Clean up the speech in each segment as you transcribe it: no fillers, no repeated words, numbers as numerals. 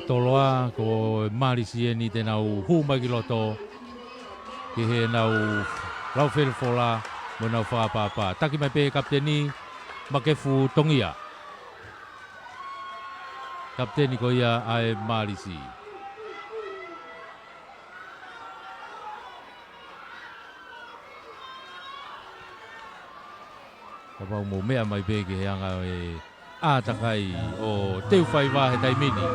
toloa ko marisi ni te nau humagi loto ki he nau lau fola mo nau whaapapa. Taki mai pe kapteni Makefu Tongia. Kapteni ko ia ai marisi. Kapau mo mea mai pe ki he anga e atakai o teu whai wā he taimini.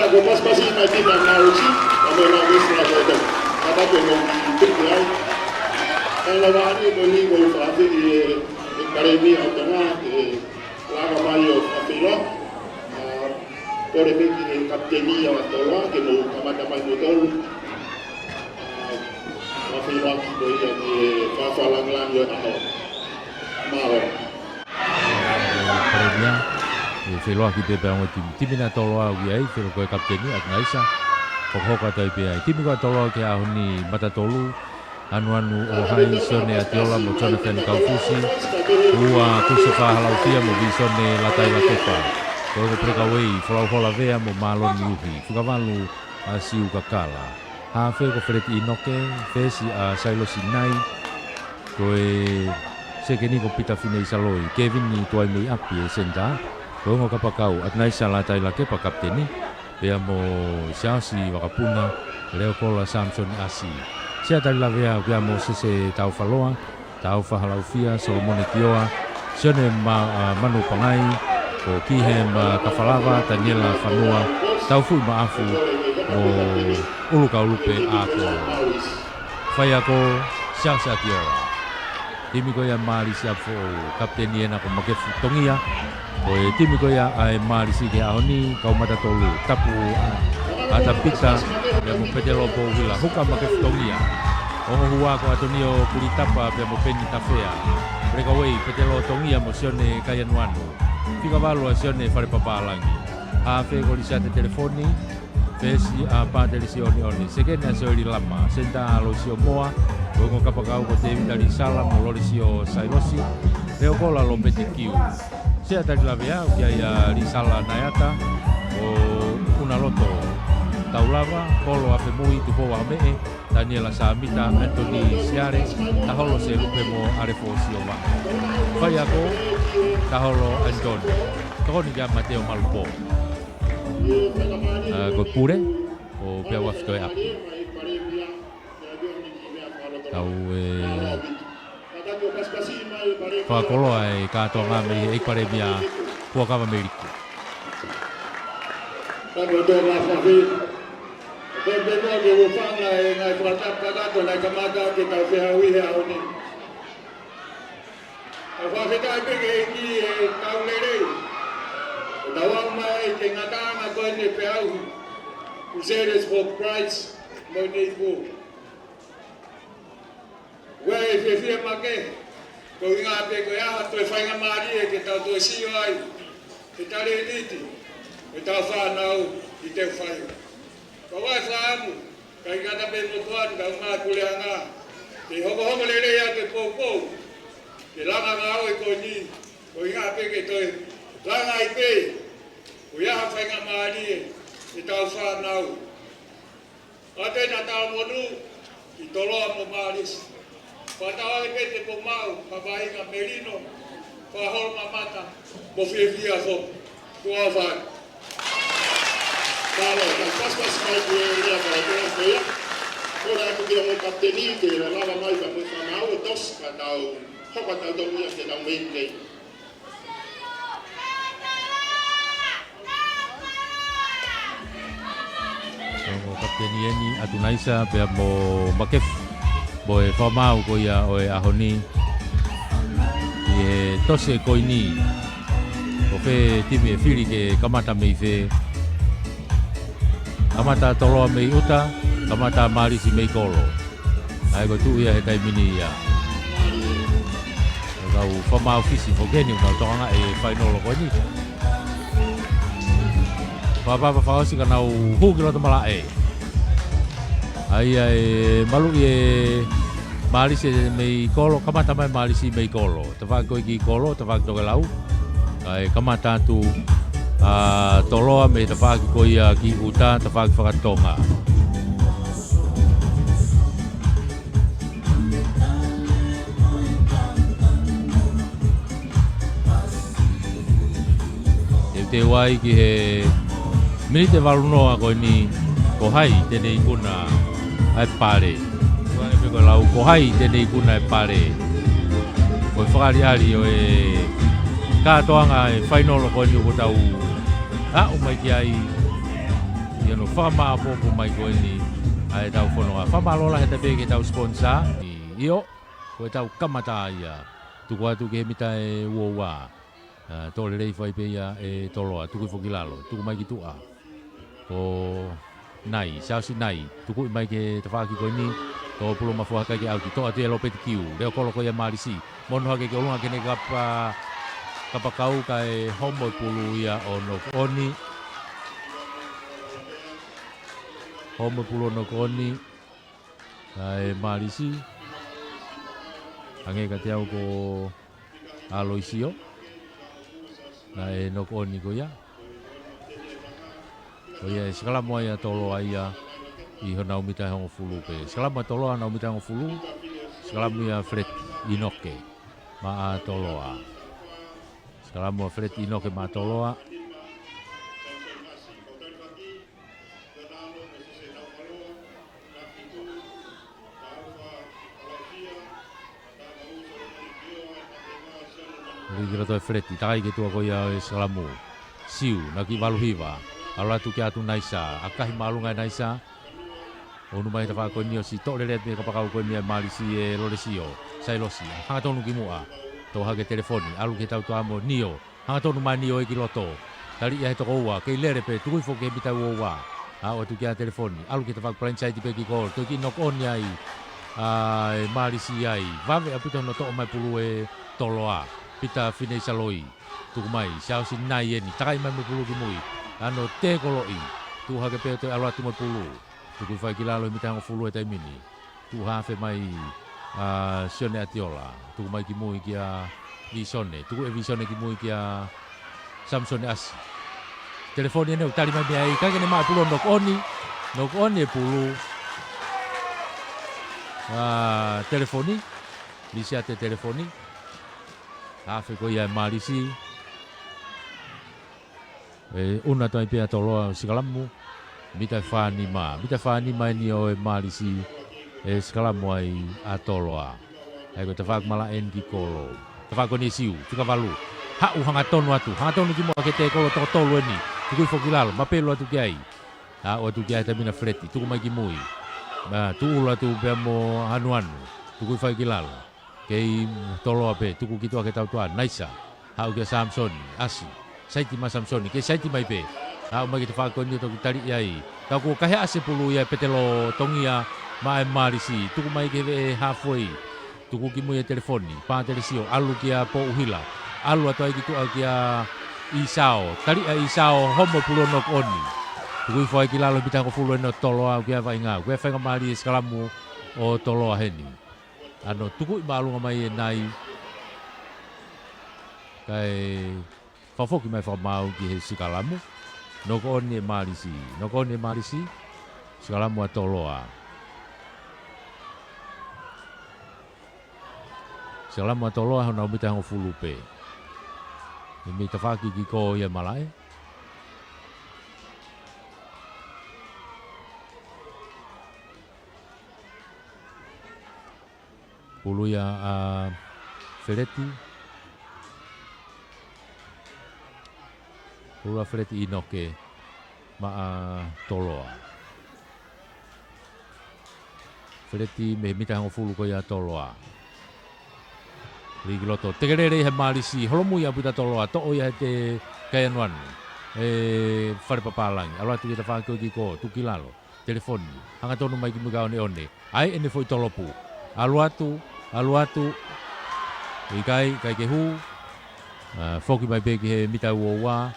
Ko pas-pasi mai tina nauci, kami nak isra kita. Kata ko mo tikay. Ang lawani ko ni ko fati di Karemi atana laga mayo afilo. Kore biki kapteni ya tola ke mo kamada mai motor. Afilo ko ya ni fafalang yo taho. Maro. Karemia Wheloa ki te pēr ngoi timi nā toloa ui ai, whelo koe kapteni at ngaisa, whakhoka tau pē ai. Timi koe toloa ke ahoni matatolu, anu o hai sone atiola mo Jonathan Kaufusi, ua kusa whahalautia mo visone latai la kepa. Koe ko preka wei, whalau hola vea mo maloni uhi, whukavalu a siu kakala. Ha wheo ko whereti inoke, whesi a Sailosi Nai, koe sekeni ko pita whine isaloi, Kevin ni tuai mei api e senta, koe ngo kapakau at naisa latai la kepa kapteni pea mo siasi wakapuna leo kola Samson Asi sia tali la vea pea mo sese tau whaloa tau whahalaufia Solomone Kioa sione manu pangai ko kihem kawhalawa Daniela Whanua tau fui maafu mo uluka ulupe ako whai ako siasa tioa timi ko ia maali sia fo kapteni ena ko Makefu Tongia o e timi ko ia ai marisi ke ahoni kau matatolu tapu ata pita ya mo petelo po vila huka Makefu Tongia o hua ko atonio kulitapa pe mo peni tafea reka wei petelo Tongia mo sione kayanuano fika valu sione fare papalangi a fe ko lisate telefoni fesi a pa televisioni oni sekena soli lama senta lo sio moa o ngo kapakau ko te vitali sala mo lo sio Sailosi leo kola lo petikiu sia tadi la vea kia ia risala nayata o una loto taulava polo ape mui tu poa me Daniela Samita Anthony Siare taholo se lupe mo arefo siova fai ako taholo Anthony toni kia Mateo Malpo Gokure o pia wafto e api tau whakoloa e kātoa ngā mei e Karemia Puakawa Meriku. Kau tu nak faham. Kau benar dia ufang lah ngai peratap kata tu ngai kemada kita fihawi hau ni. Kau kita pergi ni kau lele. Dawang mai tengata aku ni fihawi. Useres for price money go. Wei fefie make. Ko inga pe ko ya to fai nga mari ke ta to si ai ke ta le niti ke ta fa nau i te fai ko wa sa mu ka inga ta pe mo tuan ka ma ku le nga ke ho le le ya ke po ke la nga nga o ko ni ko inga pe ke to la nga i pe ko ya fai nga mari ke ta fa nau ate na ta mo nu i to lo mo maris Patawa e pete po mau, papai ka merino, pahol mamata, mo fia fo, tua vai. Claro, pas mai que ia para ter feia. Ora que dia mo kapteni que lava mai ka mo famau dos ka tau, hopa tau do ia que tau mei. Kapteni eni atunaisa pe mo Makefu Boe whamau ko ia o e ahoni. I e tose ko ini. O whe timi e whiri ke kamata mei whe. Kamata toloa mei uta, kamata marisi mei kolo. Ai ko tu ia he taimini ia. Kau whamau fisi whogeni unau toanga e whainolo ko ini. Papa whaosi ka nau huki lo tamala e. Ai ai malu e marisi mei kolo, kamata mai marisi mei kolo. Te whako ki kolo, te whako toke lau. Ai kamata tu toloa me te whaki ko ia ki uta, te whaki whakatonga. Te wai ki he mini te walunoa ko ni ko hai tenei kuna ai pare. Wange pe ko lau ko hai tenei kuna ai pare. Ko whakari ari o e katoanga e whainolo ko ni ko tau a umai ki ai iano whama apopo mai ko ni ai tau whanonga. Whama lola he te peke tau sponsor io ko e tau kamata ia tuku atu ke mita e uoua. Tole rei whai pe ia e toloa, tuku i whokilalo, tuku mai ki tua. Ko nai, sausi nai, tuku i mai ke te whaki koe ni, to pulo mafuaka ke auki, to atu e lope te kiu, reo kolo ko ia marisi. Mono hake ke olunga kene kapakau ka e homo pulu ia o Nokoni. Homo pulu o Nokoni, ka e marisi. Ange ka te au ko Aloisio. Na e Nokoni ko ia. Ko ia e sikalamoa ia toloa ia i hona umita hongo fulu pe. Sikalamoa toloa na umita hongo fulu. Sikalamoa ia Fred Inoke ma a toloa. Sikalamoa Fred Inoke ma a toloa. Kira toi Freti, takai ke tua ko ia e Salamu. Siu, na ki waluhiwa. Ala tu ki atu naisa, akahi malunga naisa. Onu mai te whako nio si tok leret me kapakau ko nia marisi e loresio. Sai losi, hanga tonu ki mua. Tau hake telefoni, alu ke tau tuamo nio. Hanga tonu mai nio e ki loto. Tari ia he toko ua, kei lere pe, tukui fo ke bita ua. O tu ki a telefoni, alu ke te whako plansai ti pe ki kor. Tu ki Nokoni ai, marisi ai. Vave apito no to mai pulu e toloa. Pita finei saloi, tuku mai, siao si nai eni, takai mai me pulu ki mui, ano te koloi, tu hake peo te alua tu mai pulu, tuku whai ki lalo i mitango fulu e taimini, tu hafe mai sione atiola, tuku mai ki mui ki a visone, tuku e visone ki mui ki a Samsone asi. Telefoni ene, tali mai mea i, kakene mai pulu Nokoni e pulu, telefoni, lisiate telefoni, Hafe ko ia marisi. Una toi pea toloa sikalamu. Mita whani mai ni o e marisi. Sikalamu ai a toloa. Hei ko te whakmala en ki kolo. Te whako ni siu, tika walu. Hau hanga tonu atu. Hanga tonu ki mua ke te kolo toko tolu eni. Tukui whokilalo, mapelo atu ki ai. O atu ki ai tamina freti, tuku mai ki mui. Tuula tu pea mo hanu. Tukui whakilalo. Kei toloa pe, tuku ki tua ke tau tua, naisa. Hau ke Samsoni, asi. Saiti ma Samsoni, ke saiti mai pe. Hau mai ki te whako ni toki tari iai. Tau ko kahe ase pulu ia petelo tongia ma e marisi. Tuku mai ke ve halfway. Tuku ki mui e telefoni, paa telesio, alu ki a po uhila. Alu ato ai ki tua ki a Isao. Tari a Isao, homo pulu Nokoni. Tuku i fwai ki lalo bitang ko fulu eno toloa ki a vainga. Kue whainga mari eskalamu o toloa heni. Ano tuku i maalunga mai e nai kai whafoki mai whamau ki he sikalamu Nokoni e marisi sikalamu a toloa sikalamu a toloa hona umita hango fulupe e me tawhaki ki ko ia malai Puluia a Fereti. Pulua Fereti Inoke ma a Toloa. Fereti me mita hango fulu ko ia toloa. Ligi loto. Tegerere he malisi. Holomu ia puta toloa. To'o ia te kaianuan. Whare papalangi. Aloha tu kita whakau ki ko. Tuki lalo. Telefoni. Hanga tonu mai ki mga one. Ai ene foi tolopu. Aluatu. Kai ke hu. Foki mai beki he mita uowa.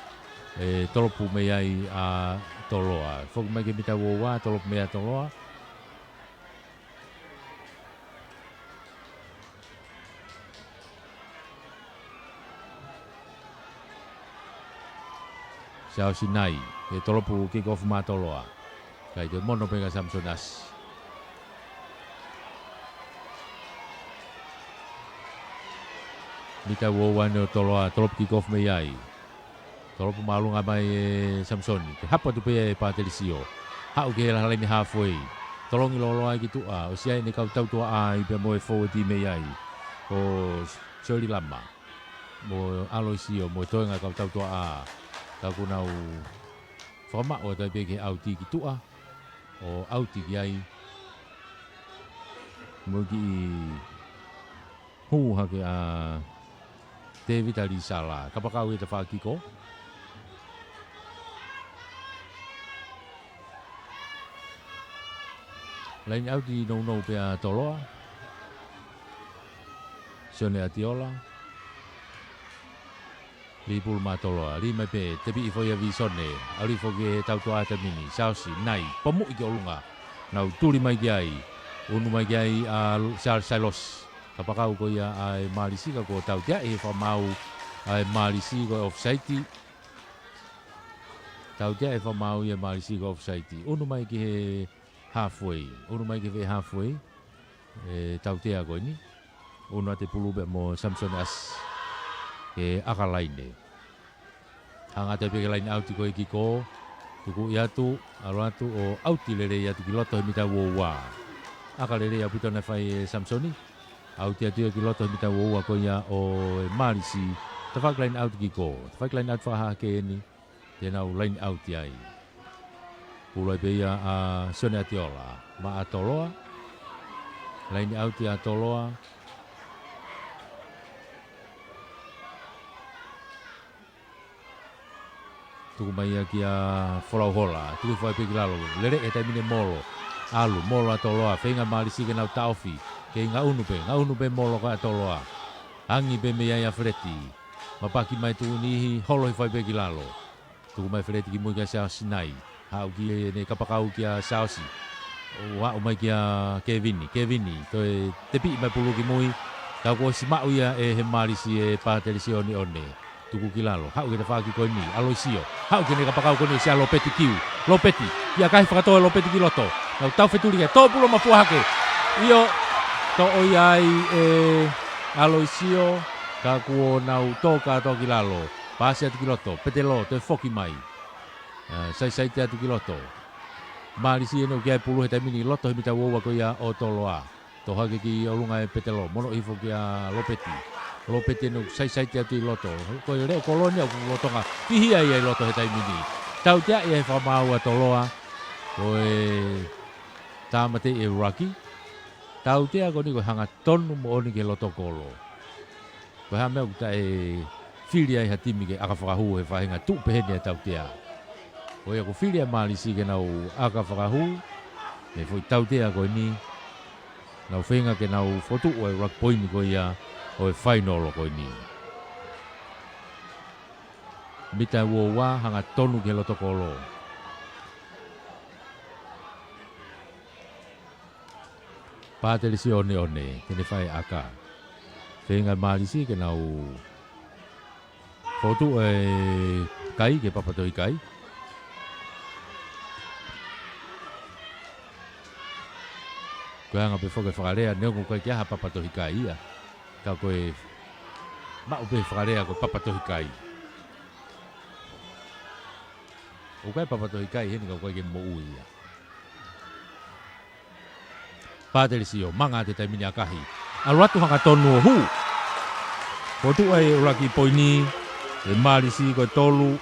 Tolopu me ai a toloa. Foki mai ke mita uowa. Tolopu me a toloa. Sao Sinai, tolopu kick-off matoloa. Kai te mono pega Samsonas. Mita wowane toloa, tolopu kick-off me ai. Tolopu malunga mai Samsoni. Hapa tu pe Patricio. Hau ke la ni halfway. Tolongi lolo ai gitu a. O sia ni kau tau tua ai pe mo forward me ai. O sori lama. Mo Aloisio mo toenga kau tau tua a. Aku nau whama o tai peke auti ki tua o auti ki ai mo ki hu hake a David Alisala kapakau e te whakiko lain auti no pe a toloa Sione Atiola Lipul matoloa, lima pe, tapi ifo ya visone, ali fo ke tau tua ata mini, sausi, nai, pamu iki olunga, nau tuli mai kiai, unu mai kiai a Salos, kapakau ko ya ai malisi ka ko tau tia e fa mau ai malisi ko offside, tau tia e fa mau ya malisi ko offside, unu mai ki he halfway, tau tia ko ini, unu ate pulu be mo Samson as. Ke akalaine. Hanga te peke lain auti ko iki ko. Tuku iatu, aluatu o auti lere iatu ki loto he mita wowa. Akalere ia puto na fai Samsoni. Auti atu ki loto he mita wowa ko ia o Marisi. Tafak lain auti ki ko. Tafak lain auti faha ke ni. Tenau lain auti ai. Pulai pe ia a Sione Atiola. Ma atoloa. Lain auti atoloa. Tuku mai aki a Folauhola, tuku fai peki lalo, lere e tai mine molo, molo atoloa, whenga malisi ke nau taufi, ke ngā unu pe molo ka atoloa, hangi pe me ia freti, mapaki mai tuku nihi, holo hi fai peki lalo, tuku mai freti ki mui ka Sao Sinai, hau ki ne kapakau ki a Saosi, wau mai ki a Kevini, toi tepi mai pulu ki mui, kau ko si mau ia e he malisi e Patricio one. Tuku kilalo, hau ke te whaki ko ni, Aloisio, hau ke ne kapakau ko ni si a Lopeti kiu, Lopeti, ia kahi whakatoa Lopeti ki loto, nau tau wheturi ke, tō pulo mafua hake, io, tō oi ai Aloisio, ka kuo nau tō kato kilalo, pāsi atu ki loto, petelo, te whoki mai, sai te atu ki loto, Marisi eno kia pulu he taimini, loto he mita wowa ko ia o toloa, tō hake ki olunga e petelo, mono ifo ki a Lopeti no sai te atu i loto. Ko reo kolonia ku lotonga. Tihi ai loto he taimini. Tau tia e whamau a toloa. Ko e tāmate e raki. Tau tia ko ni ko hanga tonu mo oni ke loto kolo. Ko ha mea kuta e whiri ai hatimi ke aka whakahu e whahinga tu pehenia tau tia. Ko e ko whiri a malisi ke nau aka whakahu. Me foi tau tia ko ni. Nau whenga ke nau fotu o e rak poini ko ia. O e whainolo ko ni. Mita wowa hanga tonu ke loto kolo. Patricio one, kene whai aka. Whenga malisi ke nau fotu e kai ke papatoi kai. Koe hanga pe whoke whakarea neongo koe kia ha papatoi kai ia. Ka koe mau pe whakarea koe papatohi kai. O koe papatohi kai heni ka koe ke mo uia. Patricio, manga te taimini akahi. Aluatu hanga tonu o hu. Kotu ai uraki poini, e marisi koe tolu.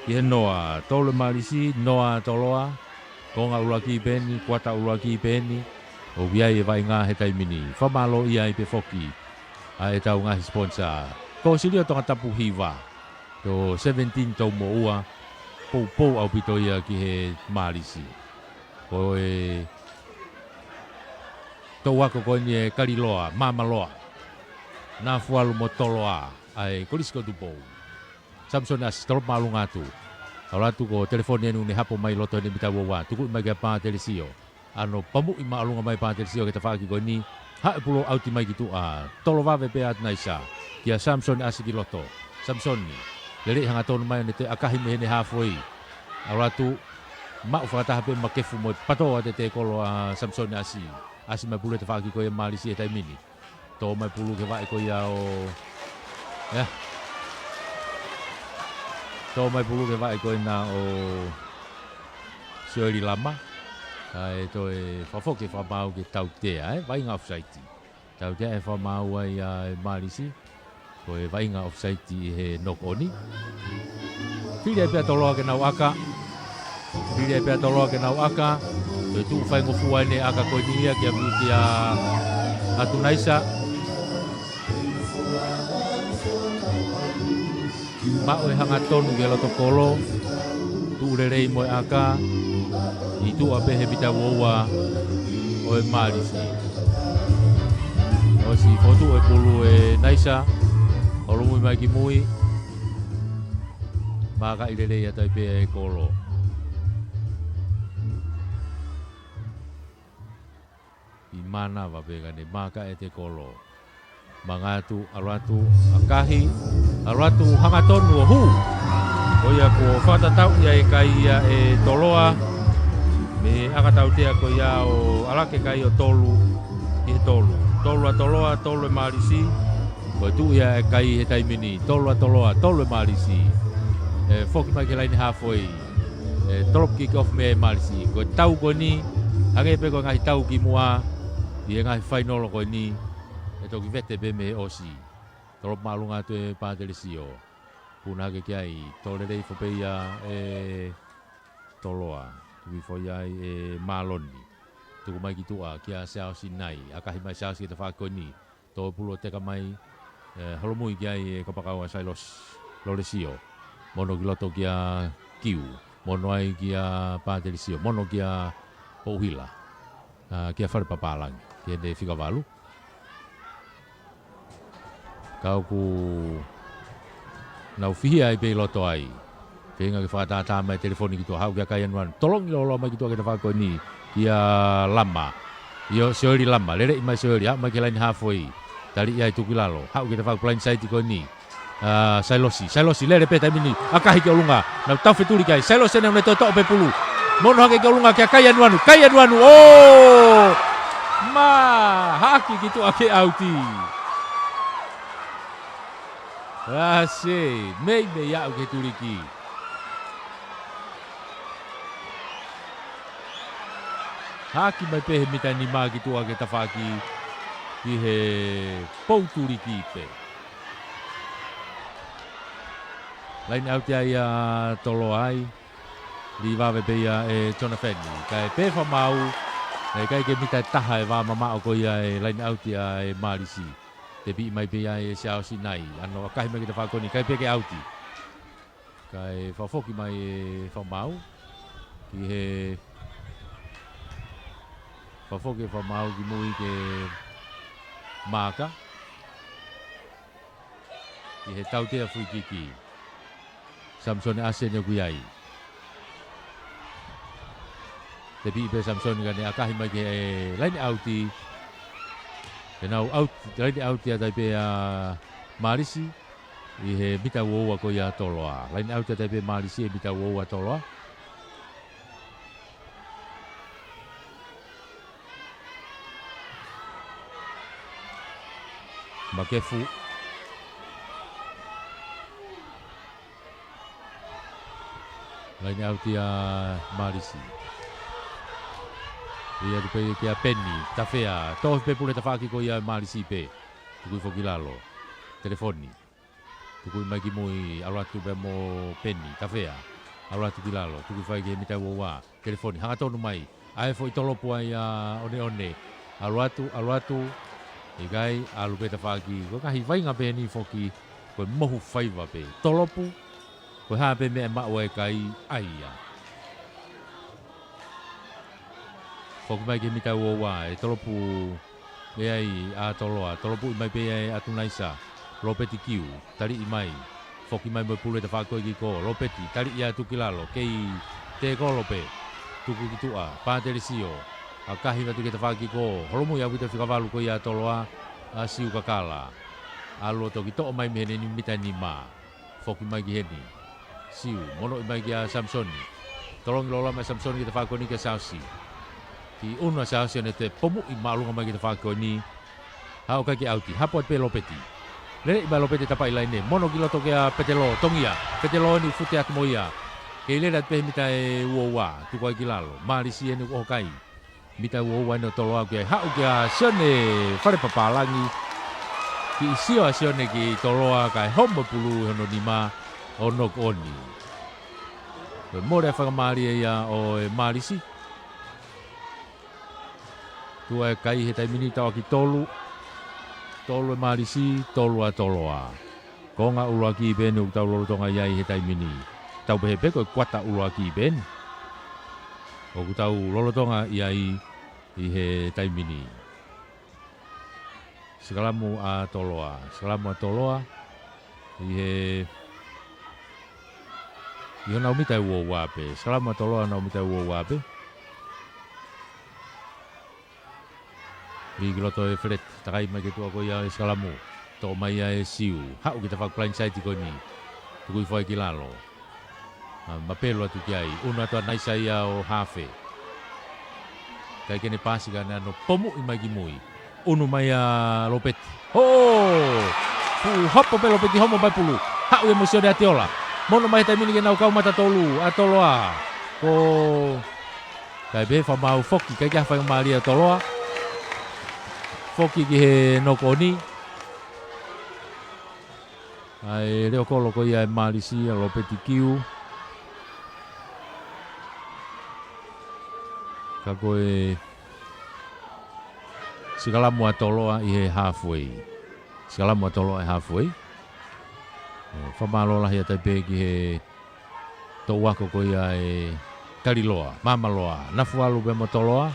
Ki he noa, tolu marisi, noa toloa. Konga uraki peni, kuata uraki peni. O viai e vai ngā he taimini. Whamalo ia i pe foki. A e tau ngā sponsor. Ko siri o tonga tapu hiwa. To 17 tau mo ua. Pou au pito ia ki he marisi. Ko e... Tau wako ko ni e kariloa, mamaloa. Nā fualu mo toloa. Ai kolisko tu pou. Samson as trop malu ngatu. Aula tu ko telefoni anu ni hapo mai loto ni mita wa. Tuku mai ka pa telesio. Ano pamu ima alunga mai pa telesio ke tafaki ko ni. Ha pulo auti mai gitu a. Tolo vave pe at naisa. Kia Samson asiki loto. Samson ni. Lele hanga tonu mai ni te akahi me ne halfway. Aula tu ma ufata hape makefu mo pato te kolo a Samson asi. Asi mai pulo tafaki ko e malisi e taimini. To mai pulu ke vai ko ia o ya. To mai pulu ke vai ko ina o Shirley Lama. Ai to e fafo ke fa mau ke tau te ai vai nga offside. Tau te e fa mau ai malisi. Ko e vai nga offside he knock oni. Fili pe tolo ke nau aka. Fili pe tolo ke nau aka. To tu fai ngo fuai ne aka ko ni ia ke a atu naisa. Mao e hanga tonu ke loto kolo. Tu rerei mo aka. I tu ape he pita woa o e marisi. O si fotu e pulu e naisa. O rumui mai ki mui. Maka i rerei atai pe e kolo. I mana wapegane maka e te kolo. Mangatu aratu akahi aratu hangatonu o hu. O ia ko whatatau ia e kai ia e toloa. Me akatau tea ko ia o alake kai o tolu. I tolu. Tolu a toloa, tolu e marisi. Ko tu ia e kai he taimini. Tolu a toloa, tolu e marisi. Foki mai ke laini halfway. Drop kick off me e marisi. Ko tau ko ni. Hange pe ko ngahi tau ki mua. I e ngahi whainolo ko ni. E toki vete be me osi. Drop malunga tu e pātelisio. Puna ke kiai. Tolerei fopeia e toloa. Tuki foiai e maloni. Tuku mai ki tua kia seao si nai. Akahi mai seao si ke te whako ni. Tō pulo teka mai. Holomui kiai e kapakaua sailos loresio. Mono ki loto kia kiu. Mono ai kia pātelisio. Mono kia pouhila. Kia whare papalangi. Kia ne whikavalu. Kau ku nau whihi ai pei loto ai. Whenga ke whakatata mai telefoni ki tua hau kia kai anuan. Tolongi lolo mai ki tua ke te whako ni. Kia lama. Io Shirley Lama. Lere i mai Shirley. Hau mai ke laini halfway. Tali iai tuki lalo. Hau ke te whako blind side ko ni. Sailosi. Lere pe taimini. Akahi ke olunga. Nau tau wheturi kai. Sailosi ne to'o pe pulu. Mono hake ke olunga kia kai anuanu. Oh! Ma! Haki ki tua ke auti. Ase, mei au ke turiki. Haki mai pehe mita ni maa ki tua ke tawhaki ki he pou turiki pe. Lain au te ai a tolo ai, li wawe pe ia e tona wheni. Kai pefa mau, kai ke mita taha e wā mama o ko ia e lain au te ai marisi. Te pi mai pe ai siao si nai. Ano akahi mai ki te whakoni. Kai peke auti. Kai whafoki mai e whamau. Ki he... Whafoki e whamau ki mui ke... Maka. Ki he tautea fui kiki. Samson ase ne kui ai. Te pi pe Samson gane akahi mai ke laini auti. E nau laini auti a taipe a marisi. I he mita uoua ko ia toloa. Laini auti a taipe marisi e mita uoua toloa. Makefu. Laini auti a marisi. Ia tu pe kia penni, tawhea, toh pe pule tawhaki ko ia marisi pe. Tukui foki lalo, telefoni. Tukui mai ki mui alatu pe mo penni, tawhea. Alatu ki lalo, tukui whai ki mita uoua, telefoni. Hanga tonu mai, ai fo i tolopu ai one. alu atu, e gai, alu peta whaki, ko kahi whainga pe ni foki, ko mohu whaiva pe, tolopu, ko hape mea maua e kai, aia. Foki mai ke mita ua e tolopu, e ai a toloa, tolopu i mai pe e atunaisa, lopeti kiu, tari i mai, foki mai mai pule te whakoi ki ko, lopeti, tari i a tukilalo, kei te kolope, tuku ki tua, pātere sio, a kahi watu ke te whaki ko, holomu ia wita whikavalu ko i a toloa, a siu kakala, a lo toki to'o mai mehene ni mita ni ma, foki mai ki heni, siu, mono i mai ki a Samsoni, tolongi lola mai Samsoni ki te whakoi ni ke sausi, ki unua sausi ane te pomu i maalunga mai ki te whakoi ni, hao kai ki auti, hapo at pe lopeti, lele i mai lopeti tapa i laine, mono ki loto ke a petelo, tongia, petelo ni fute at moia, ke lele at pe mita e uowa, tuko ai ki lalo, marisi ene uo kai, mita uowa ene toloa ke, hao ke a sione, whare papalangi, ki isio a sione ki toloa kai homo pulu hono ni ma, o nok oni. More a whakamari e ia o e marisi, tua e kai he taimini tau ki tolu, tolu e marisi, tolu a toloa. Ko ngā urua ki bene u tau lorotonga iai he taimini. Tau pehe peko e kwata urua ki bene. O ku tau lorotonga iai i he taimini. Sekalamu a toloa, i he... Iho nau mitai ua wape, sekalamu a toloa nau mitai ua wape. Ri kiloto e fret, takai mai ke tua ko ia e skalamu. Tō mai ia e siu. Hau ki te whak blindside ko ni. Tukui whai ki lalo. Mapelo atu ki ai. Uno atua naisa ia o hafe. Kai kene pasi ka ano pomu i mai ki mui. Unu mai a lopeti. Oh! Hopo pe lopeti homo mai pulu. Hau e musio de atiola. Mono mai taimini ke nau kau mata tolu. Atoloa. Ko... Kai be whamau foki. Kai kia whai maria toloa. Foki ki he noko ni. Ai reo kolo ko ia e marisi a lopeti kiu. Ka koe sikalamu a toloa i he halfway. Sikalamu a toloa e halfway. Whamalola hea taipe ki he tauako ko ia e kariloa, mamaloa. Nafualu pe mo toloa.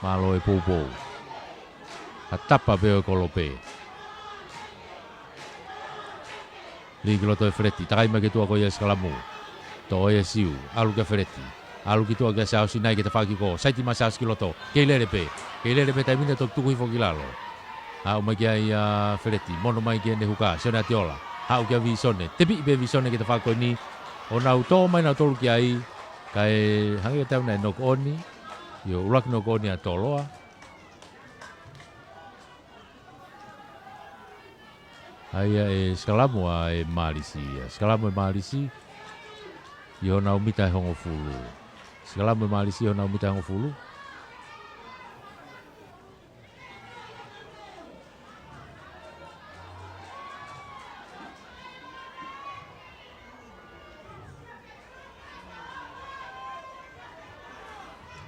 Malo e poupou. A tapa peo e kolope. Ligi loto e freti. Takai mai ke tua ko ia skalamu. To e siu. Alu ke freti. Alu ki tua ke sausi nai ke te whaki ko. Saiti ma sausi ki loto. Kei lerepe. Kei lerepe taimina tok tuku hifo ki lalo. Hau mai kia ia freti. Mono mai kia ne huka. Sione atiola. Hau kia visone. Tepi ipe visone ke te whako ni. O nau tō mai nau tolu ki ai. Kai hangi ka tau nai noko oni. Yo ulaki noko oni a toloa. Aia e skalamu a e marisi. Skalamu e marisi. Iho nau mita e hongo fulu. Skalamu e marisi iho nau mita e hongo fulu.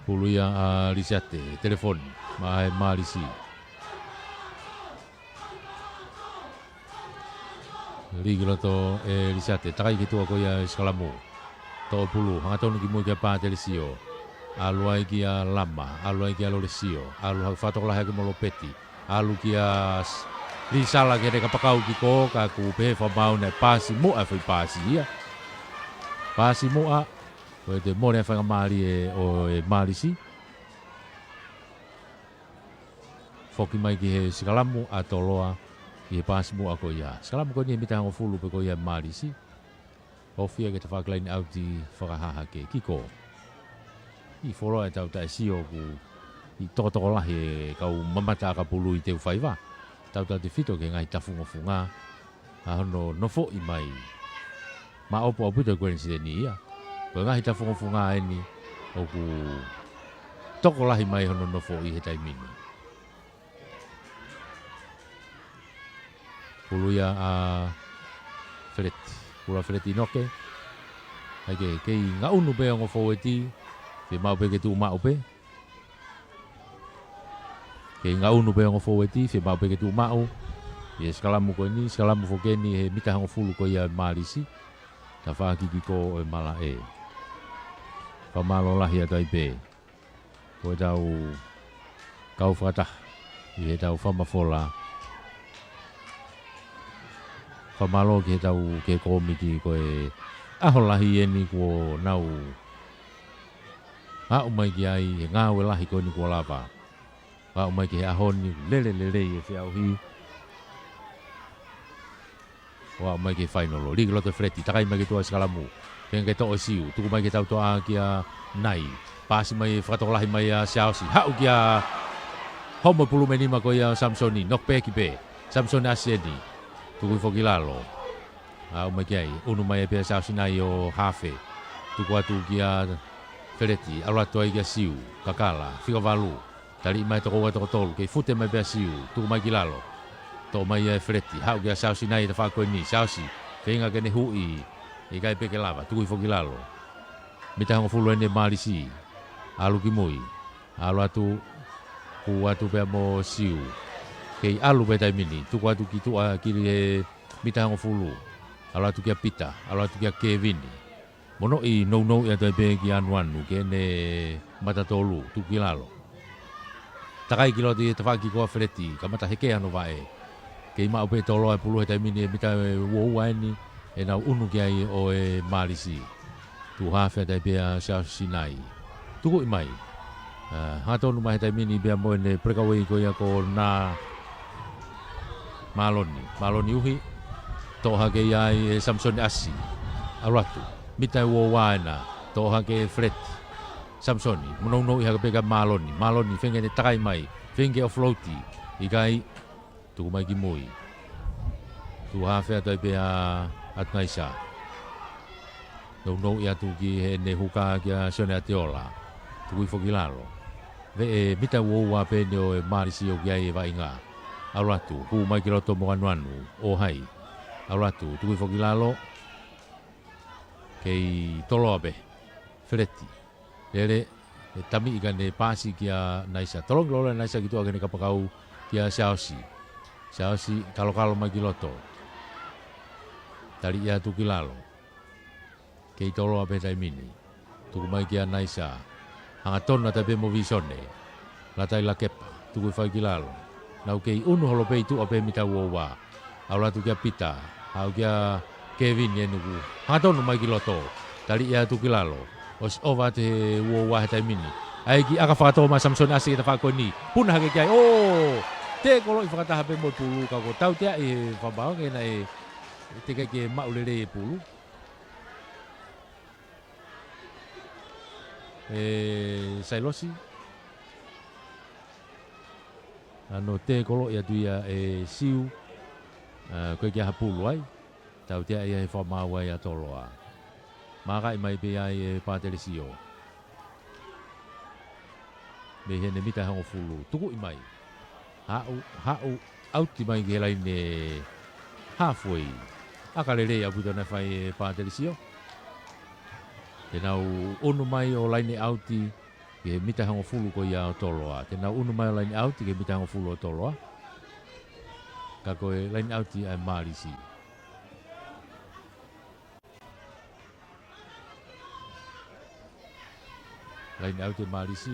Fulu ia a risiate. Telefoni. Ma e marisi. Ligi loto e risate, takai ki tua ko ia skalamu. Tō pulu, hanga tonu ki mui kia pātere sio. Alu ai ki a lama, alu ai ki a lore sio. Alu hau whatokola heke mo lopeti. Alu ki a risala ki reka pakau ki ko, ka ku pehe whamau nei pāsi mua whai pāsi ia. Pāsi mua, koe te more a whangamari e o e marisi. Foki mai ki he skalamu a toloa. I he pāsi mua ko ia. Skalamu ko ni e mita hango fulu pe ko ia marisi. O fia ke te whakalaini auti whakahaha ke kiko. I whoroa e tau tae sio ku i tokotoko lahi e kau mamata ka pulu i teu whaiwa. Tau tau te whito ke ngai tafungofunga. A hono nofo i mai. Ma opo au pito kwen si ni ia. Ko ngai tafungofunga e ni o ku toko lahi mai hono nofo i he taimini. Puluia a freti. Pula freti noke. Hake kei ngā unu pe ongo fōeti. Te mau pe ke tu mau pe. Ke ngā unu pe ngofo weti, fe mau pe ke tu mao. Ye skalamu ko ni, skalamu fo keni he mita ngofulu ko ia malisi. Ta whakiki ko e mala e. Whamalo lahi a Taipei. Ko e tau kau whakata. I he tau whamafola. Whamalo ke tau ke komiti ko e aho lahi e ni ko nau. Ha umai ki ai he ngāwe lahi ko ni ko lava. Ha umai ki he aho ni lele e whia uhi. Wa umai ki whainolo. Riki loto freti. Takai mai ki tua skalamu. Penga ke to'o siu. Tuku mai ki tau toa ki a nai. Pasi mai whakatolahi mai a siaosi. Hau ki a homo pulu menima ko ia Samsoni. Nok pe ki pe. Samsoni asieni. Tuku foki lalo. Ha umai ki ai. Unu mai e pe siaosi nai o hafe. Tuku atu ki a Fereti, aula toi kia siu, kakala, whika walu. Tari mai toko wa toko tolu, kei fute mai pia siu, tuku mai ki lalo. Tō mai e Fereti, hau kia sausi nai ta whakoi ni, sausi. Whenga kene hui, e kai peke lava, tuku i foki lalo. Mita hongo fulu ene malisi, alu ki mui. Alu atu, ku atu pia mo siu. Kei alu pe tai mini, tuku atu ki tua kiri he mita hongo fulu. Alu atu kia pita, alu atu kia kevini. Mono i no ia Taipei ki anu ke ne matatolu tu kilalo. Takai kilo di tafaki ko Fereti ka mata heke anu vae. Ke ima ope tolo e pulu he taimini e mita wo ni e na unu ki ai o e malisi. Tu hafe Taipei a South Sinai. Tuku imai. Ha tonu mai taimini bia mo ne prekawei ko ia ko na Maloni uhi. Toha ke ai Samson Asi. Aratu. Mita wo waina toha ke Fred Samsoni mono i haka peka Maloni whenge ne takai mai whenge o floati i kai tuku mai ki mui tu hawhea toi pe a atnaisa no i atu ki he ne huka ki a Sione Ateola tuku i foki lalo ve e mita wo wa pe ne o e marisi o ki ai e vainga auratu hu mai ki roto mo anuanu o hai auratu tuku i foki lalo kei tolo abe, Fereti. Lele, tami ikan ne pasi kia naisa. Tolong lola naisa gitu agen kapakau kia siaosi. Siaosi kalau mai kiloto. Tali ia tu kilalo. Kei tolo abe tai mini. Tuku mai kia naisa. Hangaton na tabe mo visone. Latai la kepa. Tuku fai kilalo. Nau kei unu holo pe itu abe mita wowa. Aula tu kia pita. Au kia Kevin ya nuku. Hangaton mai kiloto. Tali ia tu kilalo. Os ova te wo wa tai mini. Ai ki aka fato ma Samson Asi ta fa ni. Pun ha ke ai. Oh! Te kolo i fakata habe mo pulu ka ko tau te e fa ba ke na e te ke ma ulele pulu. Sailosi. Ano te kolo ia tu ia e siu. Ko ke ha pulu ai. Tau te ai e whamau ai a toloa. Maka i mai pe ai e pāteresio. Me hene mita hango fulu. Tuku i mai. Hau auti mai ke lai ne halfway. Aka lele a puta na whai e pāteresio. Te nau unu mai o lai ne auti ke mita hango fulu ko ia o toloa. Te nau unu mai o lai ne auti ke mita hango fulu o toloa. Ka koe lai ne auti ai marisi. Lain au te marisi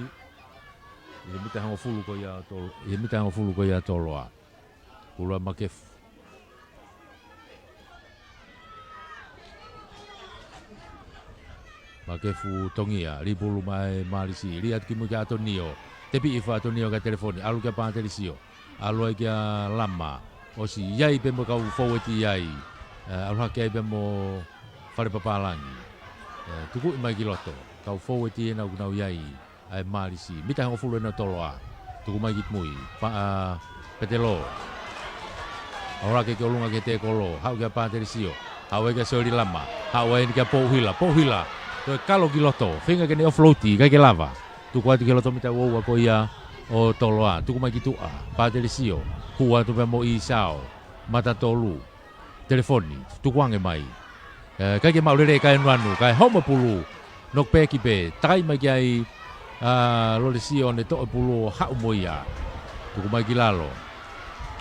i mita hango fulu ko ia tolo i mita hango fulu ko ia toloa pula makef makefu tongia li bulu mai marisi li at kimu ka tonio te pi ifa tonio ka telefoni alu ka pa telisio alu ka lama o si yai pe mo ka forward yai alu ka pe mo fare papalangi tuku i mai kiloto kau forward e na unau iai ai marisi mita hango fulu na toloa tuku mai git mui pa petelo ora ke olunga ke te kolo hau ke pa terisio hau ke sori lama hau e ke pohila to kalo kiloto finga ke ne offloati ke lava tuku atu kiloto mita wo ko ia o toloa tuku mai gitu pa terisio kuwa tu mo i sao mata tolu telefoni tuku ange mai ke mau le kai nuanu kai homo pulu nok pe ki pe tai mai ai lo le sio ne to pulu ha moia tuku mai ki lalo.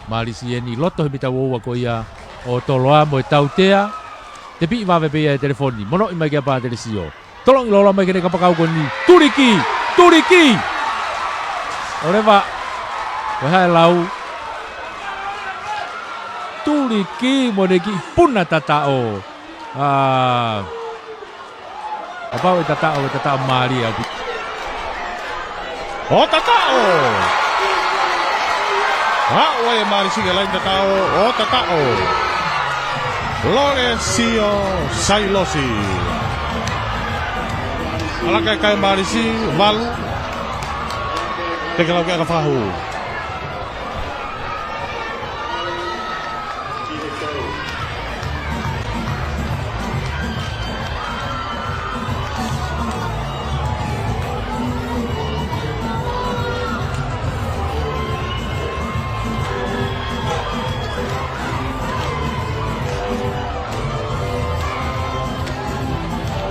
Malisi e ni loto he mita ua ko ia o toloa mo e tautea. Te pi wawe pe ia e telefoni. Mono i mai kia pā telesio. Tolong i lola mai kene kapakau ko ni. Turiki! Turiki! O rewa. Koe hae lau. Turiki mo ne ki puna tatao. Apau e tatao maari au. O tatao! Ha'ua e Marisi ke lain tatao o tatao. Lorencio Sailosi. Alaka kai Marisi valu. Te kalau ke kafahu.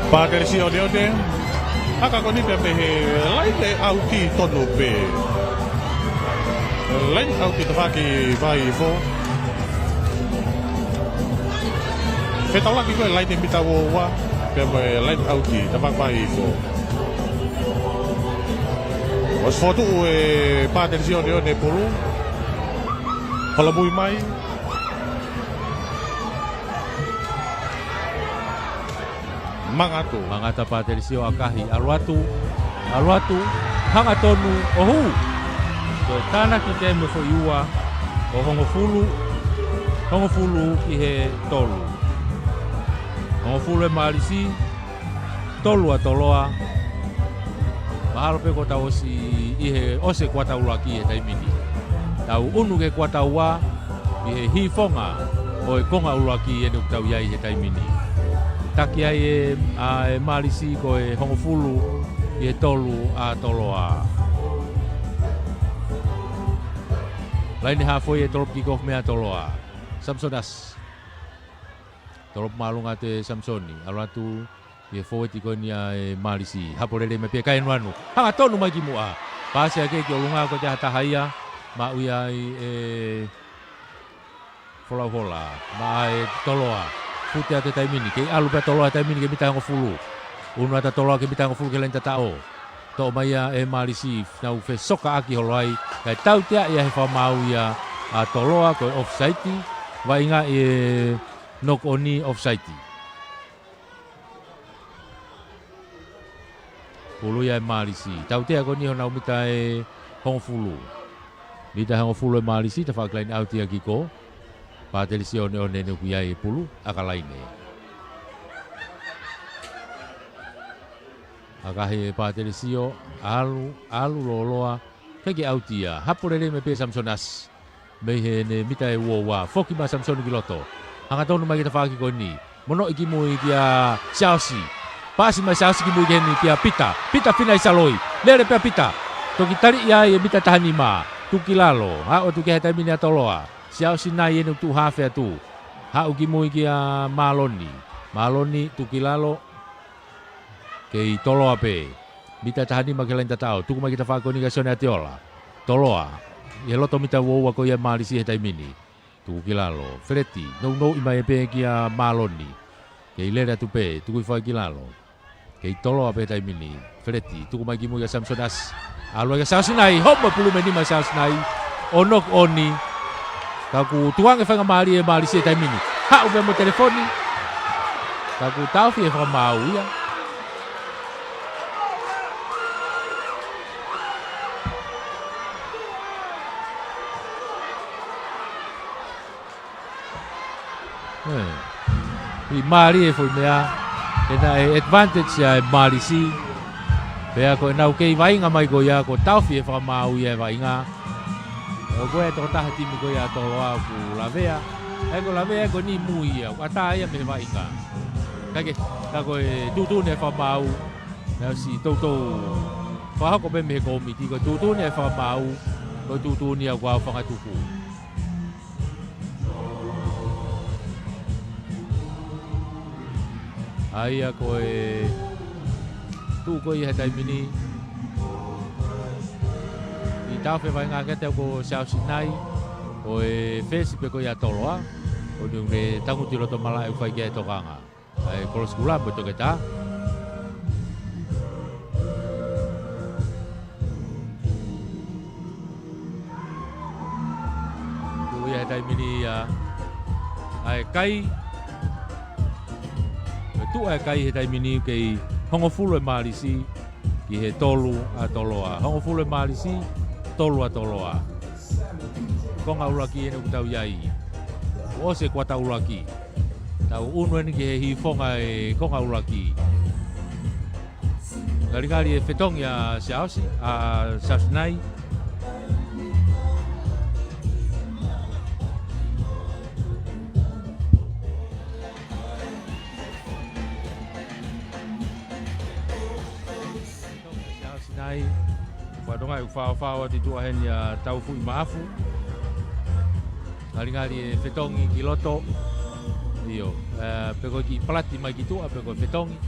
Paterisi o deode, haka koni pe he laite auti tonu pe. Lain auti tawaki vai fo. Feta laki koe laite mita wa pe lain auti tawaki vai fo. Os foto e paterisi o deode polu. Kalau bui mai. Mangata paterisio akahi aluatu hangatonu ohu so tana ki te me fo iua o hongofulu ki he tolu hongofulu e Malisi tolu a toloa mahalo pe ko tau si i he ose kwa tau laki e taimini tau unu ke kwa tau wa i he hifonga o e konga ulaki e nuk tau iai he taimini taki ai e Malisi ko e hongofulu i e tolu a toloa. Laini hafoi e tolop kikof mea toloa. Samsonas. Tolop malunga te Samsoni. Alatu i e foweti ko ni a e Malisi. Haporele me pia kai nuanu. Hanga tonu mai ki mua. Pase a keki o lunga ko te hatahaia. Ma uia i e Fola. Ma e toloa. Pute ate taimini, ke alu pe toloa taimini ke mita hongofulu. Unu ata toloa ke mita hongofulu ke lain tatao. Tō maia e Malisi, nau fe soka aki holoi. Kai tau tea ia he whamau ia a toloa koe off-site. Wa inga e nok oni off-site. Pulu ia e Malisi. Tau tea ko ni honau mita e hongofulu. Mita hongofulu e Malisi, ta whaklain au tia kiko. Paterisi o ne kuia e pulu akalaine. Akahe paterisi o alu loloa kege autia. Hapurele me pe Samsonas. Me he ne mita e uowa. Foki ma Samsoni kiloto. Hanga tonu mai kita whaki ko ni. Mono iki mui kia Chelsea. Pasi mai Chelsea ki mui geni kia Pita. Pita fina i saloi. Lere pe Pita. Toki tari ia e mita tahani ma. Tuki lalo. Hao tuki heta mini atoloa. Siau sinai enu tu hafe atu. Ha uki mui kia Maloni tuki lalo. Kei toloa pe. Mita tahani ma kelain tatao. Tuku mai kita whako ni kasone atiola. Toloa. Ia loto mita woua ko ia Malisi hetai mini. Tuki lalo. Freti. No ima e pe kia Maloni. Kei lere atu pe. Tuku i whai ki lalo. Kei toloa pe hetai mini. Freti. Tuku mai ki mui ka Samsonas. Alua ka siau sinai. Homo pulu meni ma siau sinai. Onok oni. Kaku tuang e whanga maari e Malisi e taimini. Ha upe mo telefoni. Kaku tauwhi e whanga mau ia. I maari e fwoi mea. Ena e advantage ya e Malisi. Pea ko e nau kei wainga mai ko ia. Ko tauwhi e whanga mau ia e wainga. O koe tō taha timi koe a tōloa ku lavea. E ko lavea e ko ni mui ia. Ata ia me wa inga. Kake, ka koe tūtūne e whamau. Nau si tautou. Whahako pe me ko miti. Ko tūtūne e whamau. Ko tūtūne a kua whangatuku. Aia koe. Tū koe he taimini. tau fe vai ngā kete ko South Sinai o e fesi pe ko ia toloa o ni tangu tiro to mala e fai ke to kanga ai kolos kula po to keta ko ia dai mini ai kai tu ai kai he dai mini ke hongo fulu e malisi ki he tolu a toloa hongo fulu e malisi tolu a toloa konga ulaki ene ku tau iai o se kwa tau ulaki tau unu ene ki he hifonga e konga ulaki gari e fetong ya siausi a South-Sinai Wadonga ufa di tua hen ya tau fu maafu. Ngali e fetongi ki loto. Io, pego ki plati mai ki tua pego fetongi.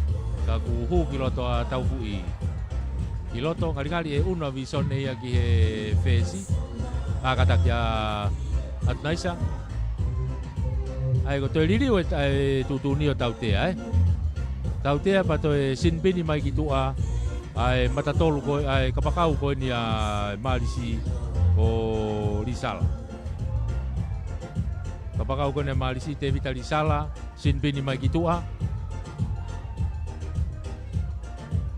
Ka ku hu ki loto a tau fu i. Ki loto ngali e una vison e ya ki he fesi. A kata kia atnaisa. Ai ko to lili o tutu ni o tau te ai. Tau te pa to sinbini mai ki tua. Ai matatolu ko ai kapakau ko ni a malisi o Risala. Kapakau ko ni malisi te vita Risala sinbini mai kitua.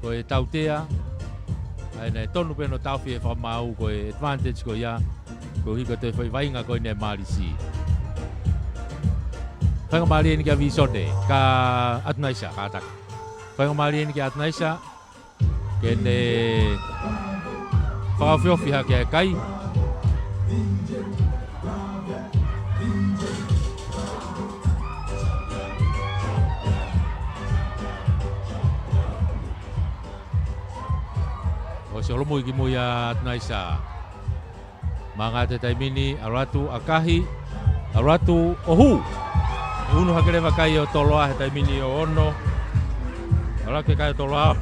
Ko e tautea ai nei tonu peno taufi e fa mau ko e advantage ko ia ko hiko te foi vainga ko ni malisi. Whanga mali ni ka visone ka atnaisa ka tak. Whanga mali ni ka atnaisa kene whakawhiofi hake a kai. O se olomu iki mui a Atnaisa. Mga te taimini, aratu akahi, aratu ohu. Unu hake rewa kai o toloa he taimini o ono. Arake kai o toloa.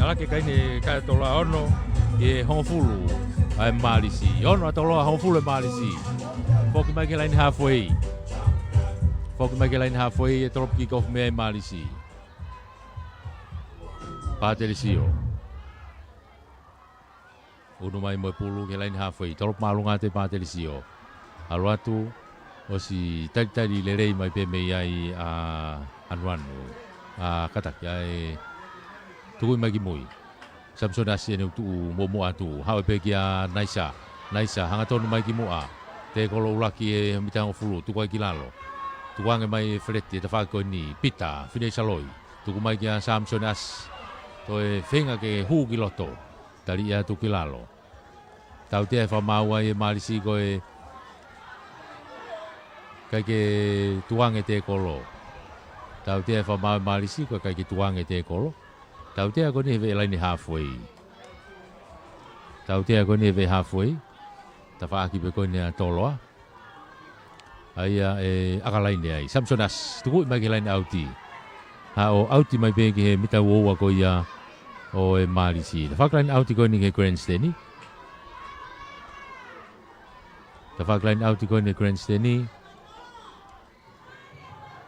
Alake kai ni kai tola ono e hongfulu ai malisi ono tola hongfulu malisi foki mai ke line halfway e trop kick off me malisi Patelisio uno mai mo pulu ke line halfway trop malunga te Patelisio aluatu o si tali lerei mai pe me ai a anwanu a katak ai Tukui magi mui. Samson asi ene tu momo atu. Hawe pe kia Naisa. Naisa hanga tonu mai ki mua. Te kolo ulaki e mitang fulu tukai ki lalo. Tukange mai Fretti te whako ni Pita fine saloi. Tuku mai kia Samson as. Toe whenga ke hu ki loto. Tari ia tu ki lalo. Tau te wha maua e malisi koe. Kai ke tuange te kolo. Tau te wha maua malisi koe kai ke tuange te kolo. Tau te ako ni hewe laini halfway. Tau te ako ni hewe halfway. Ta whaaki pe koe ni a toloa. Aia e akalaini ai. Samsonas, tuku mai ke laini auti. Ha o auti mai pe ke he mita uoua ko ia o e malisi. Ta whaakalaini auti koe ni ke grandstandi. Ta whaakalaini auti koe ni grandstandi.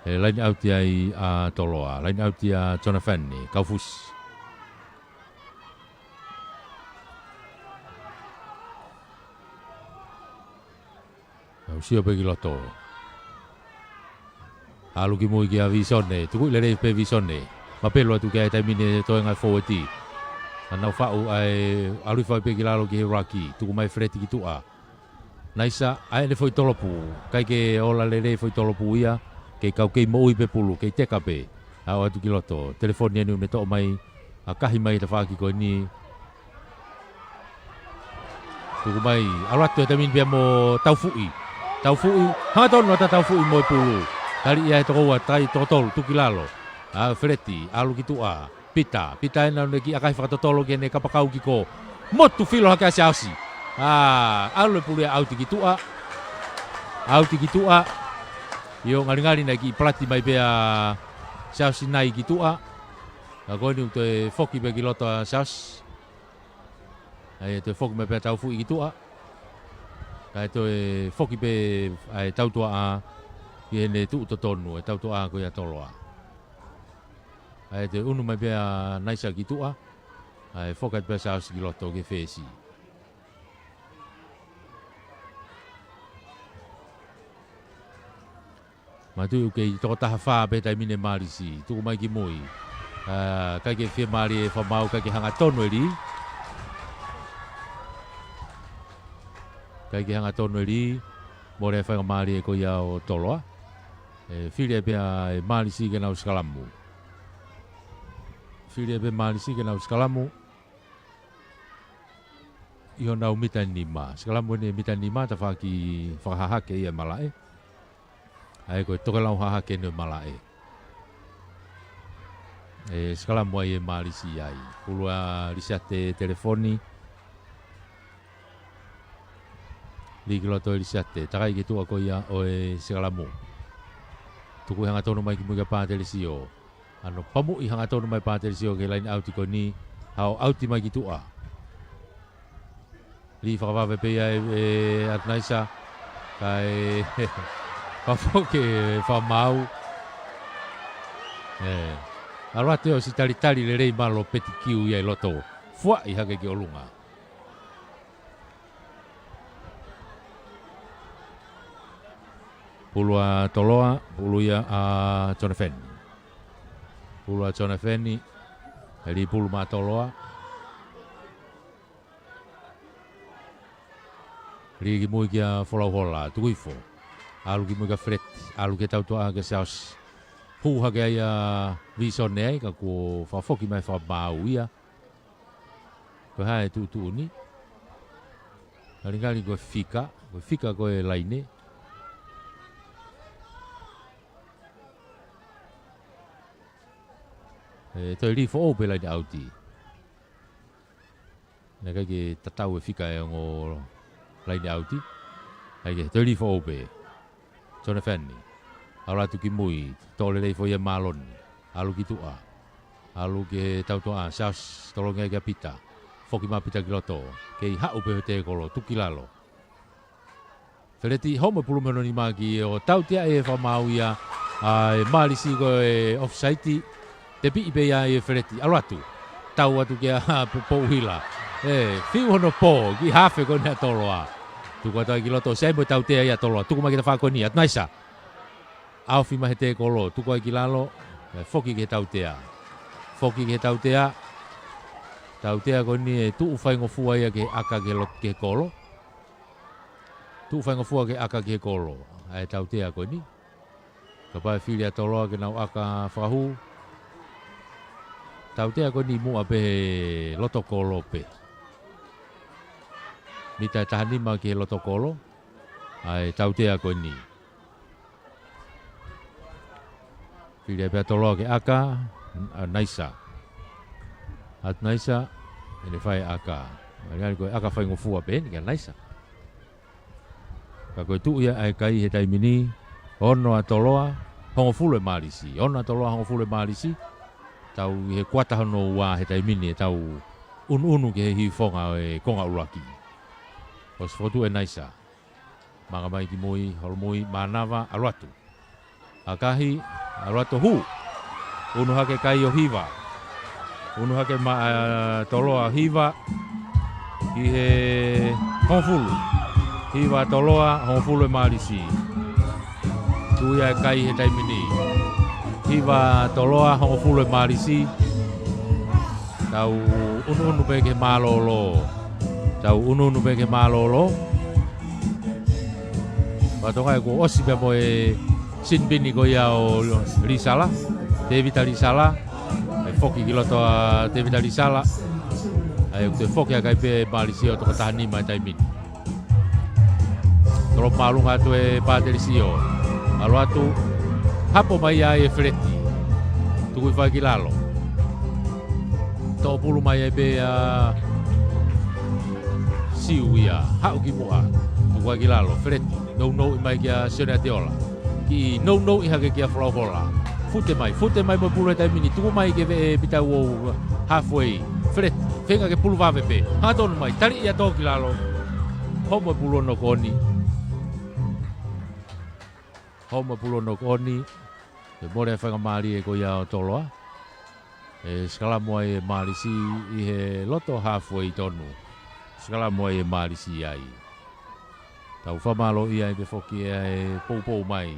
E laini auti ai a toloa. Laini auti a Jonathan ni, Kaufus. Sio pe kiloto. Alu ki mui ki a visone, tuku le pe visone. Ma pelo tu ke taimine to nga forwardi. Ana fa'u ai alu fa pe kilalo ki Raki, tuku mai Fretti ki tua. Naisa ai le foi tolopu, kai ke ola le foi tolopu ia, ke kau ke mo pe pulu, ke teka pe. Au tu kiloto, telefoni ni me to mai akahi mai te fa ki ko ni. Tuku mai alatu taimine pe mo taufu'i. Taufu'i, hanga tonu ata taufu'i mo pulu. Tali ia to wa tai totol tu kilalo. A Fretti, alu ki tua. Pita ena neki akai whakatotolo ki ne kapakau ki ko. Motu filo hake ase ausi. Alu pulu ia auti ki tua. Io ngali na ki plati mai pea saus nai ki tua. Ko ni te foki be ki loto saus. Ai te foki me pea tau fu ki tua. Kai te foki be ai tau tua a ki ne tu to tonu e tau tua ko ya toloa. Ai te unu mai pea naisa ki tua. Ai fokat pea saus ki loto ke fesi. Matu ke to taha fa be tai mine marisi tu mai ki moi ka ke fe mari fa mau ka ke hanga tono ri ka ke hanga tono ri mo re fa mari ko ya o toloa file be marisi ke na uskalamu file be marisi ke na uskalamu io na umita ni ma skalamu ni mita ni ma ta fa ki fa ha ke ia malae ai ko toka lau haha ke no malae. Skala mo ai marisi ai. Pulua risate telefoni. Liglo to risate. Takai ke tu ko ia o skala mo. Tuku hanga tonu mai ki muga pa telesio. Ano pamu i hanga tonu mai pa telesio ke lain auti ko ni hau auti mai ki tua. Li fa va pe at naisa kai Pafoke fa mau. Alwate o si tali le rei malo peti kiu ia loto. Fua i hake ki olunga. Pulua toloa, puluia a Jonafeni. Pulua Jonafeni. Eli pulu ma toloa. Rigi mui kia folau hola, tukuifo. Alu ki muka fret, alu ke tau toa ke saus hu hake ai vison nei ka ko fa foki mai fa mau ia. Ko hai tu ni. Kali ko fika ko e laine. Toi ri fo ope lai auti. Na ka ke tatau e fika e ngo laine auti. Ai ke toi ri fo ope. Jonafeni. Ala tu ki mui, tole lei foi malon. Alu ki tua. Alu ke tau toa saus tolonga ke pita. Foki ma pita kiloto. Ke ha upe te kolo tukilalo. Feleti homa pulu menoni magi o tau tia e fa mau ia ai malisi ko e offside. Te pi be ia e feleti. Alu atu. Tau atu ke po hila. Fiu hono po ki hafe ko na toloa. Tuku atai ki loto sai mo tau te ia tolo tuku mai ki fa ko ni at naisa au fi mai te kolo tuku ai ki lalo foki ki tau te ko ni tu fai ngo fua ia ke aka ke lot ke kolo tu fai ngo fua ke aka ke kolo ai tau te ko ni ka pa fi ia tolo ke na aka fahu tau te ko ni mu ape loto kolo pe Mita tahani ma ke loto kolo ai tau te ko ni. Pile pe tolo ke aka naisa. At naisa ele fai aka. Ngali ko aka fai ngofu ape ni ke naisa. Ka ko tu ia ai kai he tai mini ono atoloa hongo fule marisi. Ono atoloa hongo fule marisi. Tau he kwata hono wa he tai mini tau unu ke hi fonga e konga ulaki. Os fotu e naisa. Mga mai ki mui, holmui, manava, aluatu. Akahi, aluatu hu. Unu hake kai o hiva. Unu hake toloa hiva. Ki he honfulu. Hiva toloa, honfulu e marisi. Tuia kai he taimini. Hiva toloa, honfulu e marisi. Tau unu peke malolo. Tau unu peke malolo. Patonga ko osi be mo e sinbini ko ya o risala. Devita risala. E foki kiloto devita risala. Ai te foki ka pe malisio to tahani mai taimin. Tro malunga to e paterisio. Alo atu hapo mai ai freti. Tu ko fa kilalo. To pulu mai be siuia hau ki moa tu wa gilalo freti no mai kia sena teola ki no iha ke kia whalahola. Fute mai mo pulu tai mini, tuku mai ke pita uo halfway. Fret, whenga ke pulu wawepe. Hatonu mai, tari ia tōki lalo. Homa pulu no koni. Homa pulu no koni. E more whanga maari e ko ia o toloa. E skala mua e maari si i he loto halfway tonu. Skala mua e maari si ai. Tau whamalo ia e pe whoki e pou mai.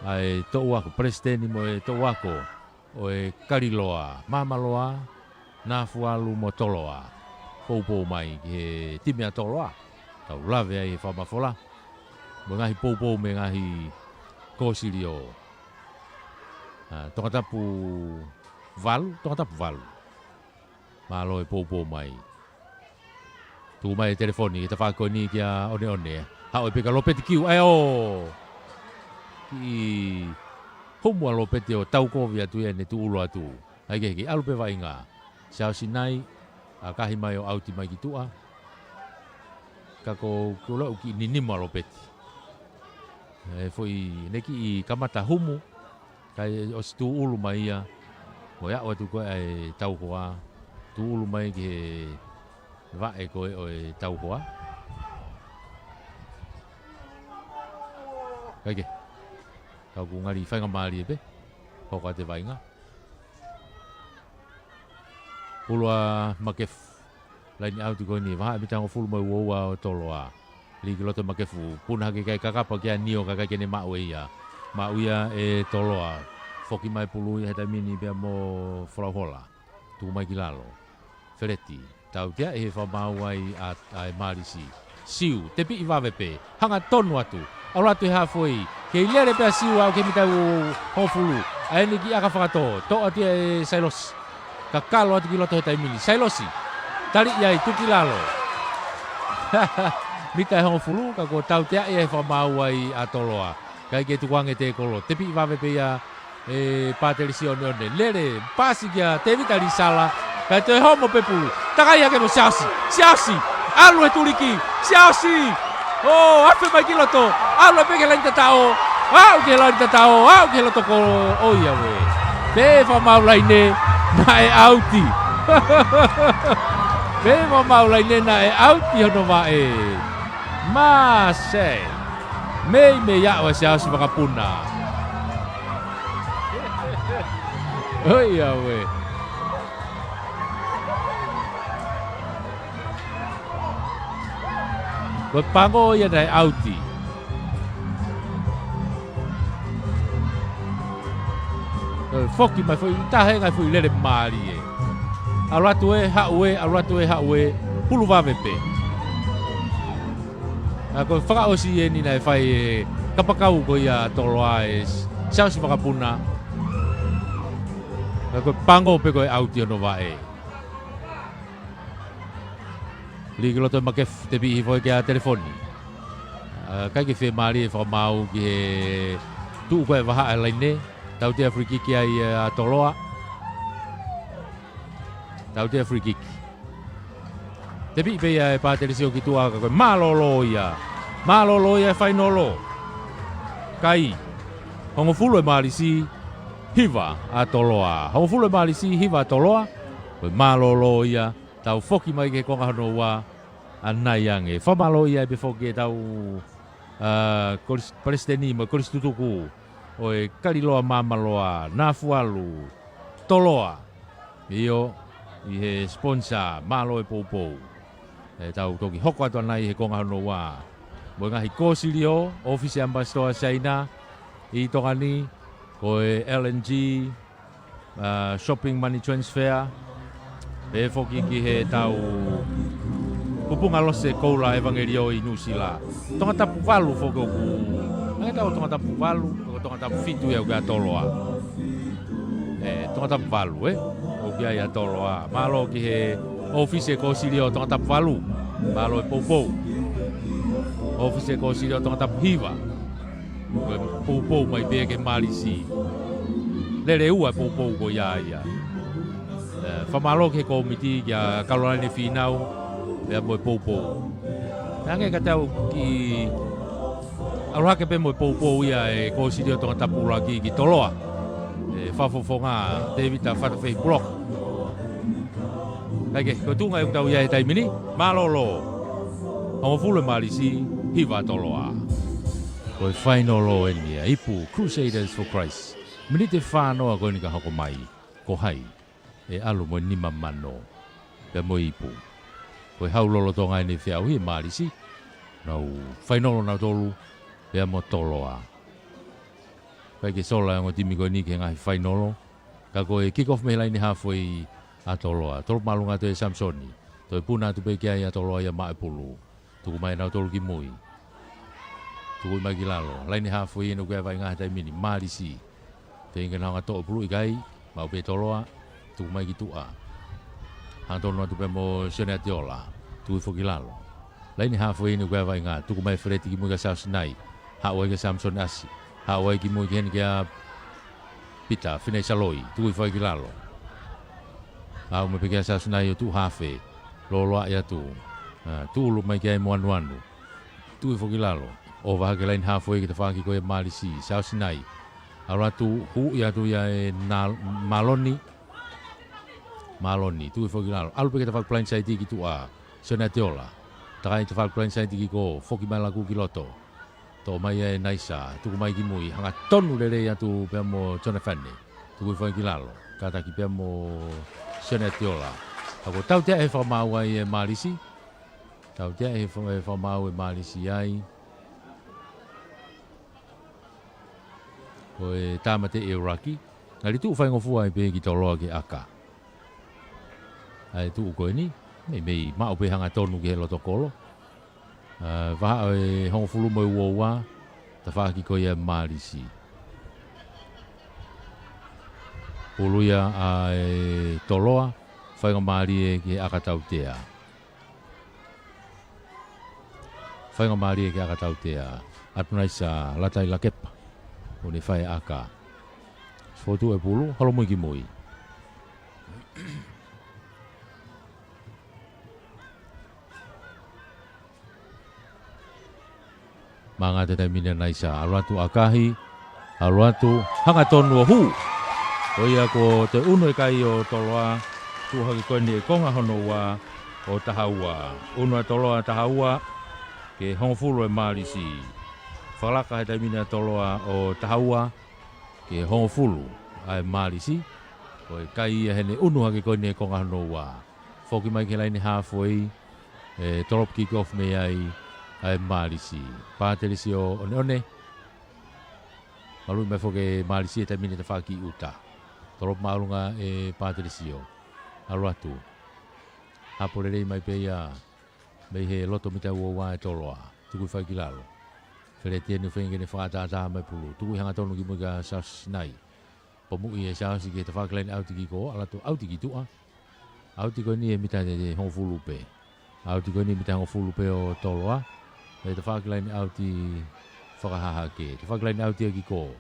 Ai tō wako, presidenti mo e tō wako. O e kariloa, mamaloa, nafualu mo toloa. Pou mai ki he timea toloa. Tau lawe ai e whamafola. Mo ngahi pou me ngahi kōsirio. Tongatapu valu. Malo e pou mai. Tu mai e telefoni, e ta whako ni kia one. Hao e peka lopeti kiu, ai o! Ki homua lopeti o tau kovi atu e ne tu ulo atu. Ai ke alupe vai ngā. Siao sinai, a kahi mai o auti mai ki tua. Kako kula uki ninima lopeti. E foi neki i kamata humu. Kai o situ ulu mai ia. Mo ia o tu koe ai tau hoa. Tu ulu mai ki he vae koe o e tau hoa. Kaike. Kau ku ngari whainga maari e pe. Hoka te vainga. Ulua makefu. Laini autu koe ni. Waha e mitango fulu mai uoua o toloa. Liki loto makefu. Puna hake kai kakapa kia nio kakai kene mau e ia. Mau ia e toloa. Foki mai pulu ia heta mini pia mo whalahola. Tu mai ki lalo. Fereti. Tau tia e he whamau ai a marisi. Siu. Te pi i wawepe. Hanga tonu atu. Aura tu halfway. Ke ilere pe siu au ke mitau hofulu. Ai ni ki aka whakato. To atu e sailosi. Ka kalo atu ki loto hetai mini. Sailosi. Tari iai tuki lalo. Mita e hofulu. Ka ko tau tea e whamau ai a toloa. Kai ke tukuange te kolo. Te pi wawe pe ia e pāterisi one. Lere. Pasi kia te vita li sala. Kai te homo pe pulu. Takai ake mo siasi. Alu e turiki. Siasi. Oh, afe mai ki loto. Alu e peke lain tatao. Au ke lain tatao. Au ke loto ko oia we. Te whamau laine na e auti. Te whamau laine na e auti hono wa e. Ma se. Mei me ya wa se asi wakapuna. Oia we. Ko pango ia dai auti. Foki mai foi tahe ngai foi lele mari e. Alatu e haue, pulu wawepe. Ko whaka osi e ni nai whai e kapakau ko ia toloa e siausi wakapuna. Ko pango pe ko e auti ono wa e. Liki loto makef te bihi foi kia telefoni. Kai ke whi maari e whakamau ki he tuu koe waha e laine. Tau te Afrikiki ai a toloa. Tau te Afrikiki. Te bihi pia e pāterisio ki tua ka koe malolo ia. Malolo ia e whainolo. Kai. Hongo fulu e marisi hiva a toloa. Hongo fulu e marisi hiva a toloa. Koe malolo ia. Tau foki mai ke konga hono wa anai ange. Whamalo ia e pe foki e tau presidenti mo koristutuku o e kariloa mamaloa, nafualu, toloa. Io i he sponsor malo e poupou. E tau toki hoko atu anai he konga hono wa. Mo ngahi kōsirio, office ambassador China, i tongani o e LNG, shopping money transfer. E foki ki he tau pupunga lose koula evangelio i Nusila. Tonga tapu walu foki o ku. Ngai tau tonga tapu walu, tonga tapu fitu e o kia toloa. Tonga tapu walu o kia ia toloa. Malo ki he office ko sirio tonga tapu walu. Malo e poupou. Office ko sirio tonga tapu hiva. Poupou mai pia ke marisi. Lere ua poupou ko ia ia. Whamalo ke komiti kia Caroline Finau Pea moe poupou. Nange ka tau ki Aroha ke pe mo pou ia e ko sidio tonga tapula ki toloa. E fafofonga David a Fatafei Block. Kake, ko tunga e tau ia e taimini, malolo. Hongo fule malisi, hiva toloa. Ko e final o e nia, ipu Crusaders for Christ. Minite whānoa koe ni ka hoko mai, ko hai, e alu mo nima mano, pe mo ipu. Ko e haulolo tonga e ni whiau hi malisi, nau whainolo nau tolu, pea mo toloa. Pai ke sola ngo timi koe ni ke ngahi whainolo, ka koe kick-off me lai ni halfway a toloa. Tolo malunga to e Samsoni, to e puna tu pe kia i a toloa ia mai pulu, tuku mai nau tolu ki mui. Tuku mai ki lalo, lai ni halfway ino kea vai ngahi taimini, malisi. Te inga nanga to'o pulu i kai, mau pe toloa, tuku mai ki tua. Hang tono tu pe mo sione atiola, tuku i foki lalo. Lai ni halfway ino kea vai ngahi, tuku mai freti ki mui ka sao sinai, hawai ka Samson asi, hawai ki mui ki hen kia pita, finai saloi, tuku i foki lalo. Hau me pe kia sao sinai o tu hafe, loloa ia tu, tu ulu mai kia i moanuanu, tuku i foki lalo. O vaha ke lai ni halfway ki te whaki koe malisi, sao sinai, Aura tu hu ia tu ia e maloni tu foki lalo alu pe ke te blind side ki tu a sona teola takai te blind side ki ko foki mai laku ki loto to mai e naisa tu mai ki mui hanga tonu lele ia tu pe mo Jonathan tu foki lalo kata ki pe mo sona teola ako tau te e fa mau ai e malisi tau te e fa mau e malisi ai o e tamate e Iraki. Nari tu whai ngofua e pe ki toloa ki aka. Ai tu koe ni, mei mao pe hanga tonu ki he loto kolo. Waha o e hongofulu mo e uoua, ta wha ki koe e malisi. Uluia a e toloa, whai ngamari e ki aka tau tea. Whai ngamari e ki aka tau tea. Atunai sa latai la kepa. O ne whai aka. Sfotu e pulu, halo mui ki mui. Mga te taimina nai sa aluatu akahi, aluatu hanga tonu o hu. O ia ko te uno e kai o toloa, tuhaki koe ni e konga hono wa o tahaua. Uno e toloa tahaua, ke hongfulu e malisi. Whalaka he taimina toloa o tahaua ke hongofulu ai malisi o e kai ia hene unu hake koe ne konga hono wa foki mai ke laini halfway e torop kick off me ai malisi pātelisi o one malu me foke malisi e taimina te whaki uta torop maulunga e pātelisi o aluatu hapolelei mai pe ia mei he loto mita ua e toloa tuku whaki lalo Fere tienu whengi ne whakatata mai pulu. Tuku hanga tonu ki muka saus nai. Pomu i e saus ki te whakalaini auti ki ko. Ala tu auti ki tua. Auti ko ni e mita te hongfulu pe. Auti ko ni mita hongfulu pe o toloa. E te whakalaini auti whakahaha ke. Te whakalaini auti ki ko.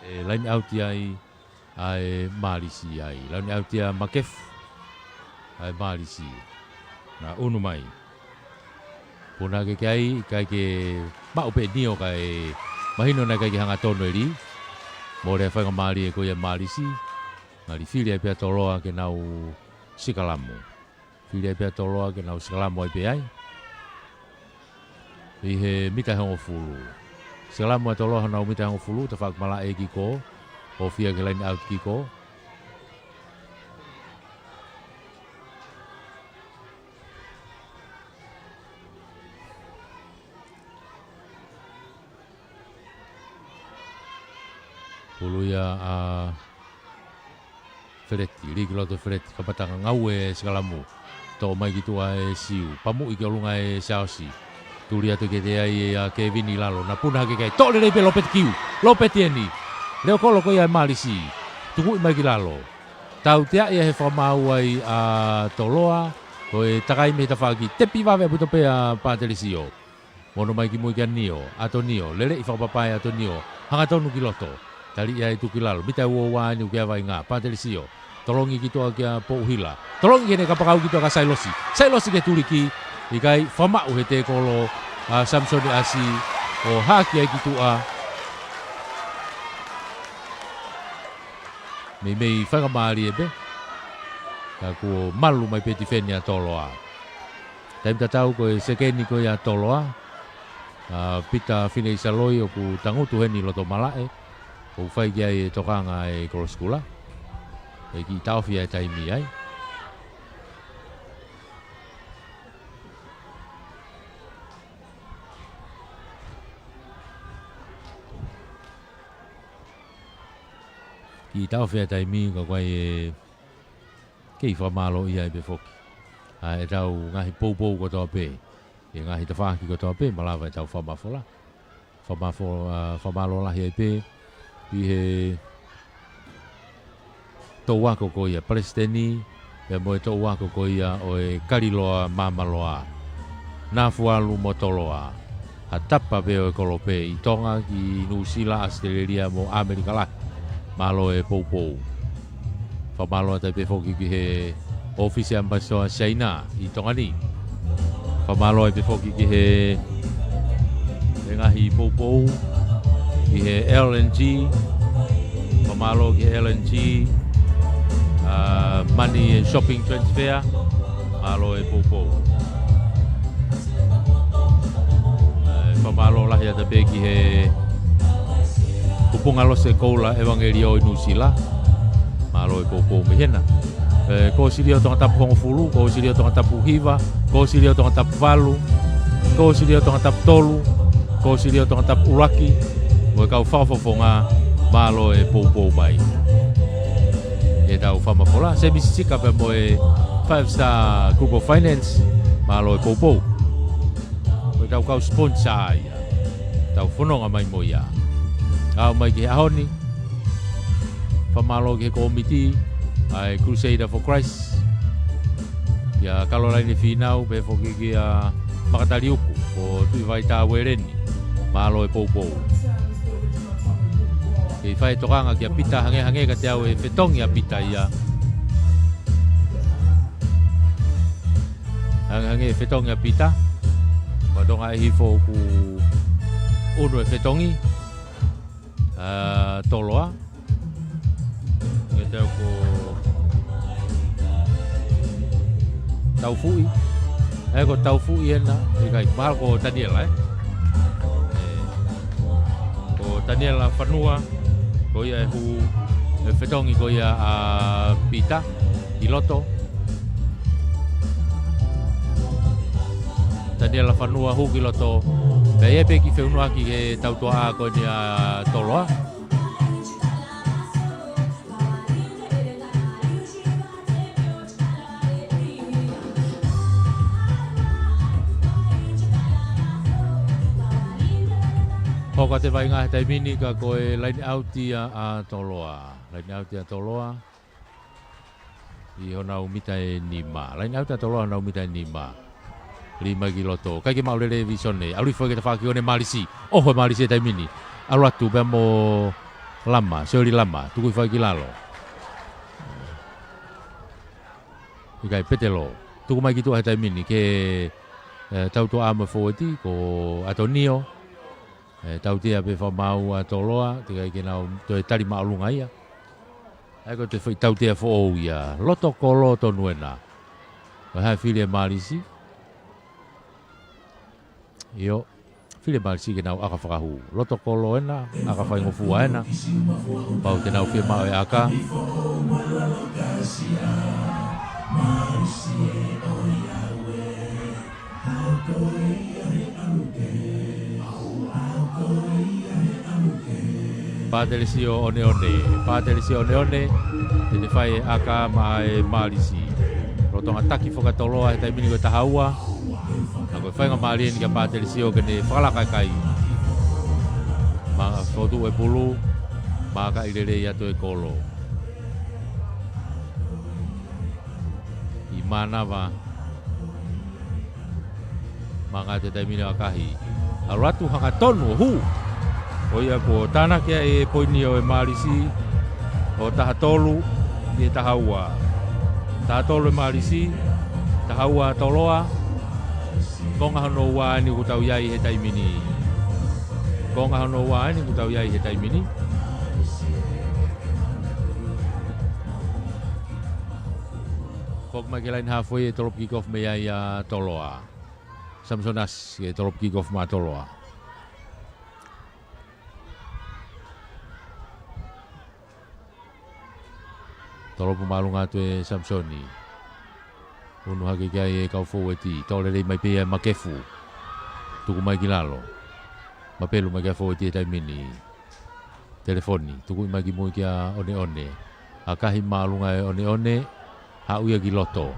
E laini auti ai malisi ai. Laini auti a makef ai malisi. Na unu mai. Puna ke kai ke mau pe nio kai mahino na kai hanga tono ri. Mo re fa ngamari e ko ia malisi. Ngari filia pe toloa ke nau sikalamu. Filia pe toloa ke nau sikalamu ai pe ai. I he mita hongo fulu. Sikalamu toloa nau mita hongo fulu te fa mala e ki ko. O fia ke lain out ki ko. Puluia a Fereti, riki loto Fereti, kapatanga ngau e sikalamu. Tō mai ki tua e siu, pamu i ke olunga e saosi. Turi atu ke te ai a Kevin i lalo, na puna ke kai, tōle rei pe lopet kiu, lopet ieni. Leo kolo ko ia malisi, tuku i mai ki lalo. Tau tea ia he whamau ai a toloa, ko e takai me ta whaki, tepi wawe puto pe a pāterisio. Mono mai ki mui kia nio, ato nio, lele i whapapai ato nio, hanga tonu ki loto. Tali ia itu kilalo, mita ua ni ukia vai ngā, pāterisio. tolongi ki toa kia po uhila. Tolongi kene ka pakau ki toa ka Sailosi. Sailosi ke tuliki i kai whamau he te kolo Samson Asi o haki ai ki toa. Mei whakamaari e be. Ka ko malu mai peti whenia toloa. Taim tatau ko e sekeni ko ia toloa. Pita whine isa loi o ku tangutu heni loto malae. O whai kia e tokanga e koroskula. E ki tauwhia e taimi ai. Ki tauwhia e taimi ka koe e kei whamalo ia e befoki. E tau ngahi pou ko toa pe. E ngahi ta whaki ko toa pe, malawa e tau whamafola. Whamalo lahi e pe. I he tō wako ko ia Palestini, e mo e tō wako ko ia o e Kariloa Mamaloa, Nafualu Motoloa, a tapa pe o e kolope i Tonga ki Nusila, Australia mo Amerika laki, malo e poupou. Whamalo te pe foki ki he Office Ambassador China i Tonga ni. Whamalo e pe foki ki he ngahi poupou, ki he LNG, pamalo ki LNG, money and shopping transfer, malo e popo. Pamalo lah ya tabe ki he kupunga lo se koula evangelio i Nusila, malo e popo mehena. Ko sirio tonga tapu hongofulu, ko sirio tonga tapu hiva, ko sirio tonga tapu valu, ko sirio tonga tapu tolu, ko sirio tonga tapu uraki. Mo kau whawhawhonga malo e poupou mai. E tau whamafola. Se misisika pe mo e 5-star Group of Finance malo e poupou. Mo tau kau sponsor ia. Tau whanonga mai mo ia. Kau mai ki ahoni. Whamalo ki komiti. Ai Crusader for Christ. Ia Caroline Finau pe whoki ki a Makatariuku. O tui vai tā wereni. Malo e poupou. Kei whae tokanga ki a pita hange ka te au e whetongi a pita ia. Hange e whetongi a pita. Wadonga e hifo ku unu e whetongi. Toloa. Ke te au ko taufui. E ko taufui ena. E kai mahal ko Daniela Ko Daniela Whanua. Ko ia e hu e whetongi ko ia a pita i loto. Daniela Whanua hu ki loto. Pei e pe ki wheunua ki he tautua a ko ni a toloa. Hoka te vai ngā he taimini ka koe line out ia a toloa. Line out ia toloa. I hona umita e nima. Line out ia toloa hona umita e nima. 5 ki loto. Kai ke maulele visone. Auri foi ke te whaki one Malisi. Oho Malisi e taimini. Aru atu bea mo lama. Seori lama. Tukui whaki lalo. I kai petelo. Tuku mai ki tua he taimini. Ke tautua ama fōeti ko Atonio. Tau tia pe whamau a toloa, te kai ke nau toi tari maalunga ia. Eko te tau tia whoo ia, loto ko loto nuena. Kai hai while Malisi. Io, while Malisi ke nau aka whakahu. Loto ko loena, aka whaingofua ena. Pau te nau whia mao e aka. Patelesio one one, te whai aka mai Malisi. Rotonga taki whakatoloa he taimini ko tahaua. Na koe whainga Malien ka Patelesio kene whakalakai. Mga whotu e pulu, mga ka irere iato e kolo. I manawa, mga te taimini akahi. Aratu hanga tonu hu. O ia ko tāna kia e poini o e Malisi, o taha tolu, ke tahaua. Tātolo Malisi, tahaua toloa. Konga hono wa ni ku tau iai he taimini. Konga hono wa ni ku tau iai he taimini. Kok mai ke lain halfway e tolop kick off me iai toloa. Samsonas ke tolop kick off ma toloa. Tolop malunga tu e Samsoni. Unu hake kia e kau foweti. Tole rei mai pia makefu. Tuku mai kilalo. Mapelu mai kia foweti e taimini. Telefoni. Tuku mai ki mui kia one one. Akahi malunga e one one. Hauia ki loto.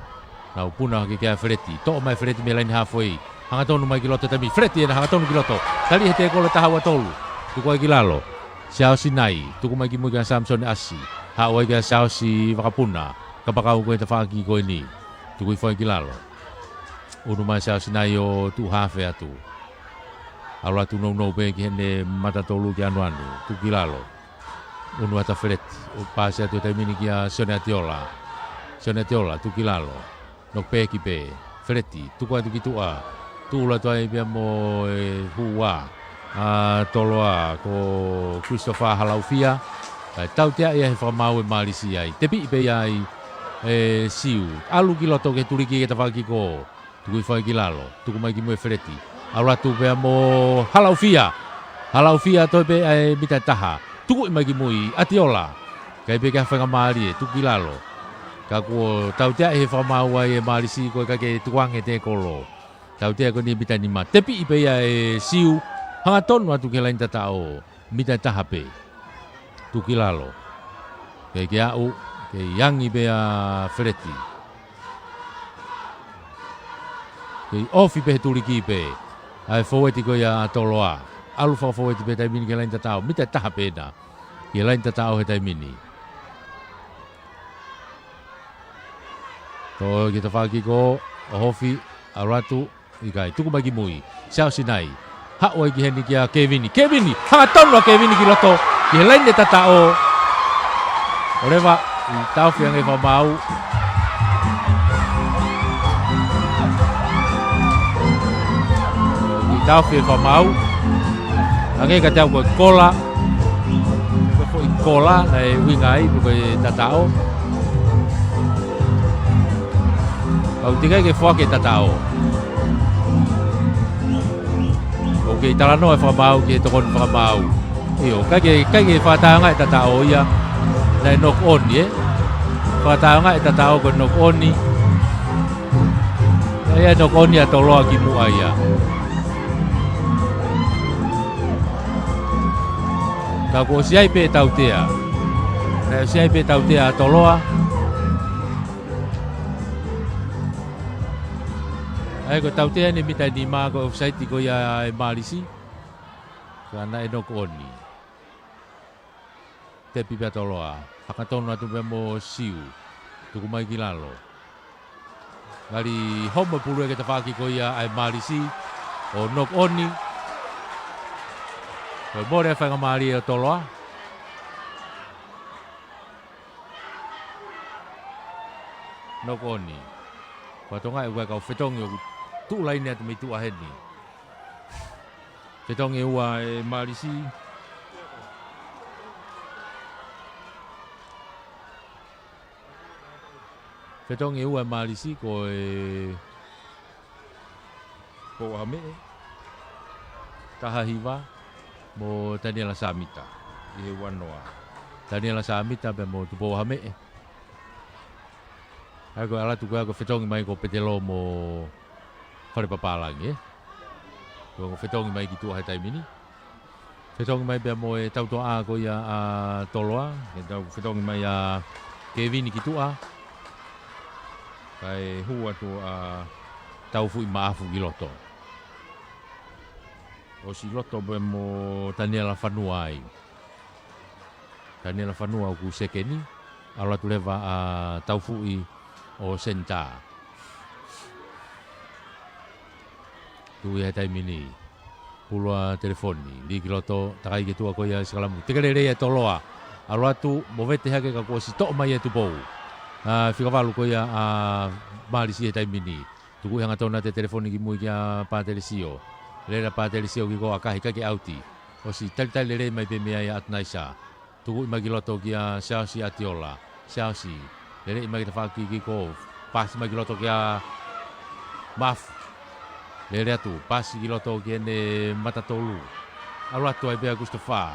Nau puna hake kia Freti. To'o mai Freti me lain halfway. Hangatonu mai ki loto taimi. Freti e na hangatonu ki loto. Tali he te kole tahawa tolu. Tuku ai kilalo. Siao sinai. Tuku mai ki mui kia Samson asi. Hauai kia siao si wakapuna. Kapakau koe te whaki koe ni. Tukui foi kilalo. Unu mai siao sinai o tu hafe atu. Aula tu nou pe ki hene matatolu ki anu anu. Tu kilalo. Unu ata Freti. O pasi atu taimini kia Sione Atiola. Sione Atiola tu kilalo. Nok pe ki pe. Freti. Tuku atu ki tua. Tula tuai pia mo hua. Toloa ko Christopher Halaufia. Tau tea ia he whamau e Malisi ai. Te pi pe ai siu. Alu ki loto ke turiki ke tawaki ko. Tukui whai ki lalo. Tuku mai ki mue Freti. Aula tu pea mo Halaufia. Halaufia toi pe ai mita taha. Tuku mai ki mui Atiola. Kai pe ka whanga maari e tuki lalo. Ka kuo tau tea he whamau ai e Malisi ko ka ke tuange te kolo. Tau tea ko ni mita nima. Te pi pe ai siu. Hanga tonu atu ke lain tatao. Mita taha pe. Tuki lalo. Ke au, ke yangi bea Freti. Ke ofi pe turiki pe. Ai foweti ko ia toloa. Alu foweti pe taimini ke lain tatao. Mita taha pena. Ke lain tatao he taimini. To kita whaki ko, ohofi, aratu, ikai. Tuku bagi mui. Siao sinai. Hawai ki heni kia Kevini. Kevini! Hanga tonu a Kevini ki loto. Ki lain de tatao. Orewa, i tau whiang e whamau. I tau whiang e whamau. Ange ka tau koe kola. Koe i kola, nei wingai, koe tatao. Au tikai ke whake tatao. Ke talano e whamau ke tokon whamau. Iyo, kai ke whatanga e tatao ia. Nai nok oni e. Whatanga e tatao ko nok oni. Ia nok oni a toloa ki mua ia. Ka ko siai pe tautea. Nai siai pe tautea a toloa. Ai ko tautea ni mita ni maa ko offside ko ia e Malisi. Kana e nok oni. Te pipa toloa. Hakatonu atu pe mo siu. Tuku mai ki lalo. Ngari homa pulu e ke te whaki ko ia e Malisi. O nok oni. Ko more e whanga maari e toloa. Nok oni. Ko tonga e ua kau whetongi o tu lain atu me tu aheni. Whetongi e ua e Malisi. Whetongi e ua e Malisi ko e... Ko hame e. Taha hiwa mo Daniela Samita. I he wanoa. Daniela Samita pe mo tupo hame e. Ako ala tu ko whetongi mai ko petelo mo whare papalangi e. Ko whetongi mai ki tua hai taimini. Whetongi mai pia mo e tautoa ko ia a toloa. Whetongi mai a Kevini ki tua. Kai hua tu a taufu i maafu ki loto. O si loto pia mo Daniela Fanua ai. Daniela Fanua ku sekeni. Ala tu leva a taufu i o senta. Tu ia taimini. Pulua telefoni. Di kiloto takai ke tua ko ia sekalamu. Tekele rea toloa. alo atu mo vete hake ka ko si to mai tu pou whikawhalu ko ia Malisi he taimini tuku hanga tona te telefoni ki mui kia Patelisio lera Patelisio ki ko akahi kake auti o si tali le mai pe mea ia atnaisa tuku ima ki loto kia Siausi Atiola Siausi lere ima ki tawhaki ki ko pasi ima ki loto kia Mafu lere atu pasi ki loto kia ne Matatolu alo atu ai bea Gustafa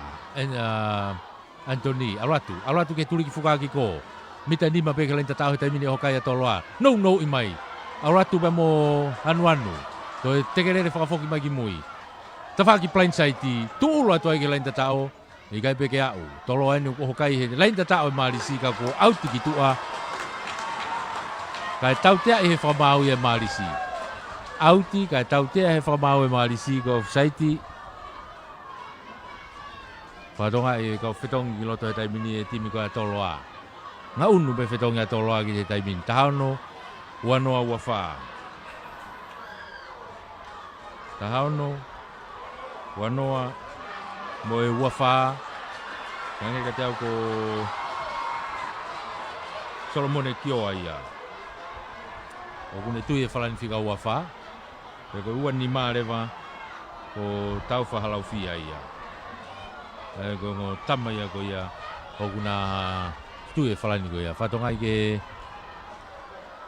Anthony alo atu ke tuli ki whukaki ko mita nima pe kalain tatao he taimini hokai atoloa no imai alo atu pe mo anu to tekerere whakafoki mai ki mui tawhaki plain saiti tuulu atu ai kalain tatao i kai pe ke au tolo anu ko hokai he lain tatao Malisi ka ko auti ki tua kai tautea he whamau e Malisi auti kai tautea he whamau e Malisi ko saiti whadonga e kau whetongi ki loto he taimini e timi ko atoloa nga unu pe whetongi atoloa ki he taimini tahano wanoa wafa tahano wanoa mo e wafa nange ka teau ko Solomone Kioa ia o kune tui e whalani whika wafa e ko ua ni māreva ko tau whahalau fia ia e ko ngō tama ia ko ia o kuna tui e whalani ko ia whatongai ke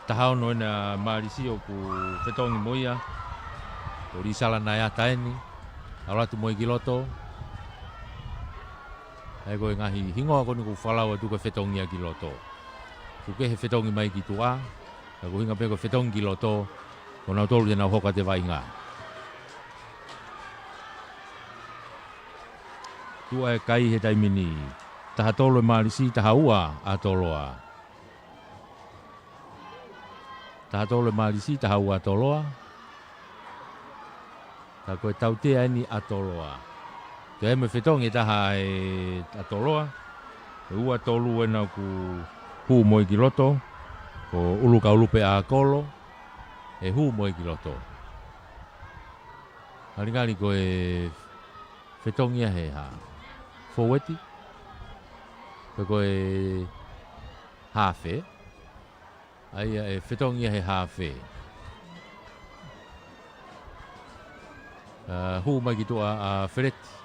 tahao no ena Malisi o ku whetongi mo ia o risala na ia taeni alatu mo i kiloto e ko ngahi hingoa ko niku whalau atu ka whetongi a kiloto kuke he whetongi mai ki tua e ko hinga pe ko whetongi kiloto ko nau tolu e nau hoka te wainga tua e kai he taimini taha tolo e Malisi taha ua a toloa taha tolo e Malisi taha ua a toloa ta koe tautea ni a toloa te eme whetongi taha e a toloa e ua tolu e nau ku hu moi ki loto ko uluka ulupe a kolo e hu moi ki loto haringari ko e whetongi a he ha Foweti ko e hafe ai e whetongi he hafe hu mai ki tua a Fereti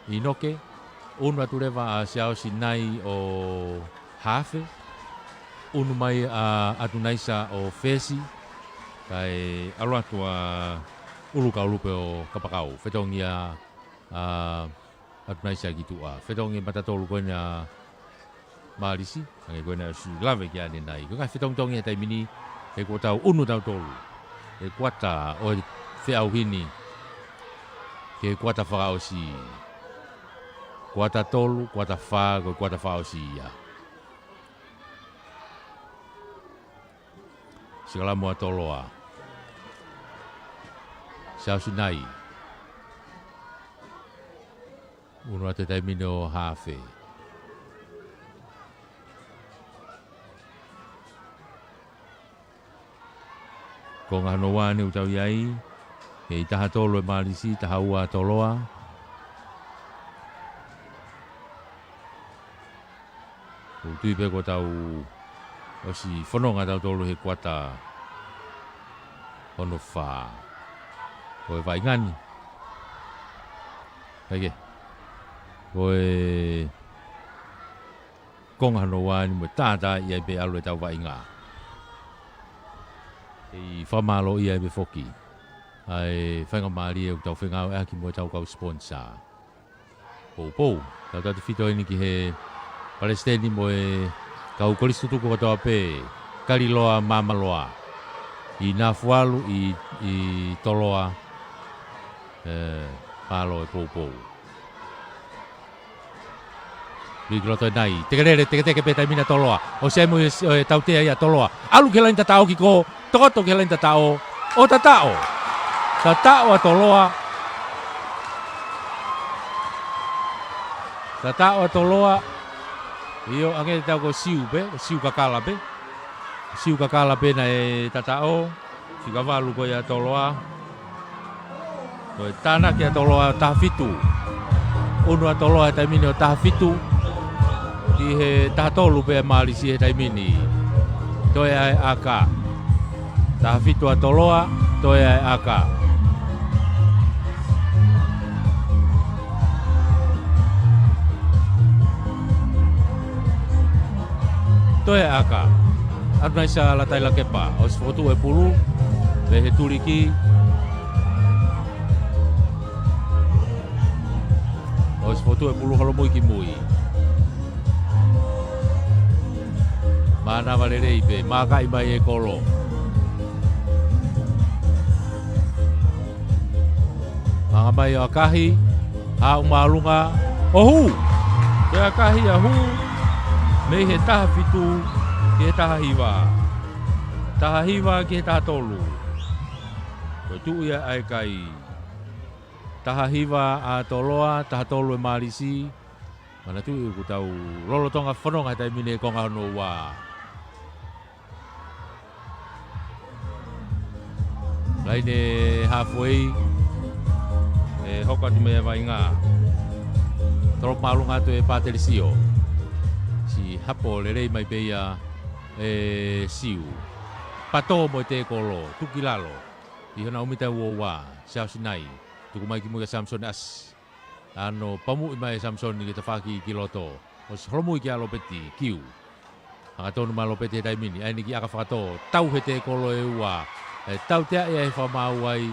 Inoke unu atu rewa a Siausi nai o hafe unu mai a atu naisa o Fesi kai alo atu a uluka ulupe o Kapakau whetongi a atu naisa ki tua whetongi matatolu koe na Malisi ange koe na su lave ki ane nai koe kai whetongi e taimini e kua tau unu tau tolu e kuata o whiau hini ke kuata whakao si kuata tolu, kuata wha, koe kuata whao si ia sikala mua toloa Siausi nai unu ate taimini o hafe ko ngano wani utau iai e taha tolo e Malisi taha ua toloa o tui pe ko tau o si whanonga tau tolo he kuata hono wha ko e vai ngani Hake ko e konga hano wani mo tata iai pe alo e tau vai ngā e whamalo iai pe foki ai whainga maari e tau whengau e aki mo tau kau sponsor pou tau tatu whito ini ki he Palestini mo e kau koristutuku katoa pe Kariloa Mamaloa i Nafualu i Toloa palo e pou Bigroto nai teke pe taimina Toloa o se mo e tautea ia Toloa alu ke lain tatao ki ko tokoto ke lain tatao o tatao a Toloa tatao a Toloa io ange tau ko siu kakala pe na e tatao whikawhalu ko ia Toloa ko e tāna ki a Toloa taha fitu unu atoloa he taimini o taha fitu ki he taha tolu pe Malisi he taimini toe ai aka taha fitu atoloa toe ai aka toe ai aka Arnai sa latai la kepa o se fotu e pulu le he turiki o se fotu e pulu halo mui ki mui mana valere ipe maka i mai e kolo manga mai o akahi ha umalunga ohu te akahi ahu me he taha fitu ke taha hiwa ke taha tolu ko tu ia ai kai taha hiwa a toloa taha tolu e Malisi mana tu ku tau lolo tonga whanonga tai mine konga no wa laine halfway hoka tu mea vai ngā trop malunga tu e Paterisio si hapo le rei mai peia siu pato mo te kolo tukilalo i hana umita wa sao sinai tuku mai ki muka Samson as ano pamu i mai Samson ni kita faki ki loto o holomu ki alo peti kiu anga tonu malo peti dai mini ai ni ki aka fato tau he te kolo e wa tau te e fa mau ai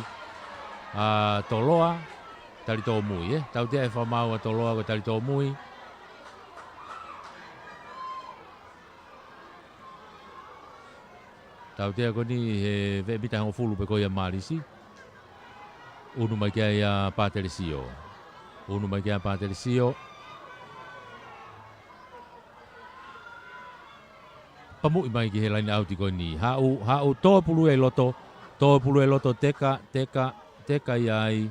a toloa tali to mui tau te e fa mau a toloa ko tali to mui tau te ko ni he ve bita ho fulu pe ko ia Malisi unu mai kia ia Paterisio pamu i mai ki he laina auti ko ni hau to pulu e loto teka ia ai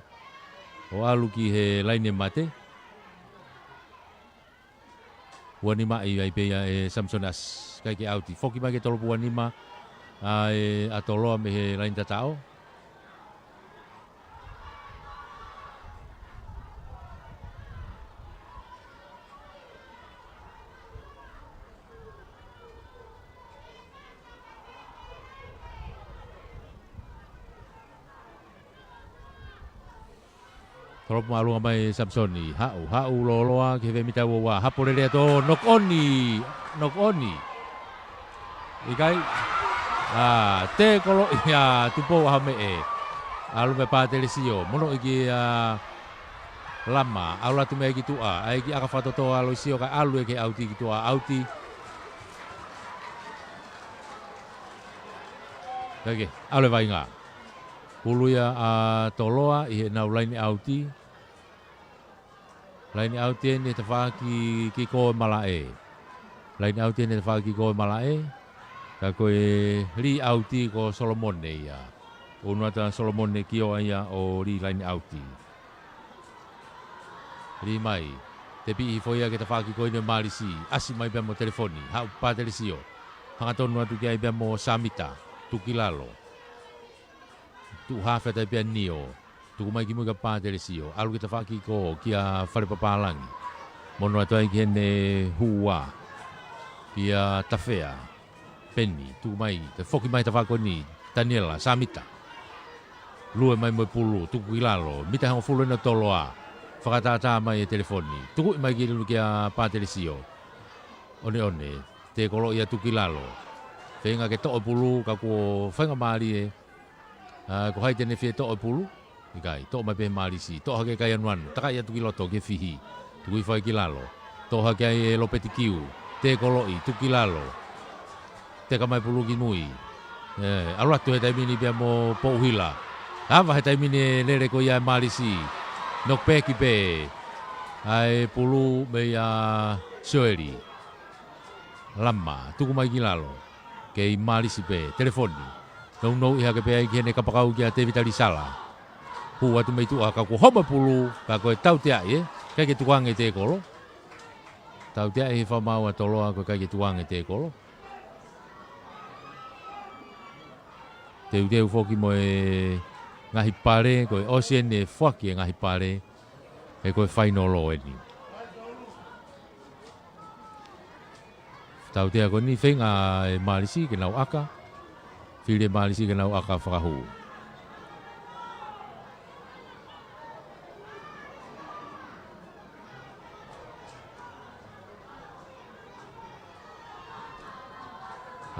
o alu ki he laine mate wanima ai pe ia e Samsonas kai ki auti foki mai ke tolo wanima ai atoloa me he lain tatao Trop malu mai Samsoni hau loloa ke ve mita wa hapore le to knock oni ikai te kolo ya tupo ha me alu me Paterisio mono iki lama aula tu me ki tu ai ki aka fato to alu sio ka alu ke auti ki tu auti Oke, alu vai nga puluya toloa i na ulaini auti lain auti ni te whaki ki ko malae. Lain auti ni te whaki ki ko malae. Ka koe ri auti ko Solomone ia. Unua ta Solomone ki o ia o ri lain auti. Ri mai. Te pi i foia ke te whaki ko ina Malisi. Asi mai bea mo telefoni. Hau Paterisio. Hangatonu atu ki ai bea mo Samita. Tukilalo. Tu hafe te bea Nio. Tuku mai ki muka Paterisio, alu kita whaki ko kia whare papalangi. Mono atoai ki hene hua, kia tawhea, Penny, tuku mai, te whoki mai ta whako ni, Daniela, Samita. Lue mai mo pulu, tuku ilalo, mita hango fulu na toloa, whakatata mai e telefoni. Tuku mai ki lulu kia Paterisio. One, te kolo ia tuku ilalo. Whenga ke to'o pulu, ka ko whenga maari e, ko hai tene fie to'o pulu. Ikai, to mai pe Malisi, to hake kai anuan, taka ia tuki loto ke fihi, tuki whai ki lalo, to hake ai lopeti kiu, te koloi, tuki lalo, te kamai pulu ki mui, alu atu he taimini pia mo pouhila, hawa he taimini nere ko ia Malisi, nok pe ki pe, ai pulu me ia Soeri, lama, tuku mai ki lalo, ke Malisi pe, telefoni, nou iha ke pe ai ki hene kapakau ki a te vitali sala, hua tu mai tu ka ko homa pulu ka ko tau te ai ka ke tuang e te kolo tau te ai fa mau atolo ko ka ke tuang e te kolo te foki mo e ngahi pare ko ocean e foki ngahi pare e koe whainolo e ni. Tau tea koe ni whenga e Malisi ke nau aka. While Malisi ke nau aka whakahu.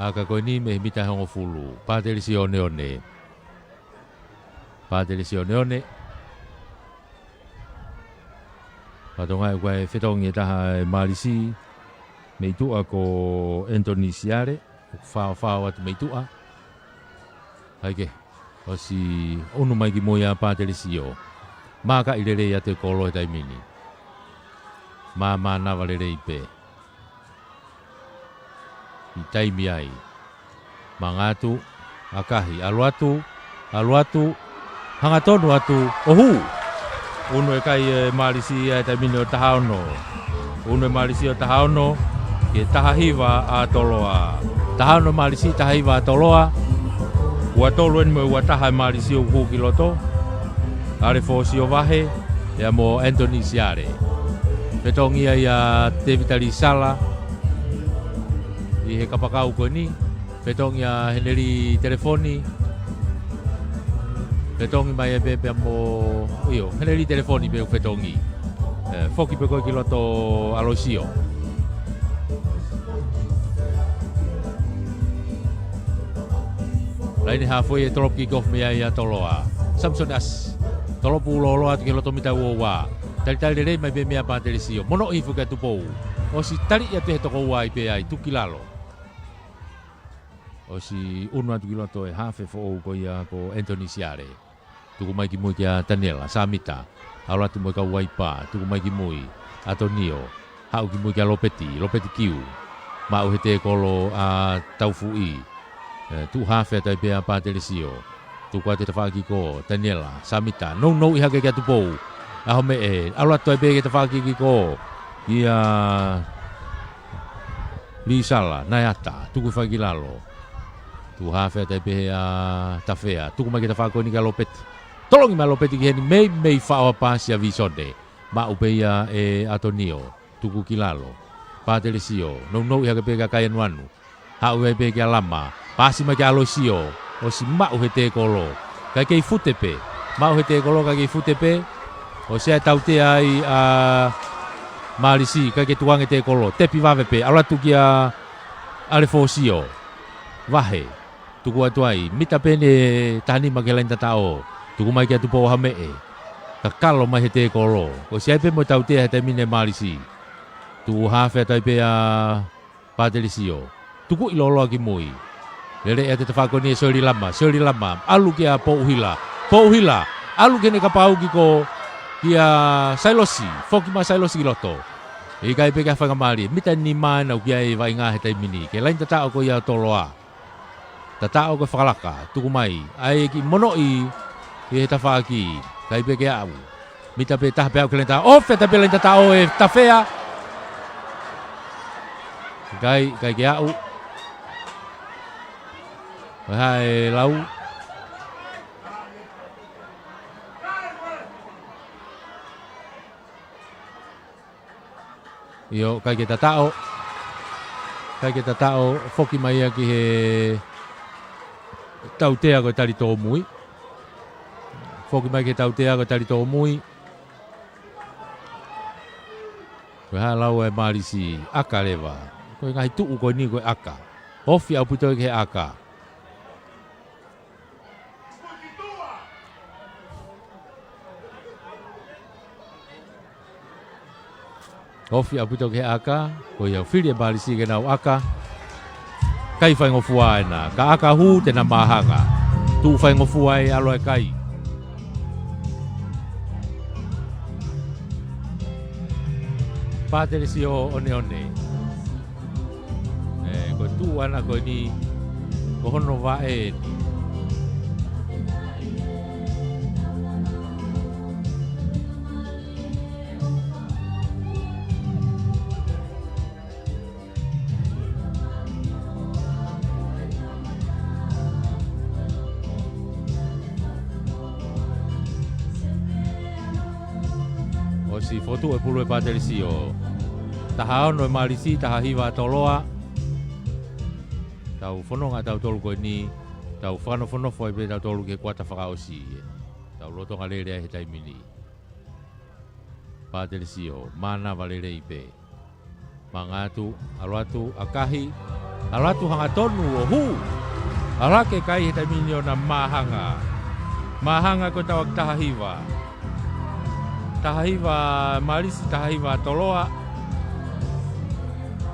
Aka koe ni me mita hongo fulu. Pātelisi one one. Pātelisi one one. Patonga e koe whetongi e taha e Malisi. Meitua ko Indonesia whao atu meitua. Haike, o si unu mai ki moia Pātelisi o. Maka i rere atu e kolo e taimini. Mā nawa rere i pē. I taimi ai. Mangatu, akahi, aluatu, hangatonu atu, ohu! Unu e kai e Malisi e taimini o tahaono. Unu e Malisi o tahaono, ke tahahiwa a toloa. Tahaono Malisi tahahiwa a toloa. Ua tolu eni mo ua taha e Malisi o kukiloto. Are fosi o vahe, ea mo Indonesiare. Petongia ia Te Vitali Sala. I he kapakau koe ni, petongi a heneri telefoni, petongi mai e pepe mo, heneri telefoni pe petongi, foki pe koe ki loto alosio. Laini hafoi e tolopi gof mea ia toloa, Samson as, tolopu uloloa ki loto mita uowa, tali rei mai pe mea Pātelisi o, mono i fuka tupou, o si tali ia te he toko ua i pe ai, tuki lalo. O si unu atu kiloto e hafe fo ko ia ko Indonesiare. Tuku mai ki mui kia Daniela, Samita. Halo atu mui ka Waipa, tuku mai ki mui Atonio. Hau ki mui kia Lopeti Kiu. Mau he te kolo a Taufui. Tu hafe atai pea Pātelisi o. Tuku ate te whaki ko Daniela, Samita. No iha ke kia tupou. Aho me e, halo atu ai pea ke te whaki ki ko. Ia Lisala, Nayata, tuku whaki lalo. Tu hafe tai pe a tafea tu kuma kita fa ko ni ka Lopeti tolongi ma Lopeti ki ni mei fa o pasi a visonde ma upeia e Atonio tu ku kilalo Pātelisi o no ia ke pe ka kaen wanu ha u pe ka lama pasi ma ka alosio o si ma u hete kolo ka ke futepe ma u hete kolo ka ke futepe o se taute ai a Malisi ka ke tuange te kolo tepi vave pe ala tu kia ale fosio vahe tuku atu ai, mita pene tahani makelain tatao, tuku mai kia tupo hame e, kakalo mai he te kolo, o si aipe mo tau te hete mine Malisi, tuku hafe atai pe a Pātelisi o, tuku iloloa ki mui, lere e te tawhako ni e sori lama, alu kia po uhila, alu kene kapau ki ko kia Sailosi, foki ma Sailosi ki loto, e kai pe kia whangamari, mita ni mana u kia e vai ngā hete mini, ke lain tatao ko ia toloa, tatao ko whakalaka, tuku mai, ai ki monoi i he tawhaki, kai pe ke au. Mita pe taha pe au ke lenta, ofe ta pe lenta tao e tawhea. Kai ke au. Hai lau. Io, kai ke tatao. Foki mai ki he tautea ko tali tō mui. Foki mai ke tautea ko tali tō mui. Koe halau e Malisi, aka lewa. Koe ngahi tuu koe ni koe aka. Ofi au puto ke aka. Ofi au puto ke aka. Koe au whiri e Malisi ke nau aka. Kai whai ngofua e nā, ka aka hu te na mahanga. Tu whai ngofua e alo e kai. Pātelisi o one. Ko tu ana ko ni, ko hono wa e ni. si fotu e pulu e Paterisio. Taha ono e Malisi, taha hiva toloa. Tau whanonga tau tolu koe ni. Tau whanofo e pe tau tolu ke kuata whakaosi. Tau lotonga lere he taimini. Paterisio, mana valere i pe. Mangatu, aluatu, akahi. Aluatu hanga tonu o hu. Alake kai he taimini o na mahanga. Mahanga ko tawag tahahiva. Tahahiva Malisi, tahahiva toloa.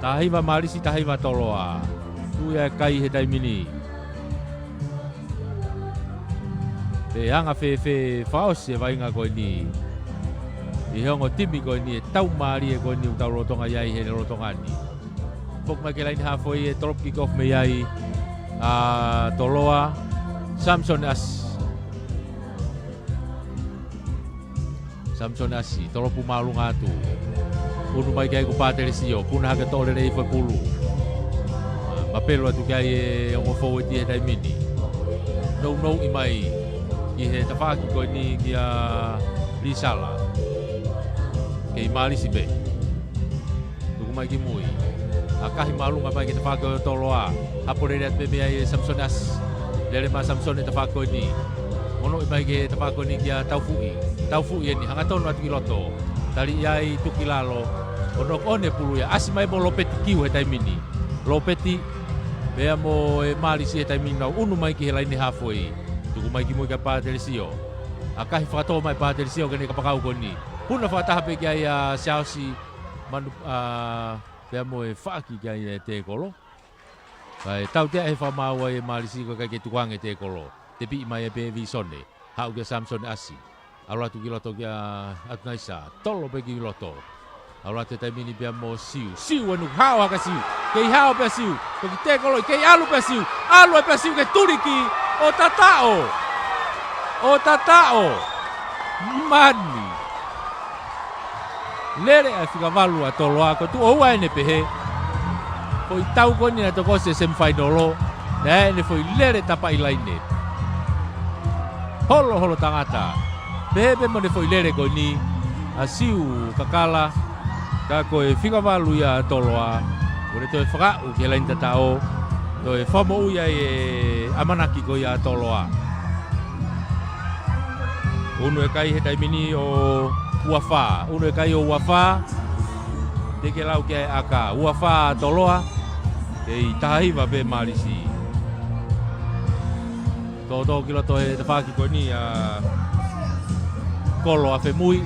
Tahahiva Malisi, tahahiva toloa. Tuya kai he taimini. Te hanga fe faos e vainga koe ni. I hongo timi koe ni e tau maari e koe ni utau rotonga iai he rotonga ni. Pok mai ke laini hafoi e drop kick off me iai toloa. Samson Asi, tolopu malu ngatu. Unu mai kai ku Paterisio, puna hake tole rei foi pulu. Mapelo atu kai e ongo fo e dai mini. No i mai i he tawhaki koe ni ki a Risala. Kei Malisi be. Tuku mai ki mui. A kahi malunga mai ki tawhaki o toloa. Hapore reat bebe ai Samson Asi. Lere ma Samson e tawhaki koe ni. Ono i mai ki tawhaki koe ni ki a Taufu'i ni hanga tonu atu ki loto. Tari iai tuki lalo. Ono one pulu ya. Asi mai mo lopeti kiu he taimini. Lopeti. Bea mo e Malisi he taimini nau. Unu mai ki he laini hafoi. Tuku mai ki mui ka Paterisio. Akahi whakatoa mai Paterisio kene kapakau koni. Puna whakataha pe ki ai a Siausi. Manu bea mo e whaki ki ai te kolo. Kai tau tea he whamaua e Malisi ko kai ke tukuange te kolo. Te pi mai e pe visone. Hau ke Samson Asi. Aluatu ki loto kia Atunaisa, tolo pe ki loto. Aluatu taimini pia mo siu anu hao haka siu. Kei hao pia siu, ko ki te koloi, kei alu pia siu. Alu pia siu ke turiki o tatao. Mani. Lere a fika valu a tolo ako, tu oua ene pehe. Ko i tau koni na toko se semifinalo, na ene foi lere tapa ilaine. Holo tangata. Bebe mo ne foi lere ko ni a siu kakala ka ko e figa valu ia toloa o le to e fra u ke lain tatao to e famo ia e amanaki ko ia toloa uno e kai he taimini o uafa uno e kai o uafa te ke lau ke aka uafa toloa e tahiva be Malisi to kilo to e tafaki ko ni a kolo a fe mui.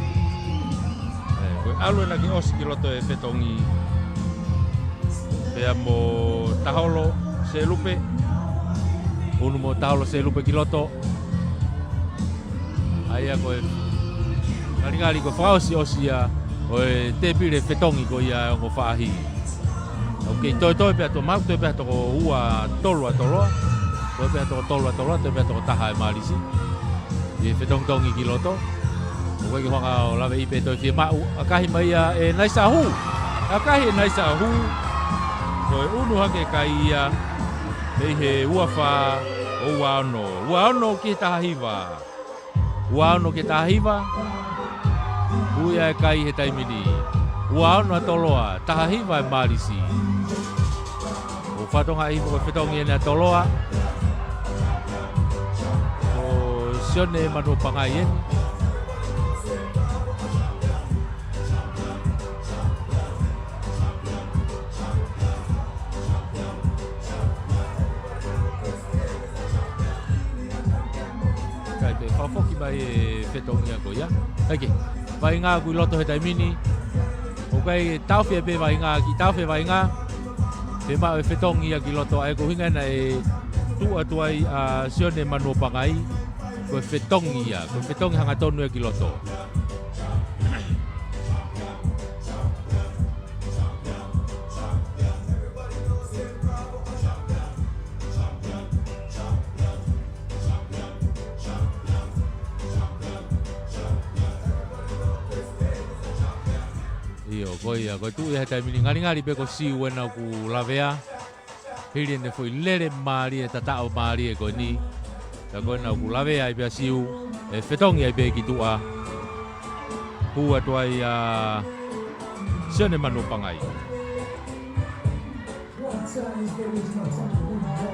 Koe alu na ki osi ki loto e fetongi. Pea mo taholo se lupe. Unu mo taholo se lupe ki loto. Aia koe ngari koe whaosi osi a koe te pire fetongi ko ia ongo whaahi. Ok, toi pea to mau, toi pea toko ua tolua toloa. Toi pea toko tolua toloa, toi pea toko taha e Malisi. I fetongi ki loto. Koe ki whanga o lawe ipe toi fia mau. Akahi mai a e naisa hu. Akahi e naisa hu. Koe unu hake kai ia. Mei he uawha o uaono. Uaono ki tahiva. Uaono ki tahiva. Uia e kai he taimini. Uaono atoloa. Tahiva e Malisi. O whatonga ipo koe whetongi ene atoloa. O sione manu pangai ene. Foki mai e fetongia ko ia. Ake. Vai ngā kui loto he taimini. O kai tauwhia pe vai ngā ki tauwhia vai ngā. Pe mau e fetongia ki loto ai ko hinga na e tuai a sione manu pangai. Ko e fetongia. Ko e fetongi hanga tonu e ki loto. Koe tu ia taimini ngari pe ko siu ena ku lavea. Hiri ne foi lere maari e tatao maari e ko ni. Ta ko na ku lavea i pe siu e fetongi ai pe ki tua. hua tuai sene manu pangai.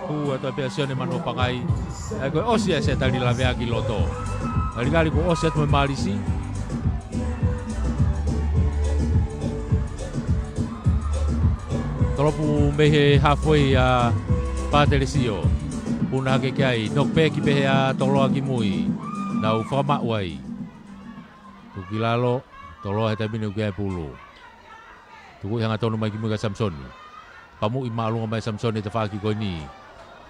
Hua tuai pia sene manu pangai. Ko osia se tali la vea ki loto. Kali ko osia tu malisi. Tolopu mehe halfway Patelisio. Puna ke kai nok pe ki pe tolo ki mui. Nau fama wai. Tukilalo tolo heta binu ke pulu. Tuku yang atau mai ki mu ka Samson. Pamu ima lu mai Samson te fa ki ko ni.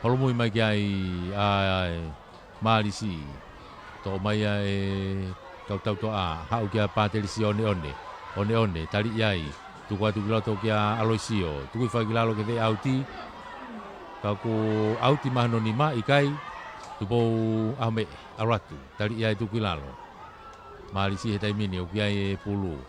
Kalau mu mai ki ai malisi. To mai tau to ha u ki Patelisio one tali yai. Tuku tukilalo to ki Aloisio. Tuku fa kilalo ke te auti. Kaku auti mahnonima ikai tupo ame aratu tali ia itu kilalo malisi hetai mini ukiai pulu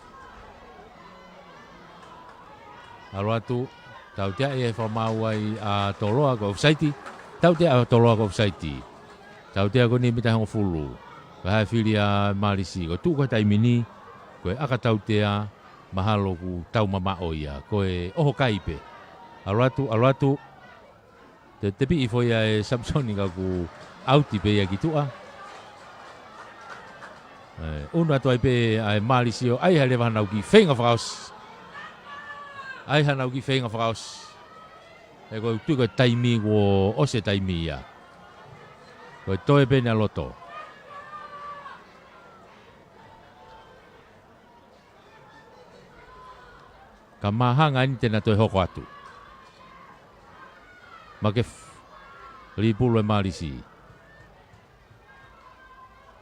aratu tau tia e famawai toloa ko offside tau tia toloa ko offside tau tia ko ni mita hong fulu ba filia malisi ko tu ko tai mini ko aka tau tia mahalo ku tau mama oia ko e oho kaipe aratu Tapi ifo ya Samson ni kaku auti pe ya gitu Uno ato ai pe ai Malisio ai hale van nauki fenga fraus. Ai han nauki fenga fraus. Ko tu ko taimi wo ose taimi ya. Ko toe pe na loto. Kamahanga ni tena toe hoko atu. Makef lipulo malisi.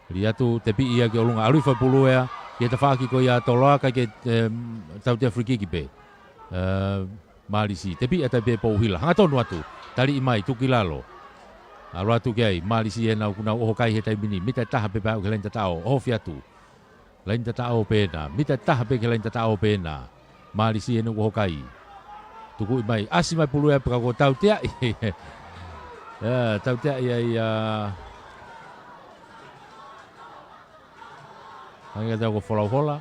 Liatu tepi ia ke olunga alu fa pulu ya ke ta fa ki ko ya toloa ka ke tau te friki ki pe. Malisi tepi ata pe po hila. Hanga tonu atu. Tali imai tu kilalo. Alu atu ke ai malisi e na kuna o kai he tai bini mita taha pe ba ke lain tatao o fiatu. Lain tatao pe na mita taha pe ke lain tatao pe na. Malisi e no o kai. Tuku mai asi mai pulu ya pra ko tau tia. Tau tia ia Hanga tau ko fola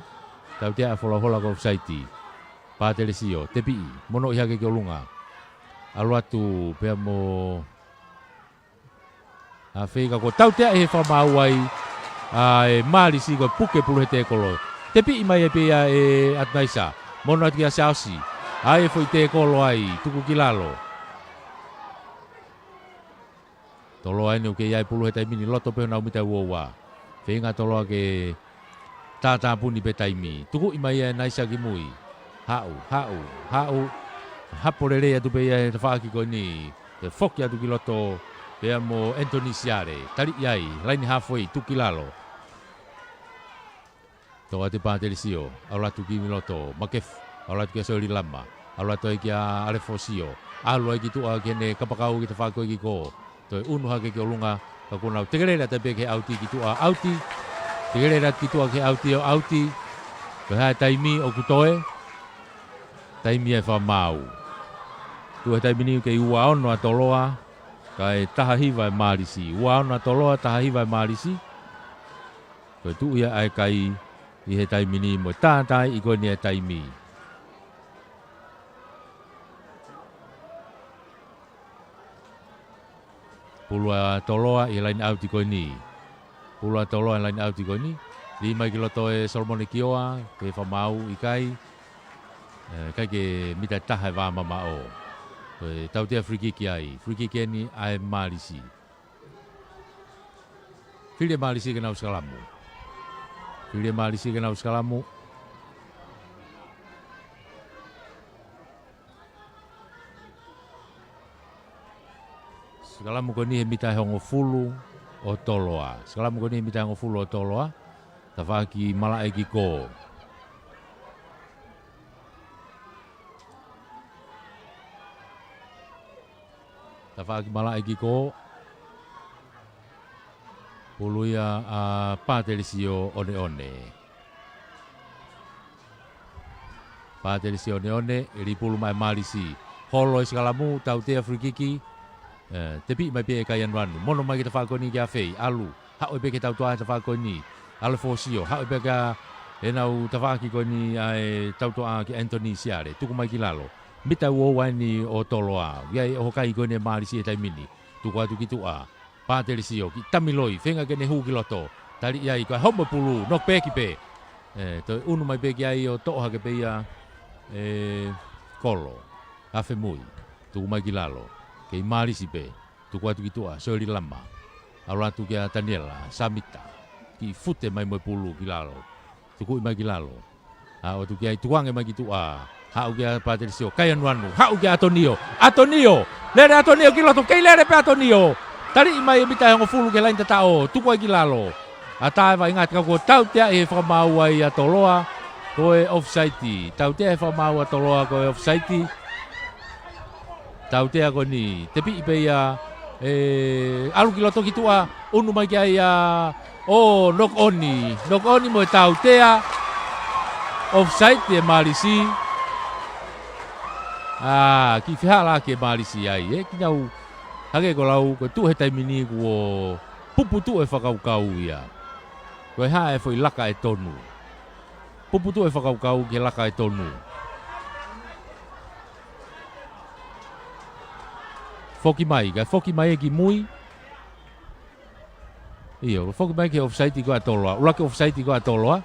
tau tia fola ko saiti. Patelisio tepi mono ia ke olunga. Aluatu pe mo afega ko tau tia e fa mauai ai malisi ko puke pulu hete kolo. Tepi mai pe e atmaisa. Mono atia sausi. Ai foi te kolo ai tuku kilalo. Tolo ai no ke ai pulu hetai mini loto pe na umita wowa. Fenga tolo ke tata puni pe taimi. Tuku imai ai naisa ki mui. Hau. Hapolele ya tu pe ai te fa ki ko ni. Te fok ya tu kiloto pe mo Antonisiare. Tali ai lain halfway tu kilalo. To ate Patelisio. Ala tu ki miloto makef. Alat ke soli lama, alat to ke alefosio, alo ke tu kene kapakau kita fa ko ki ko. To unu ha ke olunga ka kuna tegele ta be ke auti ki tu auti. Tegele ta ki tu ke auti. Ba taimi o kutoe. Taimi e fa mau. Tu taimi ni ke ua ono atoloa. Kai tahiva malisi. Ua ono atoloa tahiva malisi. To tu ia ai kai i he taimi ni mo tai i ko ni taimi. Pulua toloa i lain auti ko ni. Pulua toloa i lain auti ko ni. 5 kiloto e Solomon Kioa, ke famau ikai. Kai ke mita taha va mama o. Tau te friki ki ai. Friki ki ni ai malisi. Fili malisi ke na uskalamu. Fili malisi ke na uskalamu. Sekalamu ko ni he mita hongo fulu o toloa. Sekalamu ko ni he mita hongo fulu o toloa. Tawaki malae ki ko. Tawaki malae ki ko. Puluia Patelisio one. Patelisio one. Iri pulu mai malisi. Holo sekalamu tau te Afrikiki. Tepi mai pe kaian wanu mono mai kita fa ko ni kia fei alu ha o be kita tua ta fa ko ni alfosio ha o be ka e nau tawaki ko ni ai tautoa ki Anthony Siare tuku mai ki lalo mita wo wani o toloa ia o kai ko ne marisi e taimini tuku atu ki tua paterisio ki tamiloi fenga ke ne hu ki loto tali ia i ko homo pulu nok pe ki pe to unu mai pe ki ai o to ha ke pe ia kolo afe mui tuku mai ki lalo ke marisi pe tuku atu ki tua sori lama ala tu ke Daniela Samita ki fute mai mo pulu ki lalo tuku mai ki lalo o tu ke ai tuange mai ki tua hau ke Patricio kai anuanu hau ke Antonio lere Antonio ki loto kai lere pe Antonio tali mai mita ngo fulu ke lain tatao tuku ai ki lalo ata vai ngat ka ko tau te e fa mau ai atoloa ko e offside tau te e fa mau atoloa ko e offside tau te ko ni te pi pe ia alu ki loto ki tua unu mai ki ai knock oni mo tau te offside te malisi ki fihala ke malisi ai ki nau hage ko lau ko tu he taimini ko pupu tu e whakaukau ia ko e ha e foi laka e tonu pupu tu e whakaukau ke laka e tonu foki mai e ki mui iyo foki mai ke offside ko atoloa ula ke offside ko atoloa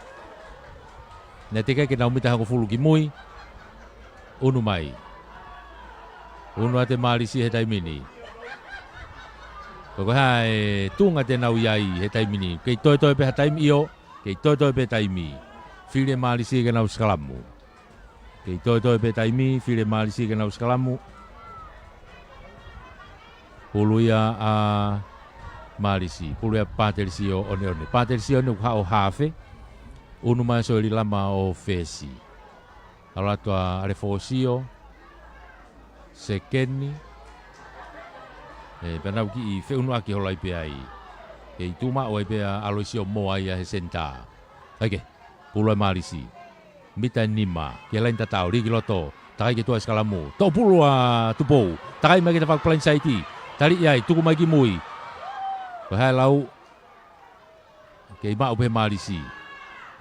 ne te ke naumita hango fulu ki mui unu mai unu ate malisi he taimini ko ha tunga te nau iai he taimini kei toi pe ha taimi io kei toi pe taimi file malisi ke nau skalamu kei toi pe taimi file malisi ke nau skalamu puluia a malisi puluia Patricio one Patricio no ha o hafe unu mai so lama o fesi ala to refosio sekeni penau ki fe unu aki holai pe ai e tuma o pe aloisio mo ai he senta ake puluia malisi mita nima ke lain tatau ri loto tai ke tu skalamu to pulua tupo tai mai ke fa plan saiti tali ai tuku mai ki mui ko hai lau ke ma o pe malisi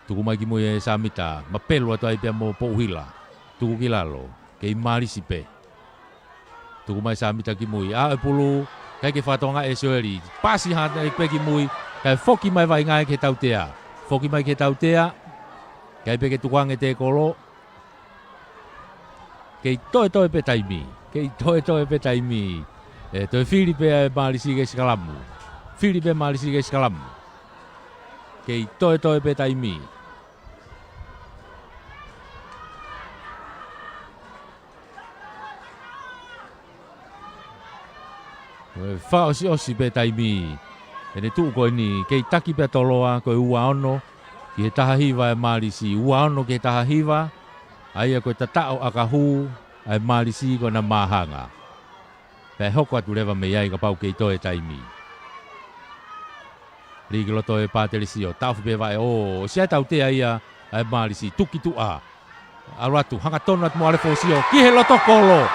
tuku mai ki mui e Samita mapelo to ai pe mo po hila tuku ki lalo ke malisi pe tuku mai Samita ki mui e pulu kai ke fatonga e soeri pasi ha pe ki mui kai foki mai vai ngai ke tautea foki mai ke tautea kai pe ke tukuang e te kolo ke toi pe taimi ke toi pe taimi to Filipe malisi ke skalamu Filipe malisi ke skalamu ke toi pe taimi fa osi pe taimi ene tu ko ni ke taki pe toloa ko ua ono ki taha hiva malisi ua ono ke taha hiva ai ko tatao akahu ai malisi ko na mahanga pe hoko atu lewa me iai ka pau kei toe taimi. Rigi loto e Patricio, taufu pe vai sia tau te ia ai malisi tuki tu a. Alatu hanga tonu at mo ale fosio, ki he loto kolo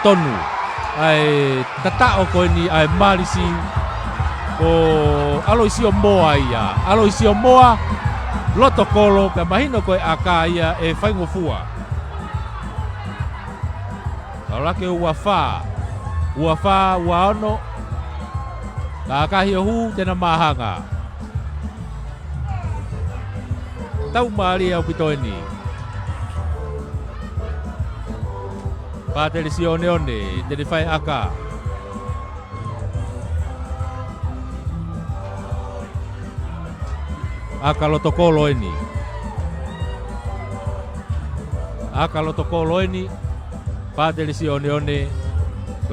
tonu. Ai tatao ko ni ai malisi o aloisio moa ia, aloisio moa loto kolo pe mahino ko aka ia e faingo fua. Alake uafa uano kakahio tena mahanga tau mali au pitoini Patricio one tene fai aka lotokolo ini Patricio one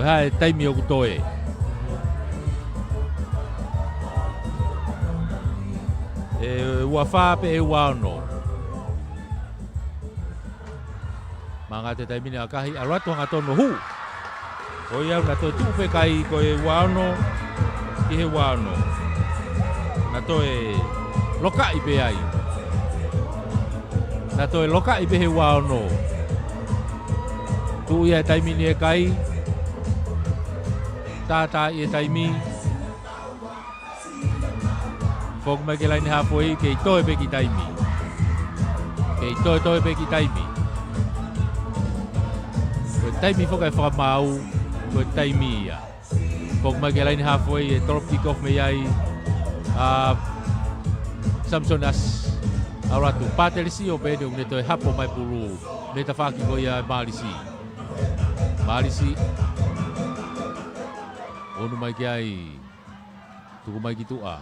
hai taimi o kutoe uafa pe uano manga te taimi ni akahi alatu hanga tono hu o ia na to tu pe kai ko e uano ki he uano na to e loka i pe ai na to e loka i pe he uano tu ia taimi ni kai tata ia taimi Fok mai ke laini hafoi ke toe pe ki taimi. Ke toe pe ki taimi. Ko taimi fok ai whakamau, ko taimi ia. Fok mai ke laini hafoi e torop kick off me ai Samson As. Auratu Paterisi o pe ne toe hapo mai pulu. Ne ta whaki ko ia Marisi. Marisi. Onu mai ki ai. Tuku mai ki tua.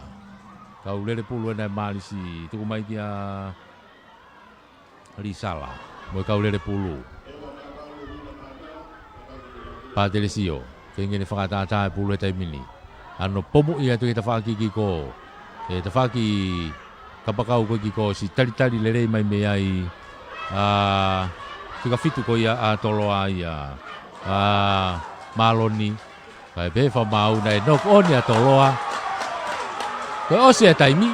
Kau lele pulu na Marisi. Tuku mai ki a Risala. Mo kau lele pulu. Paterisi o. Kengene whakatata pulu e taimini. Ano pomu ia tu ki ta whaki ki ko. E ta whaki kapakau ko ki ko si tari lere mai me ai tika fitu ko ia a toloa ia maloni kai be fa mau nei nok on ia toloa ko osia taimi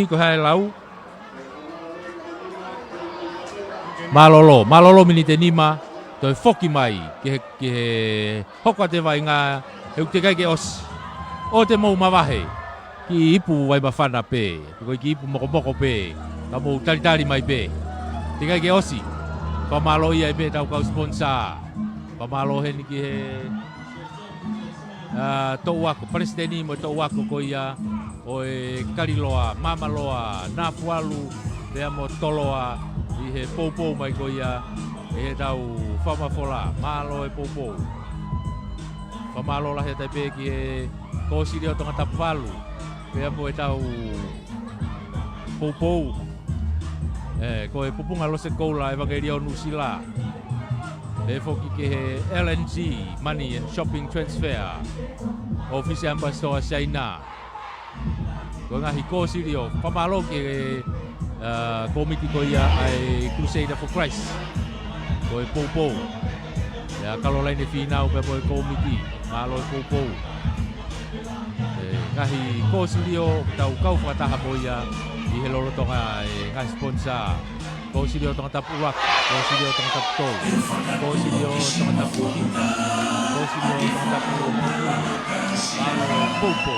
ko hai lau malolo minite nima to foki mai ke hokwa te vai nga e te kai ke os o te mau mawahe, ki ipu wai mawhana pe, ki ipu moko pe, ka mau tari mai pe. Te kai ke osi, pamalo ia pe tau kau sponsor, pamalo he ni ki he tau wako, presideni mo tau wako ko ia, o e kariloa, mamaloa, nafualu, rea mo toloa, i he poupou mai ko ia, e he tau whamafola, malo e poupou. Pamalo la he tai pe ki he, ko si rio tonga tapalu pe apo e tau poupou ko e pupunga lo se koula evangelia o nusila pe foki ke he LNG money and shopping transfer office ambassador China ko ngahi ko si rio pamalo ke komiti ko ia ai Crusader for Christ ko e poupou ya kalau lain e finau pe apo e komiti malo e poupou ngahi kosilio tau kau whataha moia i he lolo tonga e ngahi sponsor kosilio tonga tapuak kosilio tonga taputol kosilio tonga tapuki kosilio tonga tapuki malo popo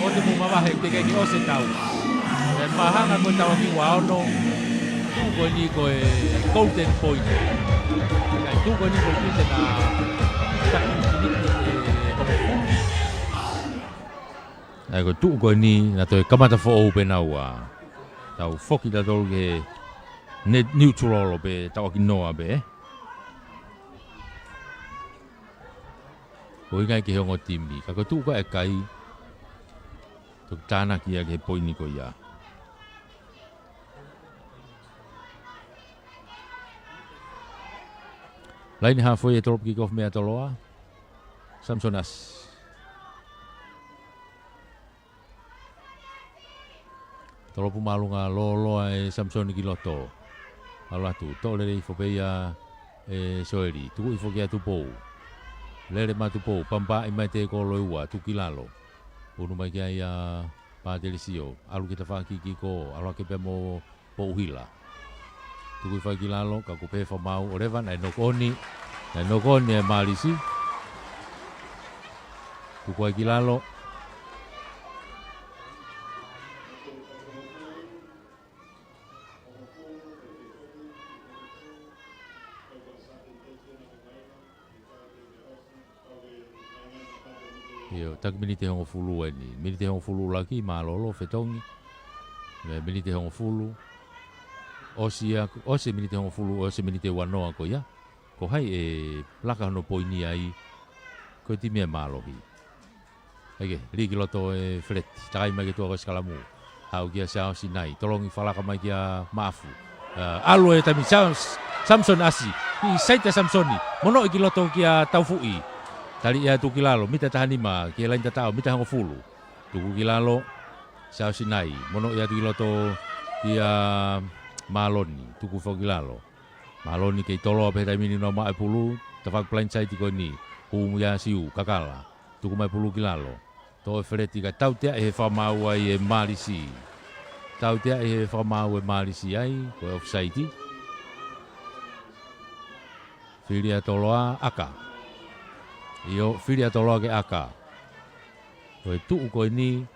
o te mumawahe te keki o se tau e mahanga ko tau ki waono tuko ni ko e golden point kai tuko ni ko kite na ai ko tu ko ni na to kamata fo o pe na wa tau foki da dol ke net neutral be tau ki noa be ko ngai ki hongo timi ka ko tu ko e kai to tana ki ke poini ko ya lain ha foi e trop kick off me atoloa Samsonas tolopu malunga lolo e Samson ki loto alatu to le fo peia e soeri tu fo ki atu pou lele matu pou pampa i mai te ko loua tu kilalo unu mai ki ia pa delisio alu kita fa ki ko alu ke pe mo pou hila tu fa kilalo ka ko pe fo mau orevan ai no koni e malisi tu ko kilalo yo tak minite hongo fulu ni minite hongo fulu lagi malolo fetongi minite hongo fulu osi minite hongo fulu osi minite wanoa ko ya ko hai e laka no poini ai ko timia malohi ege ligi loto e flet tai mai to skalamu au kia sao sinai tolongi falaka mai kia mafu alo e tami Samson Asi i saita Samsoni mono iki loto kia taufui tali ia tu kilalo mita tahanima kia lain tatao mita hango fulu tuku kilalo sao sinai mono ia tu kiloto kia maloni tuku fo kilalo maloni kei tolo pe tai mini no mai pulu tafak plain site ko ni hu ya siu kakala tuku mai pulu kilalo to freti ka tautia e fa mau ai e malisi tautia e fa mau e malisi ai ko offside Filia toloa aka. Io filia toloa ke aka. Koe tuu koe ni,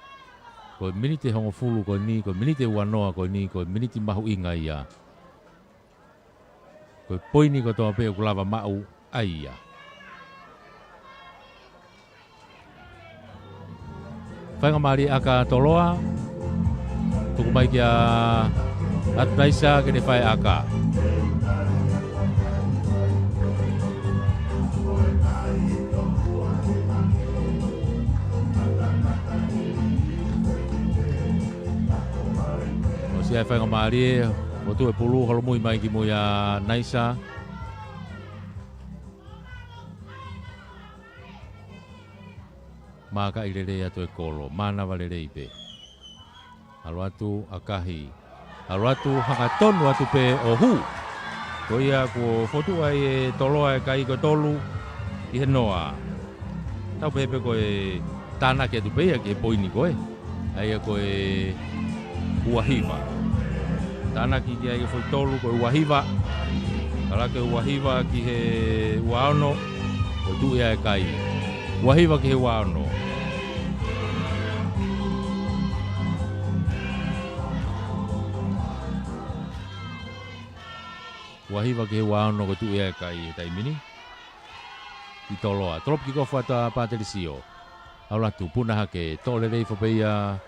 koe minite hongo fulu koe ni, koe minite wanoa koe ni, koe minite mahu inga ia. Koe poini ko toa peo kulava mau aia. Whainga maari aka toloa, tuku mai kia atnaisa ke ne whai aka. Ai whainga maari, o tu e pulu holo mui mai ki mui a naisa. Maka i rere atu e kolo, mana wa rere ipe. Alo atu akahi. Alo atu hanga tonu atu pe o hu. Ko ia ko fotu ai e toloa e kai ko tolu i he noa. Tau pepe ko e tāna ke atu peia ke poini koe. Ai ko e uahiva. Tāna ki kia i foi tolu ko e uahiva. Kala ke uahiva ki he uaono. Ko tu ia e kai. Uahiva ki he uaono. Wahiwa ke waano ko tu ia kai tai mini. Ki toloa. Tolop ki ko fata paterisio. Aula tu puna hake tole rei fopeia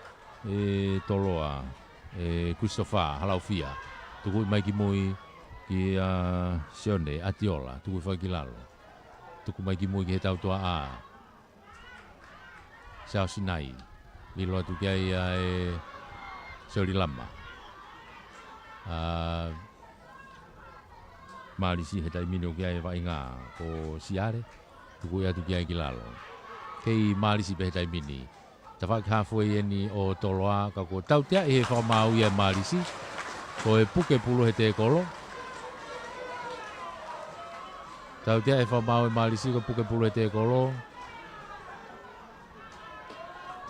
e toloa. E Christopher halaufia. Tuku mai ki mui ki Sione Atiola. Tuku fai ki lalo. Tuku mai ki mui ki he tau toa a. Sao Sinai. Lilo atu kia ia e Sori Lama. Malisi he tai mino kia e wainga ko siare. Tuku ia tu kia e kilalo. Kei malisi pe he tai mini. Tawhaki hafoi eni o toloa ka ko tau tea i he whamau ia malisi. Ko e puke pulu he te kolo. Tau tea e whamau e malisi ko puke pulu he te kolo.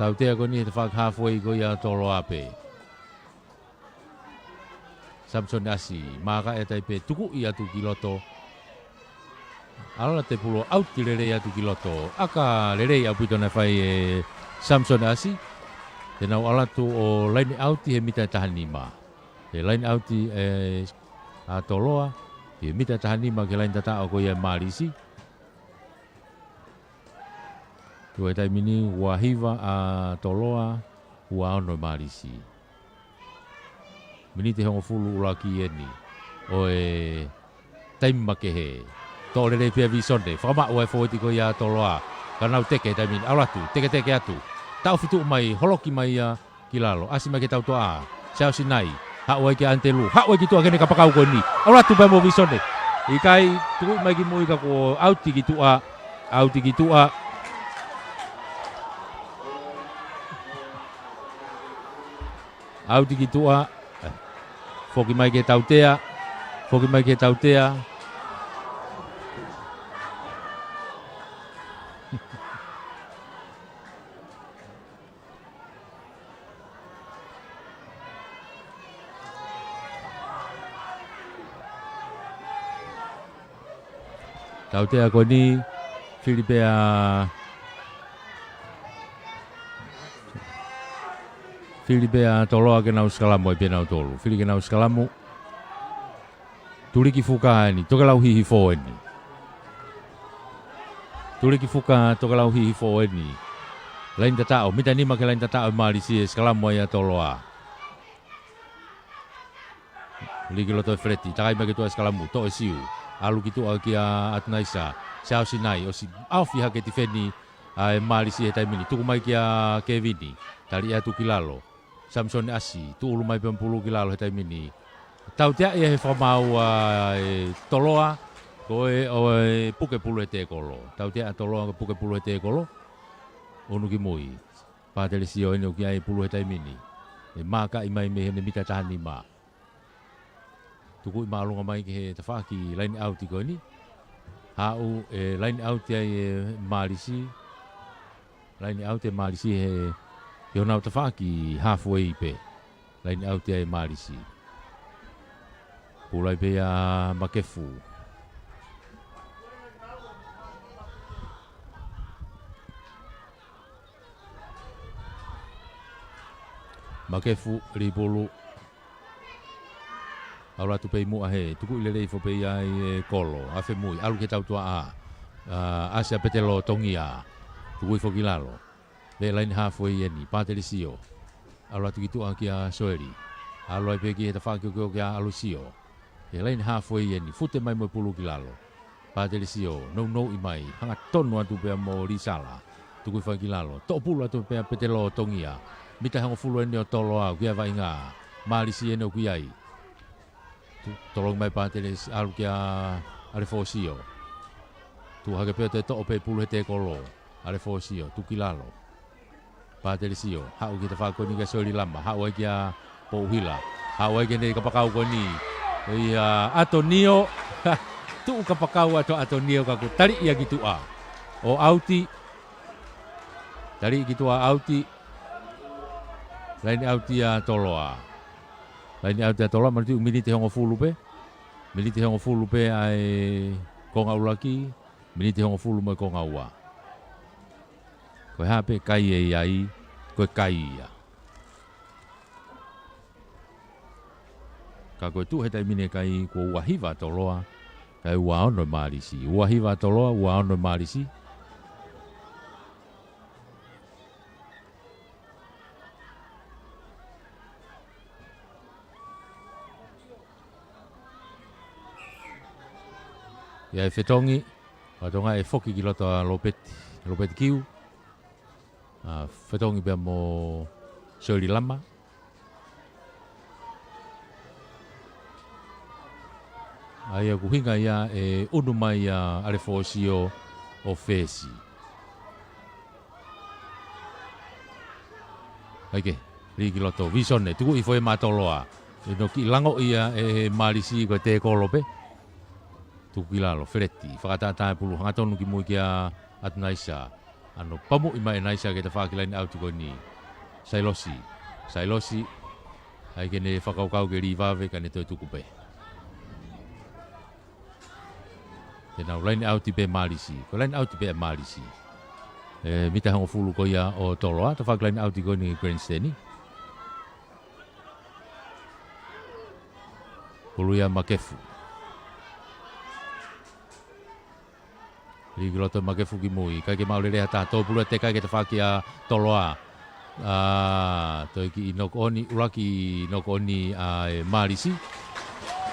Tau tea ko ni he tawhaki hafoi ko ia toloa pe. Samson asi, maka e tai pe tuku i atu ki loto. Ala te pulo out ki rere atu ki loto. Aka rere au pito na whai e Samson asi. Te nau ala tu o line out he mita tahanima. Te line out e a toloa. He mita tahanima ke line tata o ko ia marisi. Tu e tai mini wahiva a toloa ua ono marisi. Minite hongo fulu ula ki eni. O e taimma ke he. Tō rere pia visonde. Whama ua e fōiti ko ia toloa. Kanau teke taimin. Auratu, teke atu. Tau fitu mai, holoki mai ia ki lalo. Asi mai ke tau toa. Sao Sinai. Hau ai ke antelu. Hau ai ki tua kene kapakau ko ni. Auratu pai mo visonde. Ikai tuku mai ki mui ka ko auti ki tua. Auti ki tua. Auti ki tua. Foki mai ke tautea. Foki mai ke tautea. Tautea ko ni Filipea toloa ke nau skalamu e penau tolu. Fili ke nau skalamu. Tuli ki fuka ni, toka lau hihi fo ni. Tuli ki fuka, toka lau hihi fo ni. Lain tatao, mita nima ke lain tatao mali si skalamu ya toloa. Ligi loto e freti, takai mai ke tua skalamu, to e siu. Alu ki tua ki a atnaisa, Sao Sinai, o si aufi hake ti feni e mali si e taimini. Tuku mai ki a Kevini, tali atu ki lalo. Samson asi, tu ulu mai pempulu ki lalo he taimini. Tau tea ia he whamau toloa, ko e puke pulu he te kolo. Tau tea toloa ko puke pulu he te kolo. Onu ki mui. Pātele si o ene o ki ai pulu he taimini. E maka i mai me hene mita tahani maa. Tuku i maalunga mai ki he tawhaki line out i koe ni. Hau line out ai Marisi. Line out e Marisi he honau tawhaki halfway pe. Line out ai Marisi. Pulai pe a Makefu. Makefu li pulu. Aula tu pei mua he, tuku ile lei fo pei ai kolo, afe mui, alu ke tau tua asia petelo tongia, tuku fo kilalo. Le lain halfway yeni, pateli sio. Aula tu kitu kia soeri. Alu ai peki eta whakio kio kia alu sio. Le lain halfway yeni, fute mai mo pulu kilalo. Pateli sio, no i mai, hanga tonu atu pea mo risala. Tuku fo kilalo, to pulu atu pea petelo tongia. Mita hango fulu ene o tolo au, kia vai ngā, malisi ene o kiai. Tolong mai patele alu kia ale fosio. Tu hake pea te to pe pulu te kolo, ale fosio, tu kilalo. Patele sio, hau kita fa ko ni ka soli lama, hau ai kia pouhila. Hau ai kene kapakau ko ni. Ia Antonio, tu kapakau ato Antonio ka ku tari ia gitu a. O auti. Tari gitu a auti. Lain auti a toloa. Lain auti a toloa mari tu milite hongo fulu pe. Milite hongo fulu pe ai konga ulaki, milite hongo fulu mai konga ua. Ko hape kai e ai, ko kai ia. Ka ko tu hetai mine kai ko wahiva toloa, kai ua ono marisi. Wahiva toloa, ua ono marisi. Ia e whetongi, watonga e whoki ki loto a Lopet Kiu. Whetongi pia mo Shirley Lama. Ai a kuhinga ia e unumai a Alefosio o Fesi. Aike, ri ki loto, visone, tuku i foe matoloa. E no ki lango ia e marisi ko te kolope. Tukilalo, Fretti, whakatatai pulu, hangatonu ki mui kia Atnaisa. Ano, pamu ima e naisa ke te whakilaini auti ko ni Sailosi. Sailosi, ai kene whakaukau ke rivawe ka ne toi tukupe. Tenau, laini auti pe marisi, ko laini auti pe marisi. Mita hango fulu ko ia o toloa, te whakilaini auti ko ni Grandsteni. Pulu ia Makefu. Rigi loto Makefu ki mui, kai ke maule rea tātou pulu te kai ke te whakia toloa. Toi ki inoko oni, uraki inoko oni e marisi.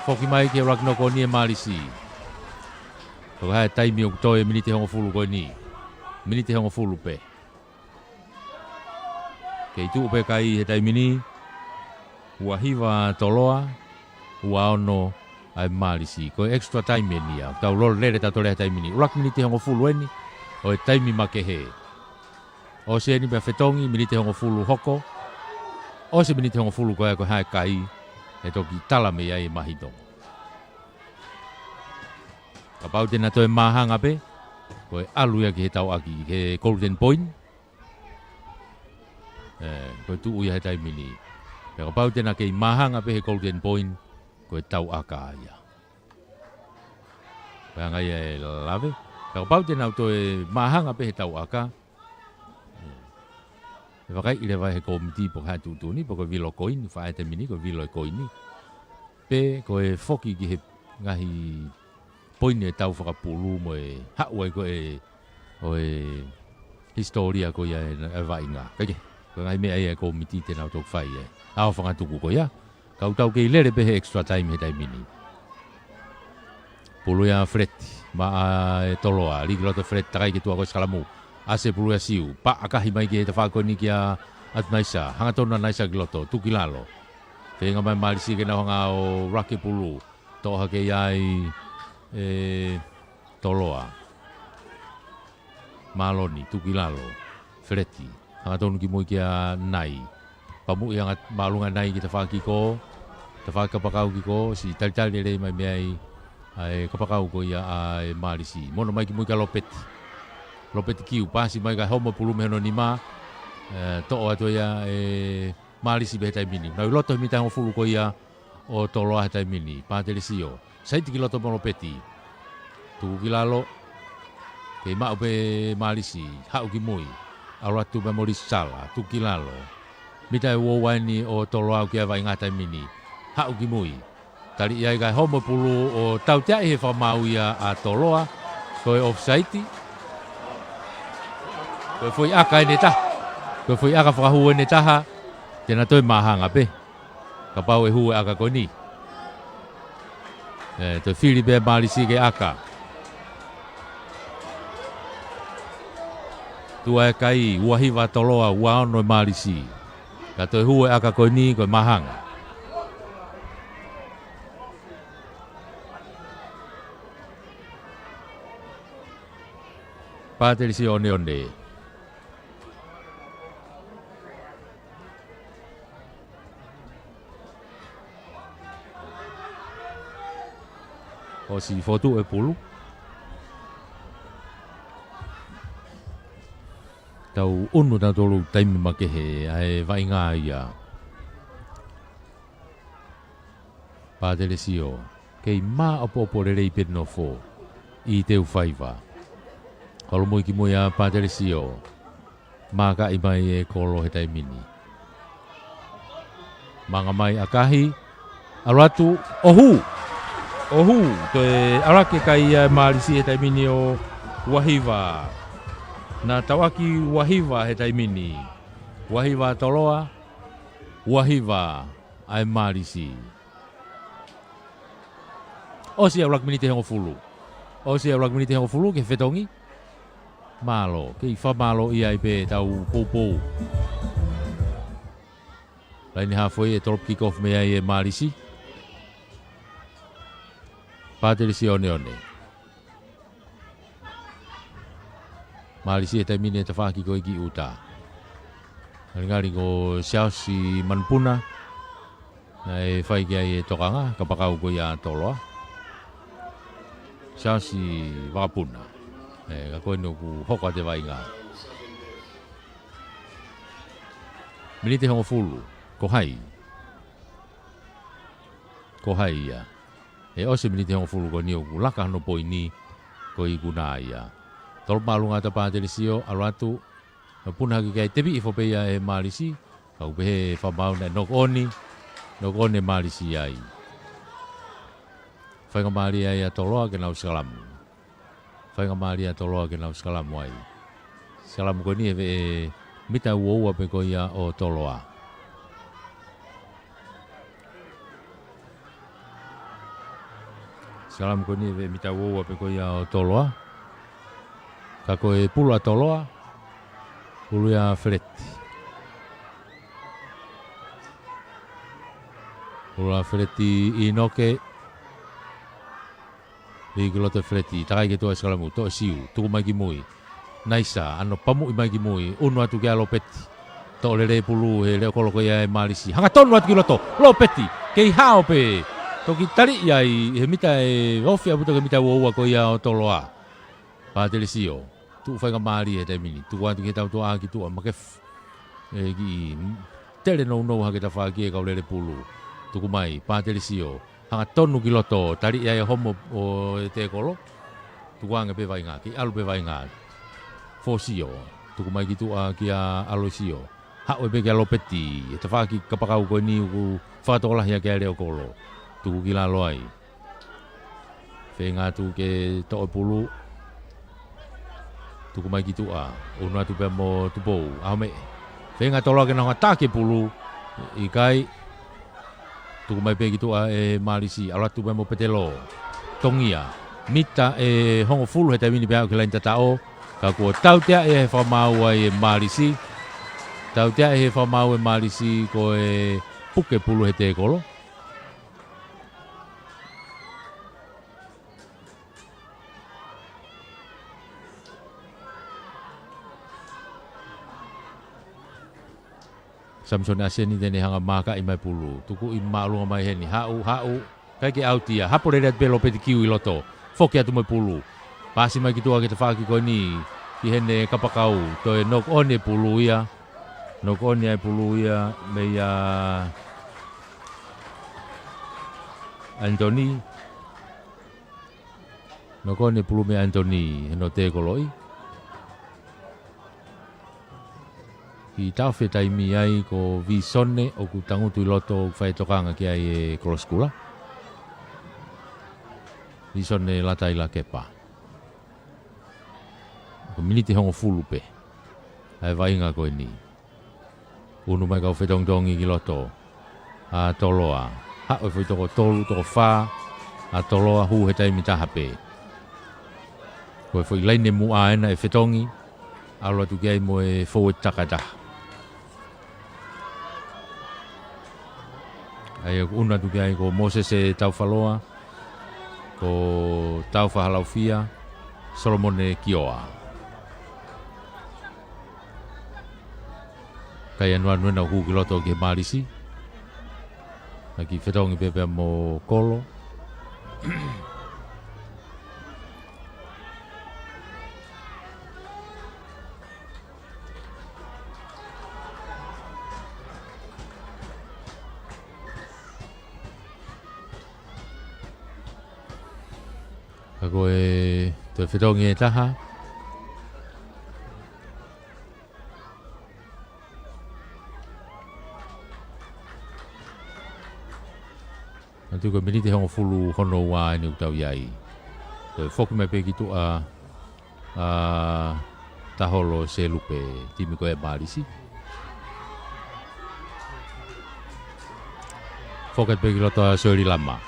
Whoki mai ke uraki inoko oni e marisi. Toko hae taimi o kutoe minite hongo fulu koe ni. Minite hongo fulu pe. Kei tu upe kai he taimi ni. Ua hiva toloa, ua ono ai marisi, ko extra time ni a tau lor lere ta tole time ni ulak minite hongo fulu eni o time make he o se ni be fetongi minite hongo fulu hoko o se minite hongo fulu ko ha kai e toki tala me ai mahito ka pau te na to e mahanga pe ko alu ya ki he tau aki he Golden Point ko tu uia he time ni ka pau te na ke mahanga pe he Golden Point ko tau aka ia. Panga ia e lave. Ka pau te nau to e mahanga pe he tau aka. E wakai ile vai he komiti po ha tutuni po ko vilo koini fa te mini ko vilo koini. Pe ko e foki ki he ngahi poine tau whakapulu mo e hauai ko e o e historia ko ia e vai ngā. Kake, ko ngai mea e komiti te nau tōk whai e. Ao whangatuku ko ia. Kau tau kei lere pe he extra time he taimi ni. Pulu ya Fretti, ma e toloa, ligi loto Fretti takai ki tua ko skalamu. Ase pulu ya siu, pa akahi mai ki te whako ni kia Atnaisa, hangatona naisa ki loto, tuki lalo. Te inga mai marisi ke na hanga o Raki pulu, toha ke iai toloa. Maloni, tuki lalo, Fretti, hangatona ki mui kia nai. Pamu yang malunga nai ki te whaki ko, te whakapakau ki ko, si talitali rei mai meai ai kapakau ko ia ai marisi. Mono mai ki mui ka Lopeti. Lopeti kiu, pasi mai ka homo pulu mehono ni ma, to'o ato ia marisi be hetai mini. Nau loto mi tango fulu ko ia o toloa hetai mini, pātele sio. Saiti ki loto mo Lopeti. Tuku ki lalo, kei mau pe marisi, hau ki mui. Auratu me mori sala, tuki lalo. Mita wo wani o toloa kia vai ngata mini. Hau ki mui. Tali iai kai homo pulu o tau tia he whamau ia a toloa. Koe offside. Koe fui aka ene taha. Koe fui aka whakahu ene taha. Tena toi mahanga pe. Ka pau e hu aka koe ni. Toi whiri pe Malisi ke aka. Tua e kai uahiwa toloa ua ono e Malisi. Ka toi hu aka koe ni koe mahanga. Pāterisi one one. O si fotu e pulu. Tau unu na tolu taimi makehe ae vai ngā ia. Pāterisi o. Kei mā opo rerei pēno fō. I teu whaiva. Kalo moi ki moi a Pāterisi o. Mā ka i mai e kolo he taimini. Manga mai akahi. Aratu ohu. Ohu. Toe arake kai a Malisi he taimini o Wahiva. Nā tawaki Wahiva he taimini. Wahiva toloa. Wahiva ai Malisi. Osi aulak minite hongo fulu. Osi aulak minite hongo fulu ke fetongi. Malo, kei whamalo i ai pe tau poupou. Laini hawhoi e torop kick-off me ai e Malisi. Pāterisi one one. Malisi e taimine e tawhaki koe ki uta. Ngari ko siausi manpuna. Na e whai ki ai e tokanga, ka pakau koe a toloa. Siausi wakapuna. Ka koe no ku hoko te vai ngā. Minite hongo fulu, ko hai. Ko hai ia. E ose minite hongo fulu ko ni o ku laka no poi ni ko i kuna ia. Tolop malunga ta Pāterisi o alatu. Puna ki kai tepi i whopeia e Malisi. Ka upehe whamau na nok oni. Nok oni Malisi ai. Whainga mari ai a toloa ke nau skalamu. Whainga Maria toloa ke nau skalamu ai. Skalamu ko ni e mita uoua pe ko ia o toloa. Skalamu ko ni e mita uoua pe ko ia o toloa. Ka ko e pula toloa. Pulu ia Fretti. Pulu ia Fretti inoke. I kiloto Fretti, takai ke toa skalamu, toa siu, tuku mai ki mui. Naisa, ano pamu i mai ki mui, unu atu ke a Lopeti. Toa le pulu he leo koloko ia e Malisi. Hanga tonu atu kiloto, Lopeti, kei hao pe. Toki tari iai, he mita e ofi aputo ke mita uoua ko ia o toloa. Pāterisi o, tu whainga maari he taimini, tuku atu ke tau toa aki tua makef. Ki tele nou hake ta whaki e kau le pulu. Tuku mai, Pāterisi o. Hanga tonu kiloto, tari ia e homo o te kolo. Tukuanga pe vai ngā, ki alu pe vai ngā. Fosio, tuku mai ki tua ki a Aloisio. Hau e pe ki a Lopeti, e te whaki kapakau koe ni uku whatola hia ke a leo kolo. Tuku ki la loai. Whe ngā tu ke toa pulu. Tuku mai ki tua, unu atu pe mo tupou, ahome. Whe ngā toloa ke nanga tāke pulu, i kai. Tuku mai pe ki tua e Malisi, alatu pe mo petelo. Tongia, mita e hongo fulu he taimini pe au ke lain tatao. Ka kua tautea e he whamau ai e Malisi. Tautea e he whamau e Malisi ko e puke pulu he te kolo. Samson aseni tene hanga maka i mai pulu. Tuku i maalunga mai heni. Hau. Kai ke autia. Hapo redat pe Lopeti kiu i loto. Foki atu mai pulu. Pasi mai ki tua ke te whaki koe ni. Ki hene kapakau. Toi nok one pulu ia. Nok one ai pulu ia. Meia Anthony. Nok one pulu mea Anthony. Heno te koloi. Ki tau whi taimi ai ko visone o ku tangutu I loto whai tokanga ki ai e koloskula. Visone lata I la kepa. Ko miniti hongo fulupe. Ai vainga koe ni. Unu mai kau whetongtongi ki loto. A toloa. Ha oi whai toko tolu, toko wha. A toloa hu he taimi tahape. Koe whai leine mu aena e whetongi. Aloa tu kiai mo e forward takataha. Ai una tu kiai ko Moses e tau whaloa. Ko tau whahalaufia. Solomon e Kioa. Kai anua nuena hu ki loto ki marisi. Aki whetongi pepe mo kolo. Ako e te whetongi e taha. Atu ko miniti hongo fulu hono wa ni utau iai. Te whoki mai pe ki tu a taholo se lupe timi ko e marisi. Whokat pe ki loto a Sori Lama.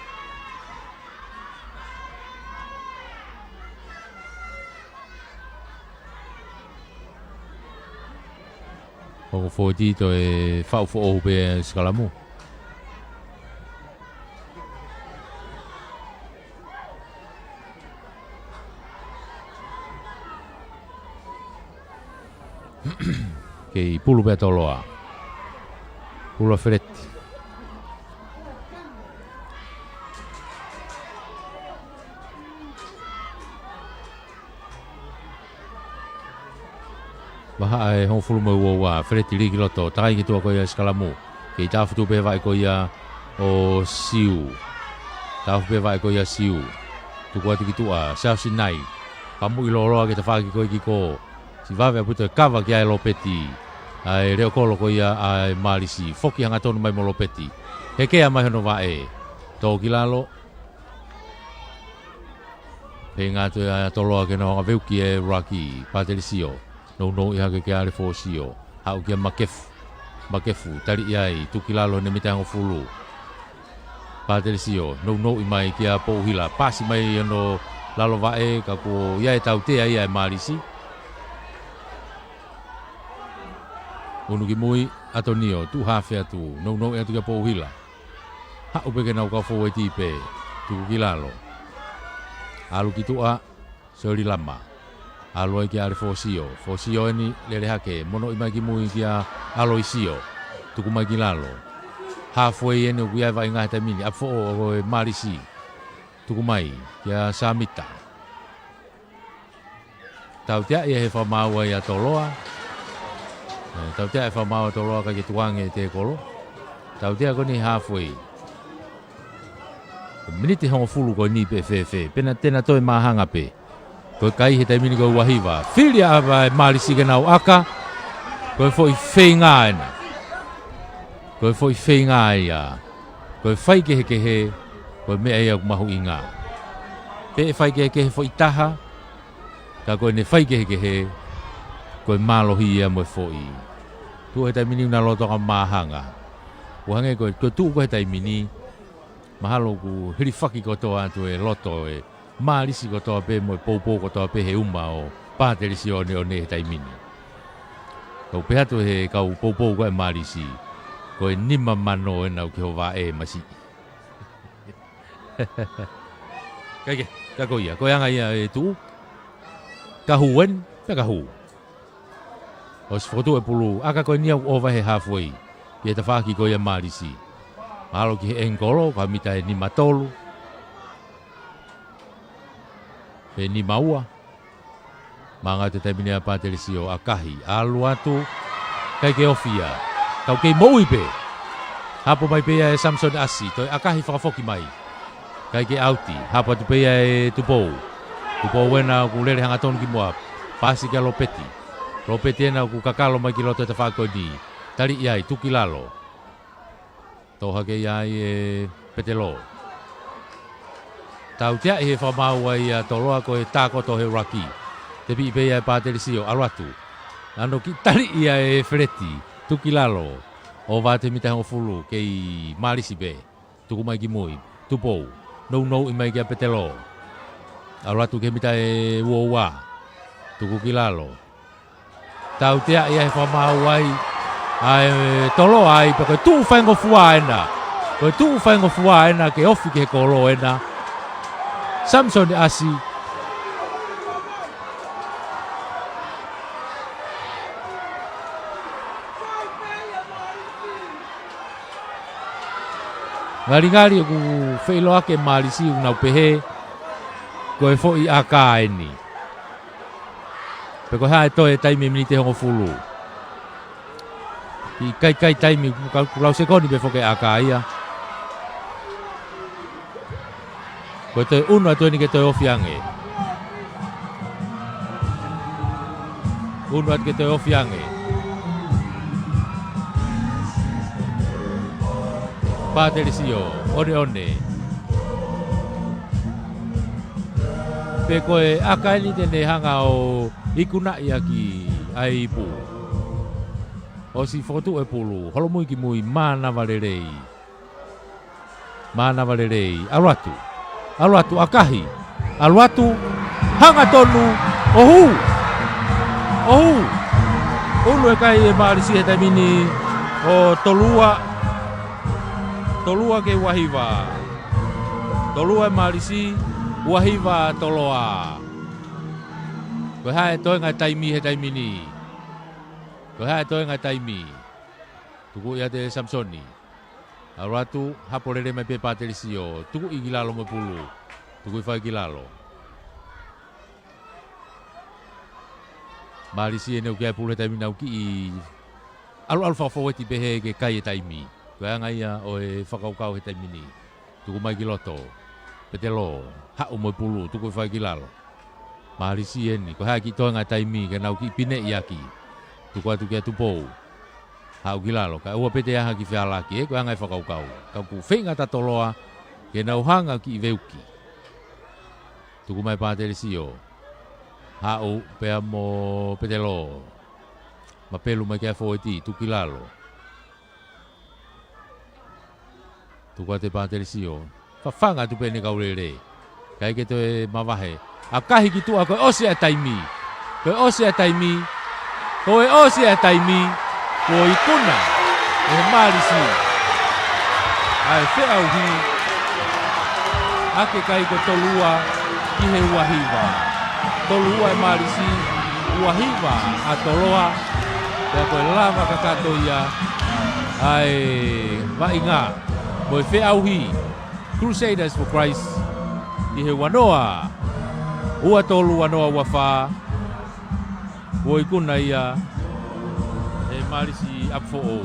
Hongo fōti to e whau fō pe skalamu. Kei pulu pe toloa. Pulu fretti. Maha e hong fulu mo wa fretti ligi loto tai ki tua ko ia skalamu. Kei tafu tu pe vai ko ia o siu. Tafu pe vai ko ia siu. Tu ko ati ki tua South Sinai. Pamu iloroa ke te whaki ko ki ko. Si vave a puto kava ki ai lopeti. Ai reo kolo ko ia ai marisi. Foki hanga tonu mai mo lopeti. Hekea mai hono vae. Tō ki lalo. He ngā tu a toloa ke no hanga veuki e Raki. Paterisio. No iha ke ale fōsio. Hau kia makefu. Makefu. Tari iai. Tuki lalo ne mita hango fulu. Paterisio. No I mai kia pouhila. Pasi mai ano lalo vae. Kako iai tau te ai marisi. Unu ki mui atonio tu hafe atu no e tu ka pouhila. Ha upe ke nau ka fo ti pe tu ki lalo. Alu ki tua Sori Lama. Alu ki ale fosio. Fosio ni lele hake mono I mai ki mui ki alo isio. Tu ku mai ki lalo. Halfway ene ku ia vai ngai tamini afo o marisi. Tu ku mai ki samita. Tau tia ia he fa maua ia toloa. Tau tea e whamau toloa ka ki tuange te kolo. Tau tea koni halfway. Miniti hongo fulu ko ni pe fe. Pena tena toi mahanga pe. Ko kai he taimini ko wahiwa. Filia ava e marisi ke nau aka. Ko fo I whenga ena. Ko fo I whenga ia. Ko whai ke he. Ko mea ia kumahu I ngā. Pe e whai ke he fo I taha. Ka ko ne whai ke he. Ko malohi ia mo fo I. Tu he taimini una loto ka mahanga. Uhange ko tu ko he taimini. Mahalo ku hiri whaki kotoa tu e loto e. Marisi kotoa pe mo poupo kotoa pe he uma o. Paterisi o ne he taimini. Kau pe hatu he kau poupo ko e marisi. Ko e nima mano e nau ki ho wa e masi. Kake, kako ia. Ko yanga ia e tu. Kahuen, pe kahu. O si whakatu e pulu, aka koe nia o wahe halfway. Ki e ta whaki koe ia marisi. Mahalo ki he engolo, ka mita e ni matolu. Pe ni maua. Manga te taimini a Paterisi o akahi. Alu atu, kai ke ofia. Kau kei moui pe. Hapo mai pe e Samson Asi, toi akahi whakafoki mai. Kai ke auti, hapo tu pe e tupou. Tupou wena ku lere hanga tonu ki mua. Pasi ke alopeti. Lo petena ku kakalo mai ki loto te whakoni. Tari iai, tuki lalo. Toha ke iai e petelo. Tau tea he whamau ai a toloa ko e tākoto he raki. Te pi pe iai pāterisio, alwatu. Ano ki tari ia e freti, tuki lalo. O vāte mita hongo fulu, kei marisi be. Tuku mai ki mui, tupou. Nou i mai ki a petelo. Alwatu ke mita e uoua. Tuku ki lalo. Tau tea ia he whamau ai. Ai tolo ai, pa koe tuu whaingo fua ena. Koe tuu whaingo fua ena, ke ofi ke kolo ena. Samson asi. Ngari ku whailo ake marisi unau pehe. Koe fo i aka eni. Pe koe hae toe taimi minite hongo fulu. I kai taimi kulau sekoni pe foke aka ia. Koe toi unu atu ni ke toi ofiange. Unu atu ke toi ofiange. Pāterisio, one. Pe koe aka ni tene hanga o ikuna ia ki aipu. O si fotu e pulu, holo mui ki mui mana valerei. Mana valerei, aluatu akahi. Aluatu, hanga tonu, ohu. Ulu e kai e maarisi he taimini o tolua ke wahiva. Tolua e maarisi, wahiva toloa. Koe hae toe ngai taimi he taimini. Koe hae toe ngai taimi. Tuku ia te Samsoni. Aluatu, hapolere mai pe pāterisio. Tuku i gilalo me pulu. Tuku i whai gilalo. Marisi e neu kia pulu he taimi nau ki i alu whawhaweti pehe ke kai e taimi. Koe anga ia o e whakaukau he taimini. Tuku mai giloto. Petelo. Hau mo pulu. Tuku i whai gilalo. Marisi e ni. Koe hae ki toe ngai taimi. Ke nau ki pine i aki. Tuku atu kia tupou. Hau gilalo. Ka ua pete aha ki whialaki e. Koe anga i whakaukau. Ka ku whenga tatoloa. Ke nau hanga ki i veuki. Tuku mai pāterisio. Hau pea mo petelo. Ma pelu mai kia fōeti. Tuki lalo. Tuku ate pāterisio. Whawhanga tu pene kaurere. Kai ke toe mawahe. A kahi ki tua koe ose a taimi. Koe ose a taimi. Koe ose a taimi. Koe ikuna. E marisi. Ai whiau hi. Ake kai ko tolua. Ki he wahiva. Tolua e marisi. Wahiva a toloa. Pea koe lava kakato ia. Ai vainga. Koe whiau hi. Crusaders for Christ. Ki he wanoa. Ua tolu wanoa wafa. Wo ikuna ia. E marisi apfo o.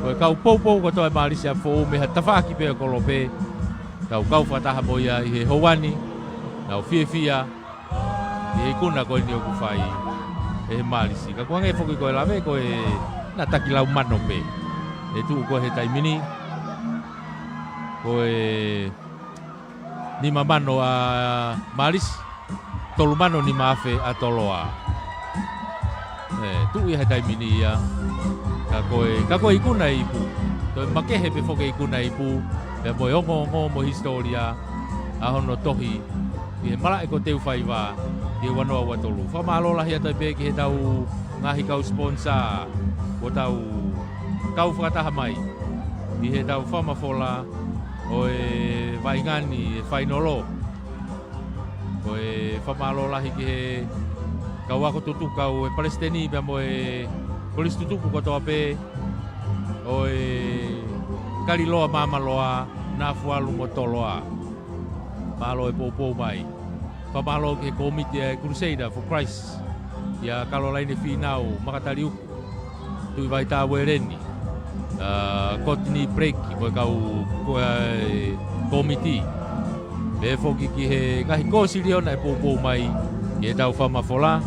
Koe kau poupou ko toi marisi apfo o. Meha tawhaki pea kolope. Kau whataha mo ia i he howani. Kau fia. I he ikuna koe ni o kufai. E he marisi. Ka kuange foki koe lawe koe na takilau mano pe. E tu koe he taimini. Koe ni mamano a marisi. Tolu mano ni maafe a toloa. Tu i he taimini ia. Ka koe ikuna ipu. Toi makehe pe foke ikuna ipu. Pea moe ongo mo historia. Ahono tohi. I he mala e ko teu whaiwa. I he wanoa watolu. Whamalola hea toi pe ki he tau ngahi kau sponsor. O tau kau whakataha mai. I he tau whamafola. O e vaingani e whainolo. O e whamalola ki he kau ako tutukau e Palestini. Pea mo e polis tutuku kotoa pe. O e kariloa mamaloa. Na fualu motoloa. Malo e poupou mai. Whamalo ke komiti e Crusader for Christ. Ia kalolaine whinau makatari uku. Tui vai tā wereni. Kotini breaki. Koe kau komiti. Be foki ki he kahi kōsirio na e pōpō mai i e tau whamafola.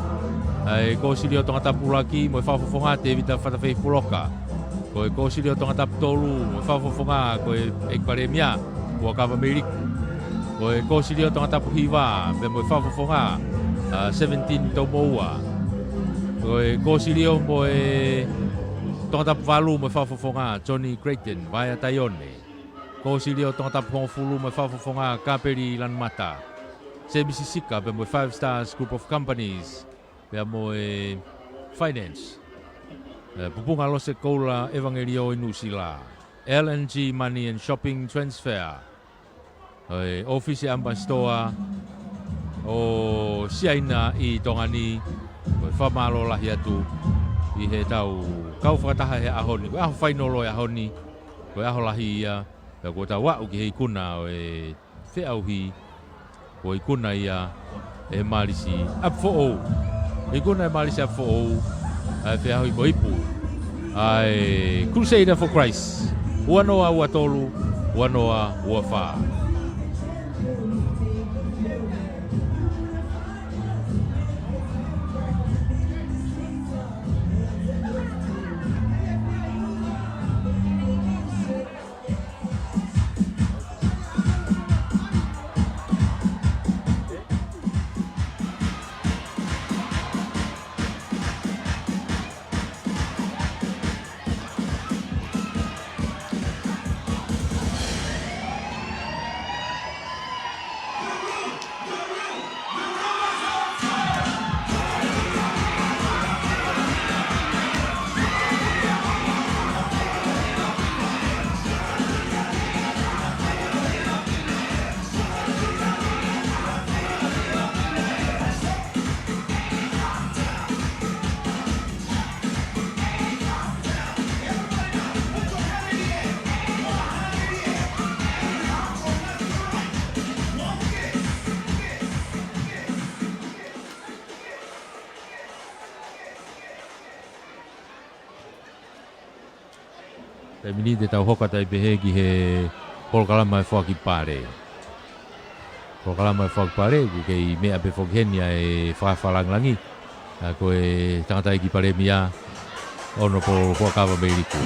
E kōsirio tonga tapulaki mo e whafofonga te evita whatawhei puloka. Ko e kōsirio tonga taputolu mo e whafofonga ko e ekpare mia kua kawa meriku. Ko e kōsirio tonga tapuhiwa be mo e whafofonga 17 tau moua. Ko e kōsirio mo e tonga tapuwalu mo e whafofonga Johnny Creighton, Vaia Taione. Kōsirio tonga tapuhongfulu mo e whafofonga Kaperi Lanmata. Se Misisika be mo e 5 Stars Group of Companies. Be mo e Finance. Pupunga lose koula Evangelio Inusila. LNG Money and Shopping Transfer. Office Ambastoa o siaina i tongani o whamalo lahi atu i he tau kau whakataha he ahoni. Ko aho whainolo e ahoni, ko aho lahi ia. Ko ta wau ki hei kuna o e whiauhi o i kuna ia e marisi apfo'ou. I kuna e marisi apfo'ou e whiauhi ko ipu. Ai Crusader for Christ. Uanoa ua tolu, uanoa ua wha. Mini te tau hoka tai pehe ki he polokalama e whaki pare. Polokalama e whaki pare, ku kei mea pe whakihenia e whawhalanglangi. Ko e tangatai ki pare mia ono po whakawa meiriku.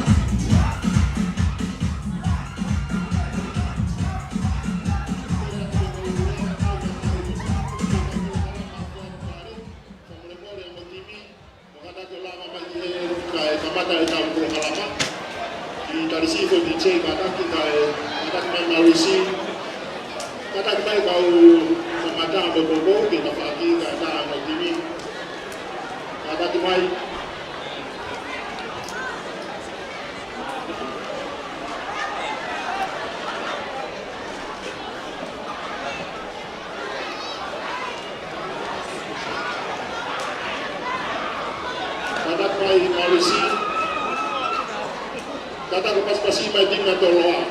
Tarisivo di cei kataki kai kataki marisi kataki kai kau semata bobo kita pagi kata motimi kataki mai kataki mai marisi kata ko pas-pasi mai din na toloa.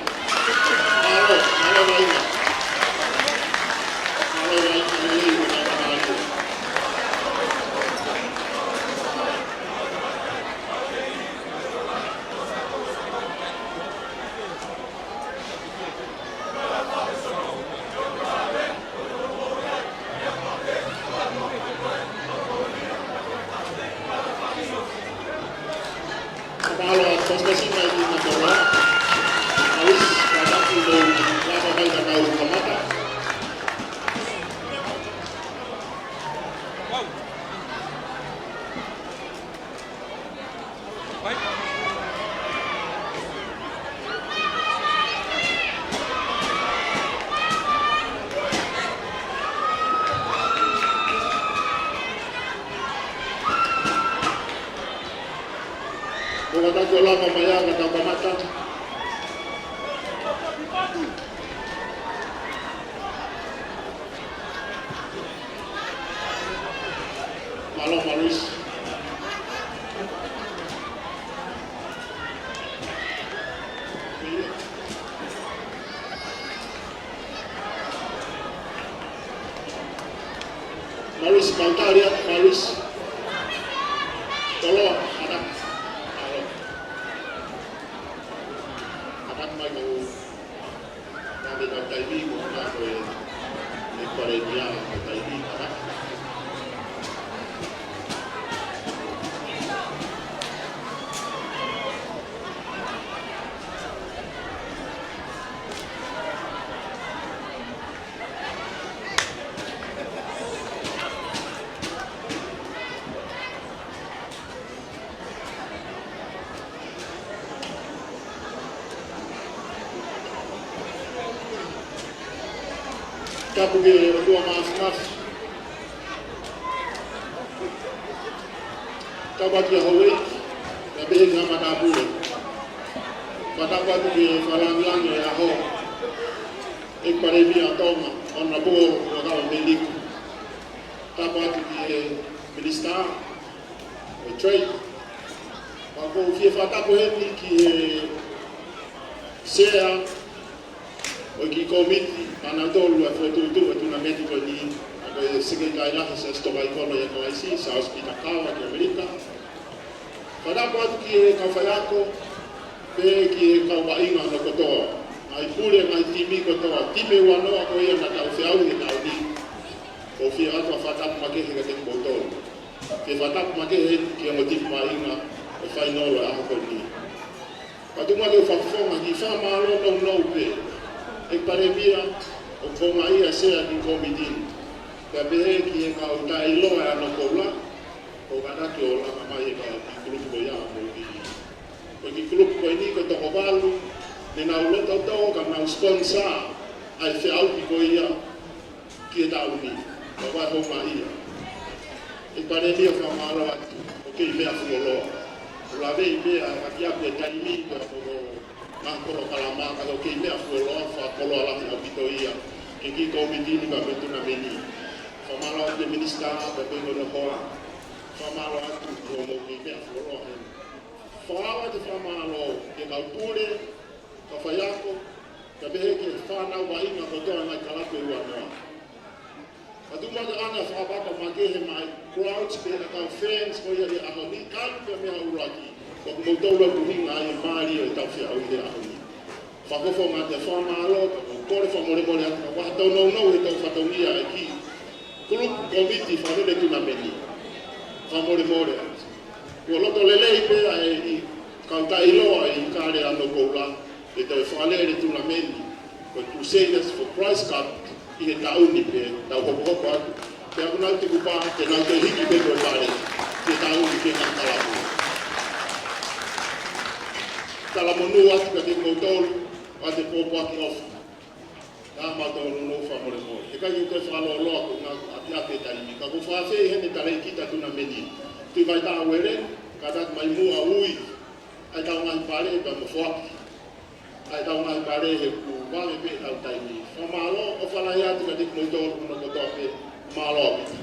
Malo lain. Malo lain ini na malo. Kalau pas-pasi mai din na toloa. Awis kada ulo lama mai na kau kamata. Kata jola mamaya kata kamata. Malo malus. Malus Baltaria malus. Tolong anak. Anak mai kau. Nanti ya kota ini kan. Kapu ke dua mas. Kapu ke Hawaii, tapi nggak pada boleh. Pada waktu ke Falang ya ho, ekparemi atau on labor atau medik. Kapu ke minister, trade. Aku FIFA kapu ini ke saya, bagi komite. Ana tolu a foto tu na medico ni a segretaria se sto vai con le coisi sa ospita kawa di America. Pada waktu ki ka fayako be ki ka wa inga no koto. Ai pure mai timi koto, time wano ko ia na tau fiau ni tau ni. O fi ato fata ma ke ke boto. Ke fata ma ke ki mo tip ma inga e fai no a ko ni. Patu ma ke fa fo ki fa ma no be. E pare via o fonga ia sea ki komiti ka be ki ka o ta ilo ya no kola o kana ki o la mama ia ka grupo ko ya mo ki grupo ko ni ko to balu ni na ulo to ka na sponsor ai fe au ki ko ia ki ta uni o va fonga ia e pare via ka mara o ki me a fulo la ve be a ki a pe ta ni ko Mangkoro kalama kalau kini aku loa fa kolo ala ti abito ia iki komiti ni ka betu na meni famalo de minister ba be no hoa famalo atu ko mo kini aku loa fa de famalo ke ka pure ka fayako ka be ke fa na wa ina ko to na kala ko wa no atu ma ana fa ba ka mage mai crowds be na ka friends ko ia a ni kan ke me uraki o mo tolo kuhinga ai mari o tau fia o ide a honi. Whakofo ngā te whamalo, o kore whamore more atu, wa tau nau nau e tau whataungia e ki. Kulupu komiti whanere tuna meni, whamore more atu. Kua loto lelei pea e kauta iloa e kare ano koula, e tau whalere tuna meni, ko Crusaders for Christ Cup, i he tauni pe, tau hopo hopo atu. Pea kunau te kupa, te nau te hiki pe koe pare, te tauni pe ngā kalapu. Tala monu atu ka te koutolu, a te popo aki ofu. Nā mātolu no whamore moi. E kai te whalo loa ko ngā ati ape taimi. Ka ko whawhei hene tala i kita tuna meni. Tui mai tā were, ka tak mai mua ui. Ai tau ngai pare pa mo whaki. Ai tau ngai pare he ku wale pe tau taimi. Whamalo o whalai atu ka te koutolu kuna kotoa pe malo apiti.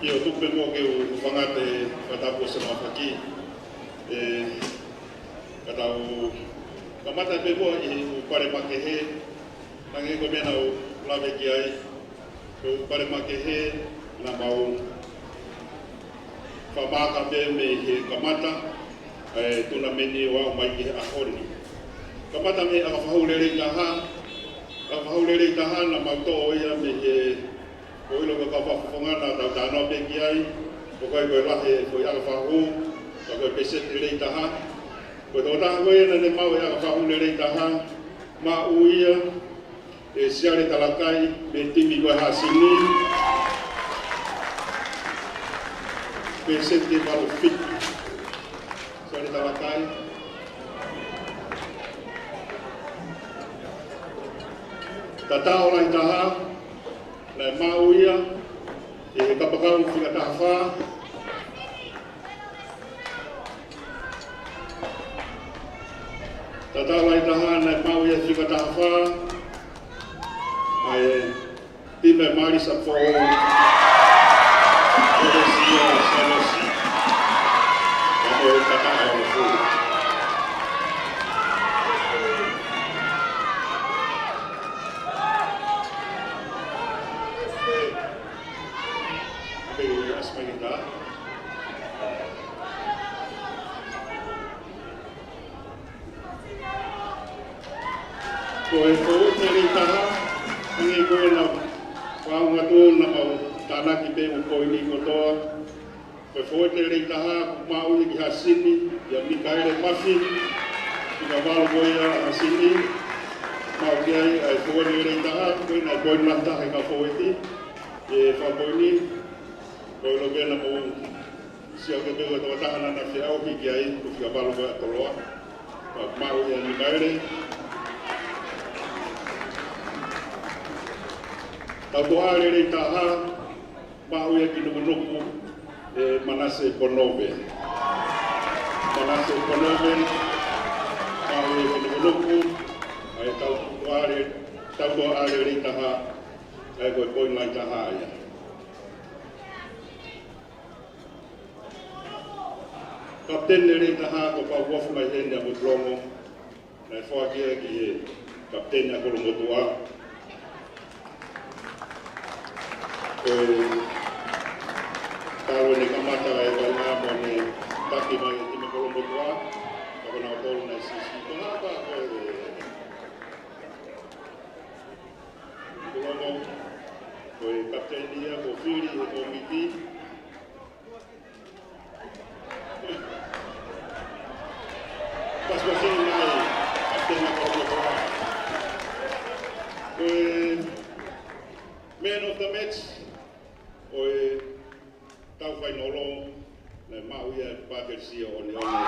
Yo tupe mo ke o whangate whatapo sa mga whaki. Katau kamata pe mo i o pare makehe. Nange ko mena o lawe ki ai. O pare makehe na mau whamaka pe me he kamata. Tuna meni o au mai ki he ahori. Kamata me a whahaurere taha. A whahaurere taha na mauto o ia me he ko ilo ka whawhongana tau tānoa pe ki ai, ko kai koe lahe ko ia ka whahu, ka koe pese te rei taha. Ko tō taha koe na ne mau ia ka whahu le rei taha, mā uia, e siare talakai, me timi koe hasini, pese te walo whiti, siare talakai. Tatao lai taha, lai mau ia, e he kapakau whiga taha whā. Tatau lai taha, lai mau ia whiga taha whā. Ai, time marisa fo o Oresia Sanosi. Kamo e kataha o fu. pas mai kita. Koe koe teri taha, ngi koe na wau ngatu na mau tanaki pe mo koe ni kotoa. Koe koe teri taha, mau i ki hasini, ia mikaele mafin, ina walo koe a hasini, mau ki ai koe teri taha, koe na koe nata hai ka koe ti, e whakoe ni, koe lo kena mo sia ke teo toa tahana na whiau ki ai, ko whika walo koe a toloa, mau i a mikaele, tau toa rere taha, mau ia ki nuku Manase Konove. Manase Konove, mau ia ki nuku, ai tau toa rere taha, ai koe koe lai taha ia. Kapten rere taha, ko pau wofu mai hene a mutrongo, nai whakia ki he kapten a kolo motua. Kalau ni kamata ai kai nga mo ni taki mai ti me kolombo tua ka na tolu na sisi ko ha ba ko kolombo ko kapten dia ko fili ko miti pas ko sini nai kapten na kolombo tua ko man of the match oi tau whai nolo le mau ia Patersia o ni ono.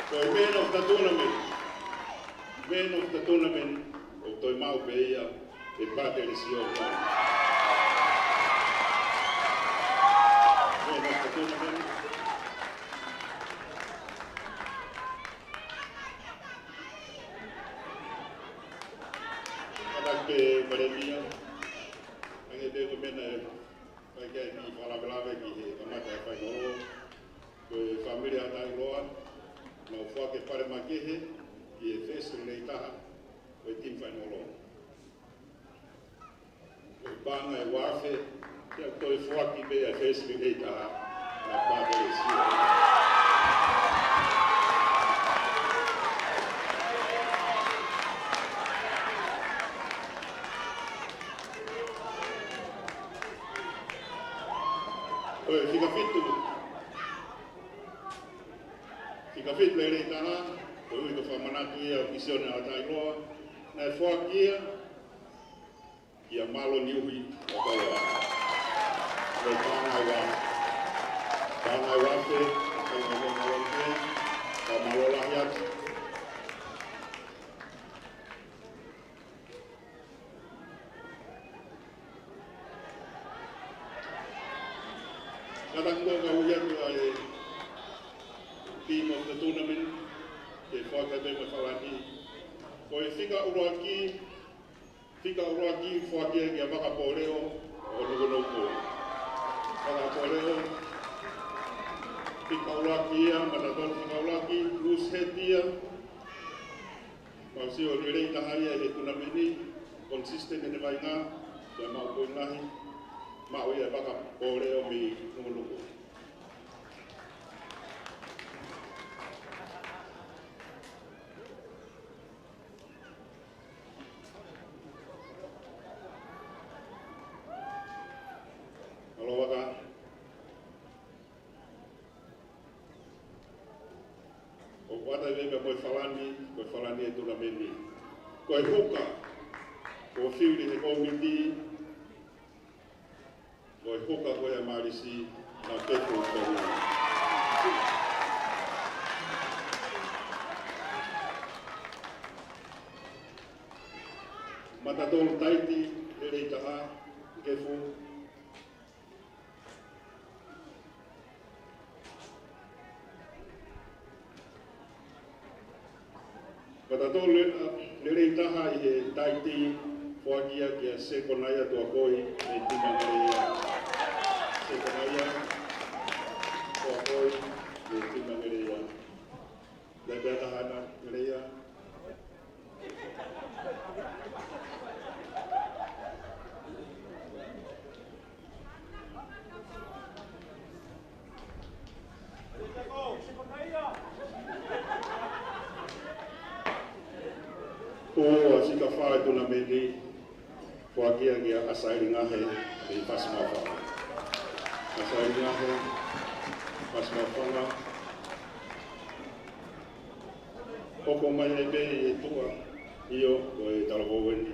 So man of the tournament. Man of the tournament. Toi mau pe ia e Patersia o ni. Man of the tournament. Kadak pe Baremia. Ange te ko mena kai kai ni fala blave ki he kamata e pai nolo. Ko familia tai loa. No fua ke pare makehe ki e fesu nei taha. Koe tim whai nolo. Koe pānga e wāwhe, kia koe whaki pe a whesri hei taha, ngā pātere sia. Koe whika whitu. Whika whitu le rei taha, koe ui ka whamanatu ia o kisione a Tailoa, nai whakia, ia malo niuhi o koloa. Koi pāngai wā. Pāngai wāwhe, kai ngā malonte, ka malolahi atu. Katango ka uiatu ai team of the tournament, te whakabe me whalani. Koe whika uroaki whakia ki a whakapōreo o nukunoko. Whakapōreo, whika uroaki ia, matatonu whika uroaki, loose head ia. Mausi o rei taharia he tunameni, consistent ene vai ngā, ia mau koe ngahi, mau ia whakapōreo mi nukunoko. Wata vega koe whalani e tunameni. Koe huka, ko whiuri he komiti, koe huka koe a marisi, nā tefu koe. Matatolu taiti, rei taha, kefu. Matatolu le rei taha i he taiti, Poakia kia sekonaia tua koi e timangaria. Sekonaia tua koi e timangaria. Lebe tahana ngaria. O sika whae tuna meni Poakia kia asairi ngahe i Pasimawhanga. Asairi ngahe, Pasimawhanga. Hoko mai e pe e tua io o e Tarawoweni.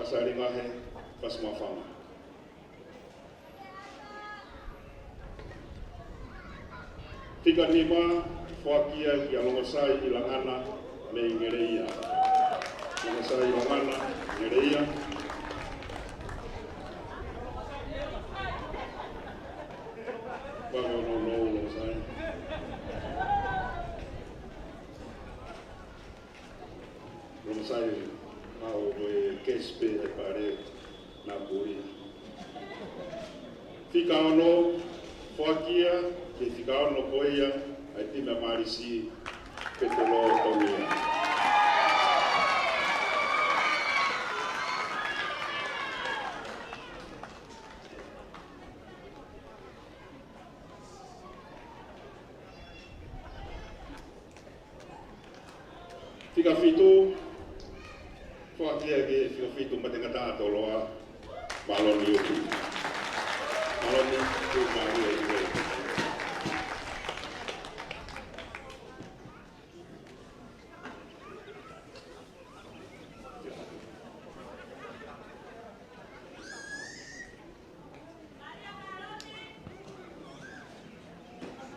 Asairi ngahe, Pasimawhanga. Tika nima Poakia kia longosai i langana me i Ngereia. Longosai i langana, Ngereia. Waka no longosai. Longosai au e kespe e pare na puri. Fika ono Poakia ke fika ono koia ai tima marisi petolo tomia. Fika fitu Poakia ke fika fitu matengata atoloa maloni utu. Maloni utu maria utu.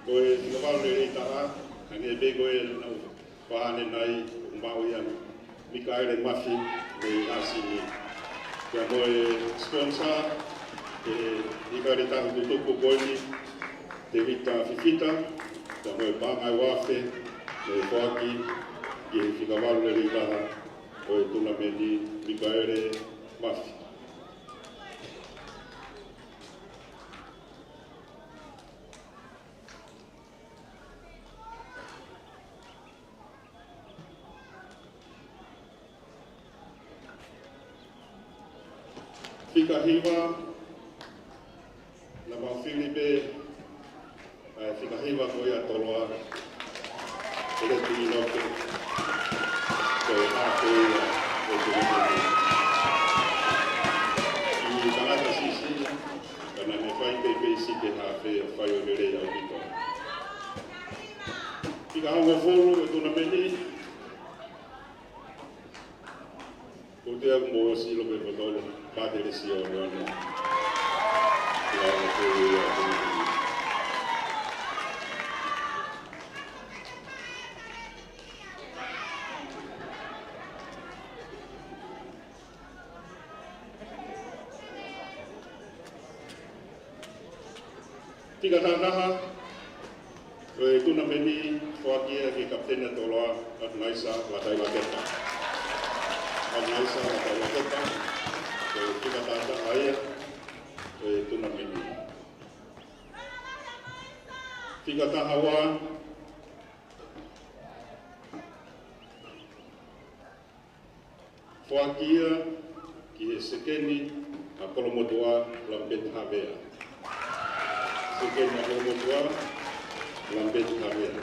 Koe whakawau rei taha, ane e begoe nau whahane nai umau ian Mikaele Mafi nei asini. Kia moe sponsor e Mikaele tahu tutuku koini te Vita Fifita, kia moe Pāngai Wafe nei Whaki i e whakawau rei taha o e tuna meni Mikaele Mafi. Fika hiwa na Mawhiripe fika hiwa ko ia toloa ele tini noke ko e hake ia o te rikini. I tangata sisi kana ne whai pepe si te hawhi a whai o rere au hito. Fika hongo whoro e tuna meni ko te au mo si lope potole Padre sia orwana. Tika tānaha, e tuna meni Poakia ki kaptena toloa at naisa watai waketa. At naisa watai waketa. Tika tata aia e tuna meni. Tika tahawa Poakia ki he sekeni a kolomotua Lambet Havea. Sekeni a kolomotua Lambet Havea.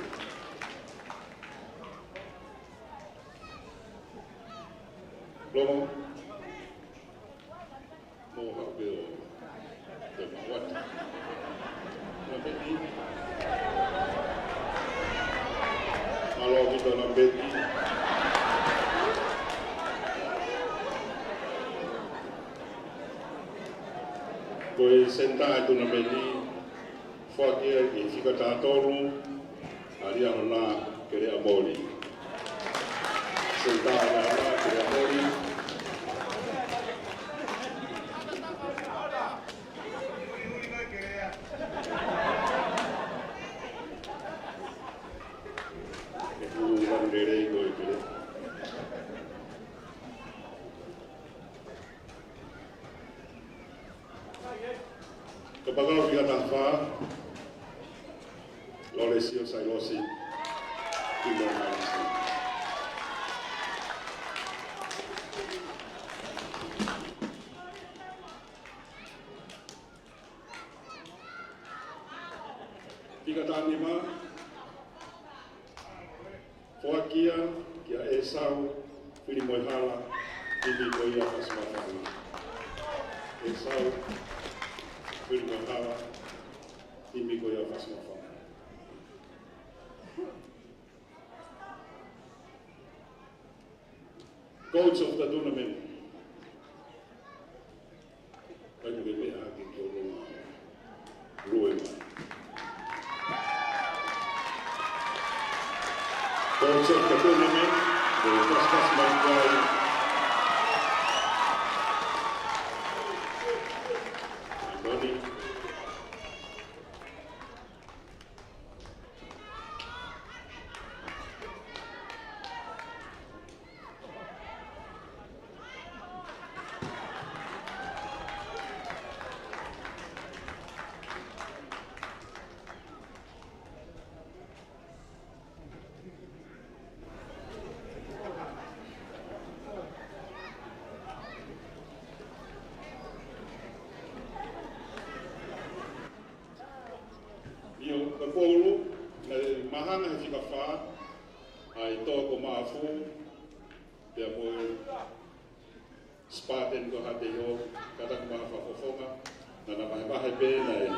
Lomo Moha Bill, the what? Lambeti. Malo kita Lambeti. Koe senta tu Lambeti. Poakia ki fika tātoru. Aria hona kere amori. Senta aria hona kere amori. rere ko i kere. Ko pagau ki ata wha, lole si o sai losi, i mo mai si. Tika tāni mā, whoakia kia e sau, whiri moi hala, iwi koi a whasmawhau. E sau, whiri moi hala, iwi koi a whasmawhau. Coach of the tournament. Kainu ke mea ki tōru rue mai. Coach of the tournament, the Kaskas Mangwai. Antoni. Ka pōru, na mahanga he whika whā, ai tōko maafu, pia moe Spartan ko hate yo, katak maa whawhawhonga, na mahe mahe pē, nei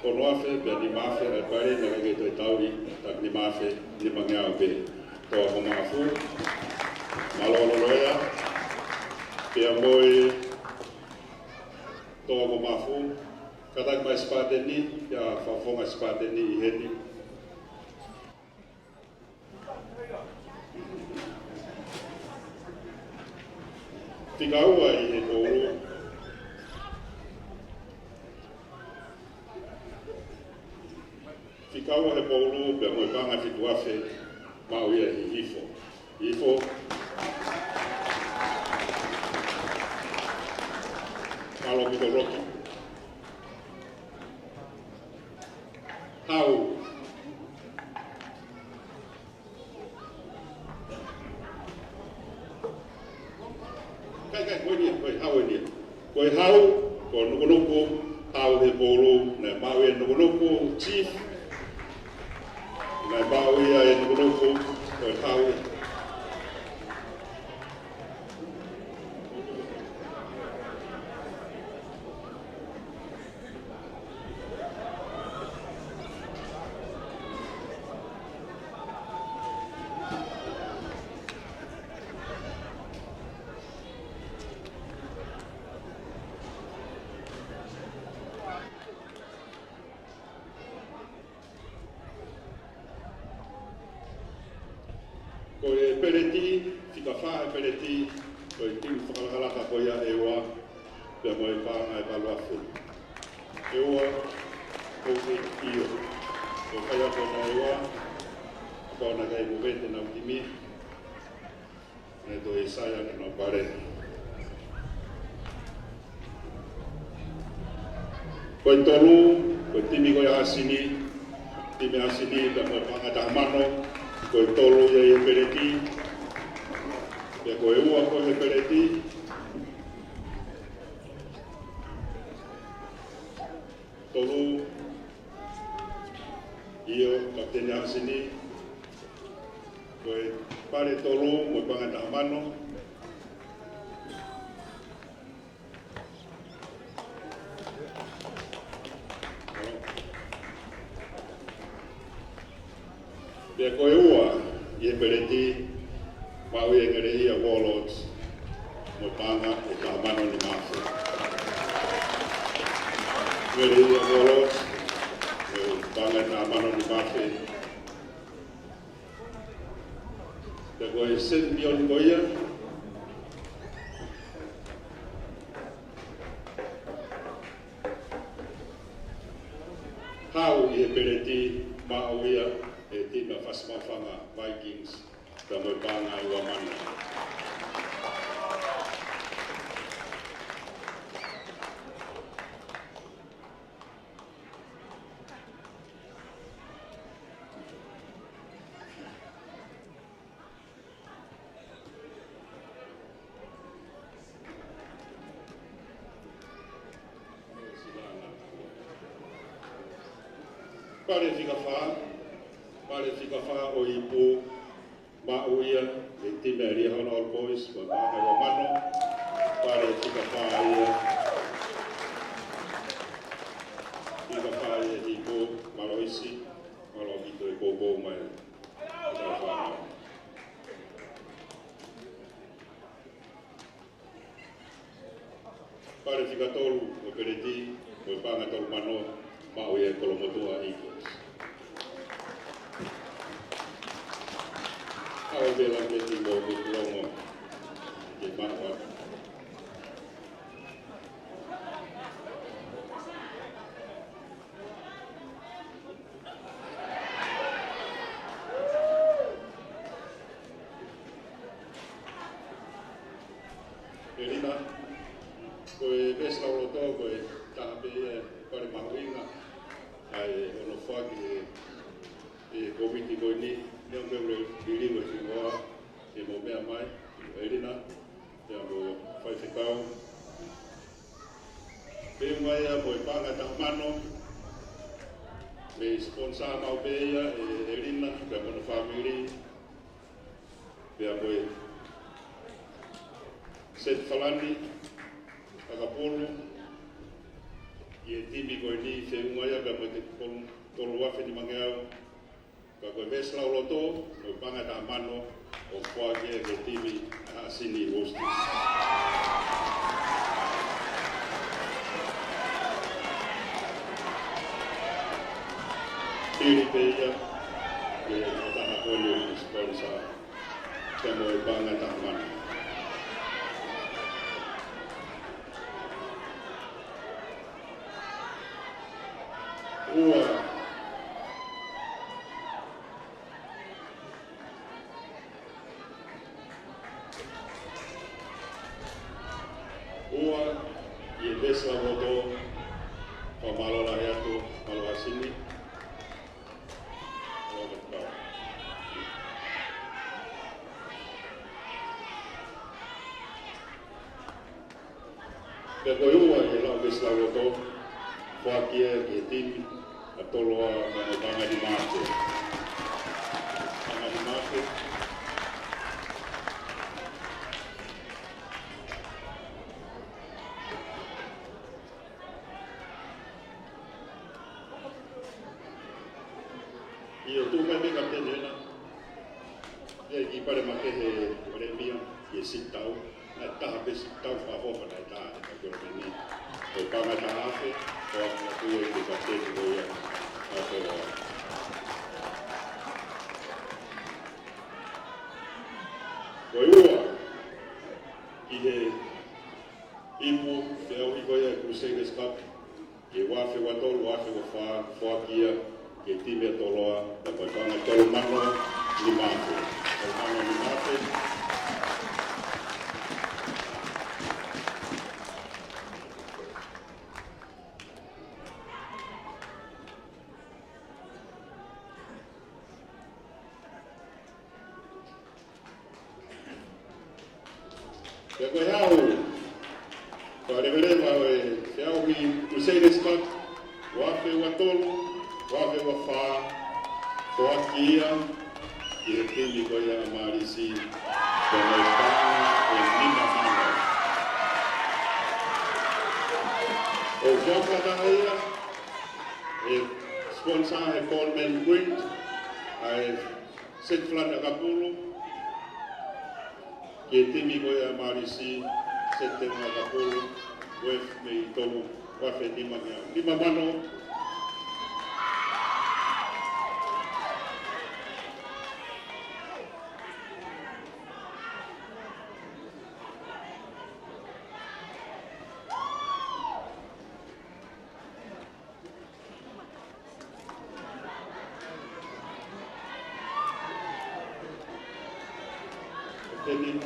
konoafe, pia ni mafe, ai pare, na kake toi tauri, tak ni mafe, ni mangiao pē, tōko maafu, malololoea, pia moe tōko maafu, katak mai Spartan ni, ya whawhonga Spartan ni i heni. Tika ua i he tōru. Tika ua he pōru, pia moe panga fitu afe, mau ia i hifo. Hifo. Malo mito roki. Hau. Kai, koe hau e nia. Koe hau, ko nukunuku, hau he pōru, nei mau e nukunuku, chief. Nei mau ia e nukunuku, koe hau e. Ko e pereti, tika wha e pereti, ko e timu whakalaka ko ia e oa, pia mo e whaanga e palua whu. E oa, ko e io. Ko kaya ko na e oa, ko na kai mo vete na utimi, ne to e saia ke no pare. Ko e tolu, ko e timi ko e asini, timi asini, pia mo e whaanga tahamano, ko e tolu ia e pereti, pia ko e ua ko e pereti, tolu, io, kapteni asini, ko e pare tolu, mo e panga tahamano, pia ko e ua i e pereti, mau i e ngere ia warlords, mo panga e tahamano ni mafu. Ngere ia warlords, mo panga e tahamano ni mafu. Pia ko e sen bion ko ia, hau i e pereti, mau ia, e tima whasmawhanga Vikings ka mo panga ua mana. Pare fika wha o ipu ma uia e time ria hana all boys wa maha wa mano pare fika wha ia fika wha ia ipu malo isi malo hito e kōkō mai pare fika tolu o pereti o panga tolu mano ma uia e kolomotua ipu Ao bela ke ti mo longo ke mawa Elina ko e besa o to ko e tape pare mawinga ai ono faki e komiti ko ni Neu meu dirigo e whinoa e mo mea mai, Elina, e mo whaiwhikau. Peo mai a mo e panga tahamano, me sponsor mau peia e Elina, pea mono family, pea mo e Seth Falani, Akapolo, i e timi koe ni wheu mai a pea mo te tolu wafe ni mangeau, ka koe vesla o loto, mo panga ta mano o whaake ke timi a sini hostis. Piri peia, ke o taha kone o sponsor, te mo panga ta mano. Ua, i e besa voto o malo la reato malo asini Robert Bau. Pe koe ua e lau besa voto whakia e timi a toloa o tanga di mate. Tanga di mate. Io tu mai me kapten ena. E ki pare make he premia e sitau. Na taha pe sitau fa hofa na taha e kakoro ni. O panga taha afe, o a tu e te kapten ko ia. Afe o. Koe ua, ki he ipu whiau i koe a Crusaders Cup. Ke wafe watolu, wafe wa whakia. Ke time toloa, ta koe panga tolo mano ni mate. Tolo mano ni mate. Ke koe hau, ka reverema e whiau hi Crusaders Cup, wafe watolu, wafe wa wha, whakia, i e timi koe a marisi, ko mai panga e lima manga. O whakatanga ia, e sponsor e Coleman Quint, ai Seth Falani Akapolo, ki e timi koe a marisi, Seth Falani Akapolo, wef me i tolu, wafe lima mano, Teni.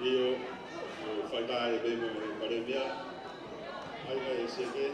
Io fai dai bene per via. Hai vai sege.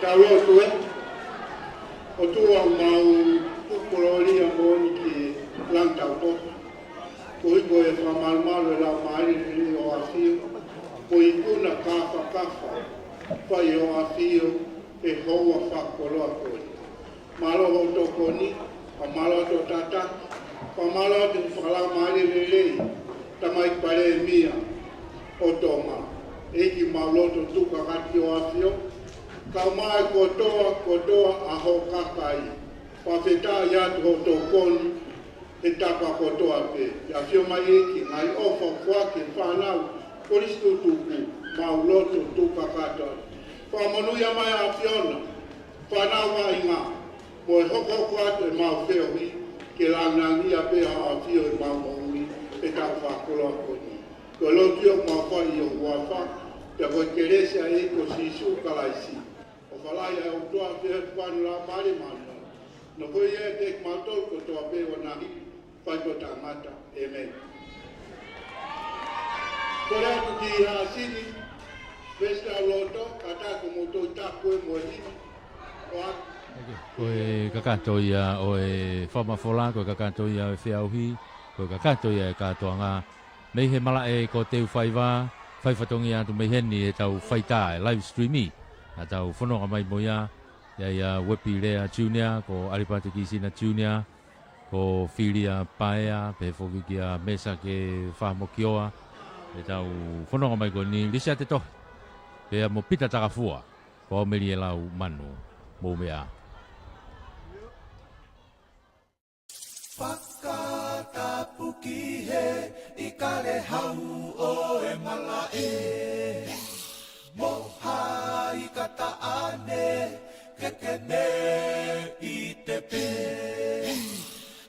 Talo tu o tu mau kolori amoni ki lanta to ko e fa mal la mai ni o afi ko ikuna kafa pa yo afi e ho fa kolo ko malo ho to koni pa malo to tata pa malo tu fala mai le tamai pare mia o toma e ki malo to tu ka o afi ka mai kotoa a ho kakai. Pa wheta ia ho tō koni e tapa kotoa pe. Ia whio mai eki ngai ofa whake whanau koristu tuku mau loto tuka katoa. Pa monuia mai a whiona whanau mai ngā. Mo e hoko kwato e mau whiohi ke langangia pe a whio e mau maui e tau whakoloa koni. Ko lotio mau whai o huafa te ko keresia e ko sisu kalaisi. Falai e o toa te whanu la mare mana. No koe e te matol ko toa pe o nahi, whai ko tangata, amen. Kore atu ki ha sini, vesta loto, kata ko moto tako e mohini. Koe kakato ia o e whamafola, koe kakato ia e whiauhi, koe kakato ia e katoa ngā. Mei he mala e ko teu whaiwa, whaifatongi atu mei heni e tau whaita e live streami. Atau whanonga mai moia, ia Wepi Lea Junior, ko Aripati Kisina Junior, ko Filia Paea, pe whawiki a Mesa ke Whamokioa, e tau whanonga mai ko ni Lisia te tohi, pe mo pita takafua, ko meri e lau manu, mō mea. Whakatapuki he, I kare hau o e mala e. Moha I kata ane, kekene I te pe.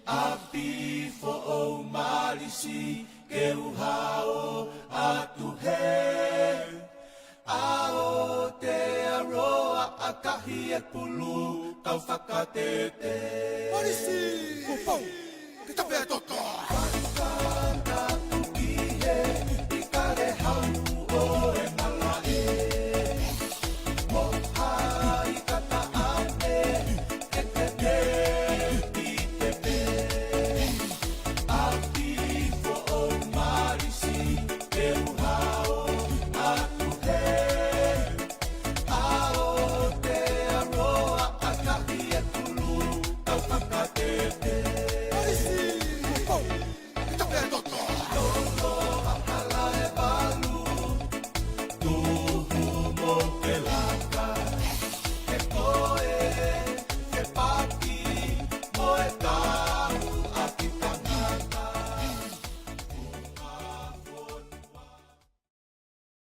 Api fo o marisi, ke uhao atu he. Ao te aroa akahi e pulu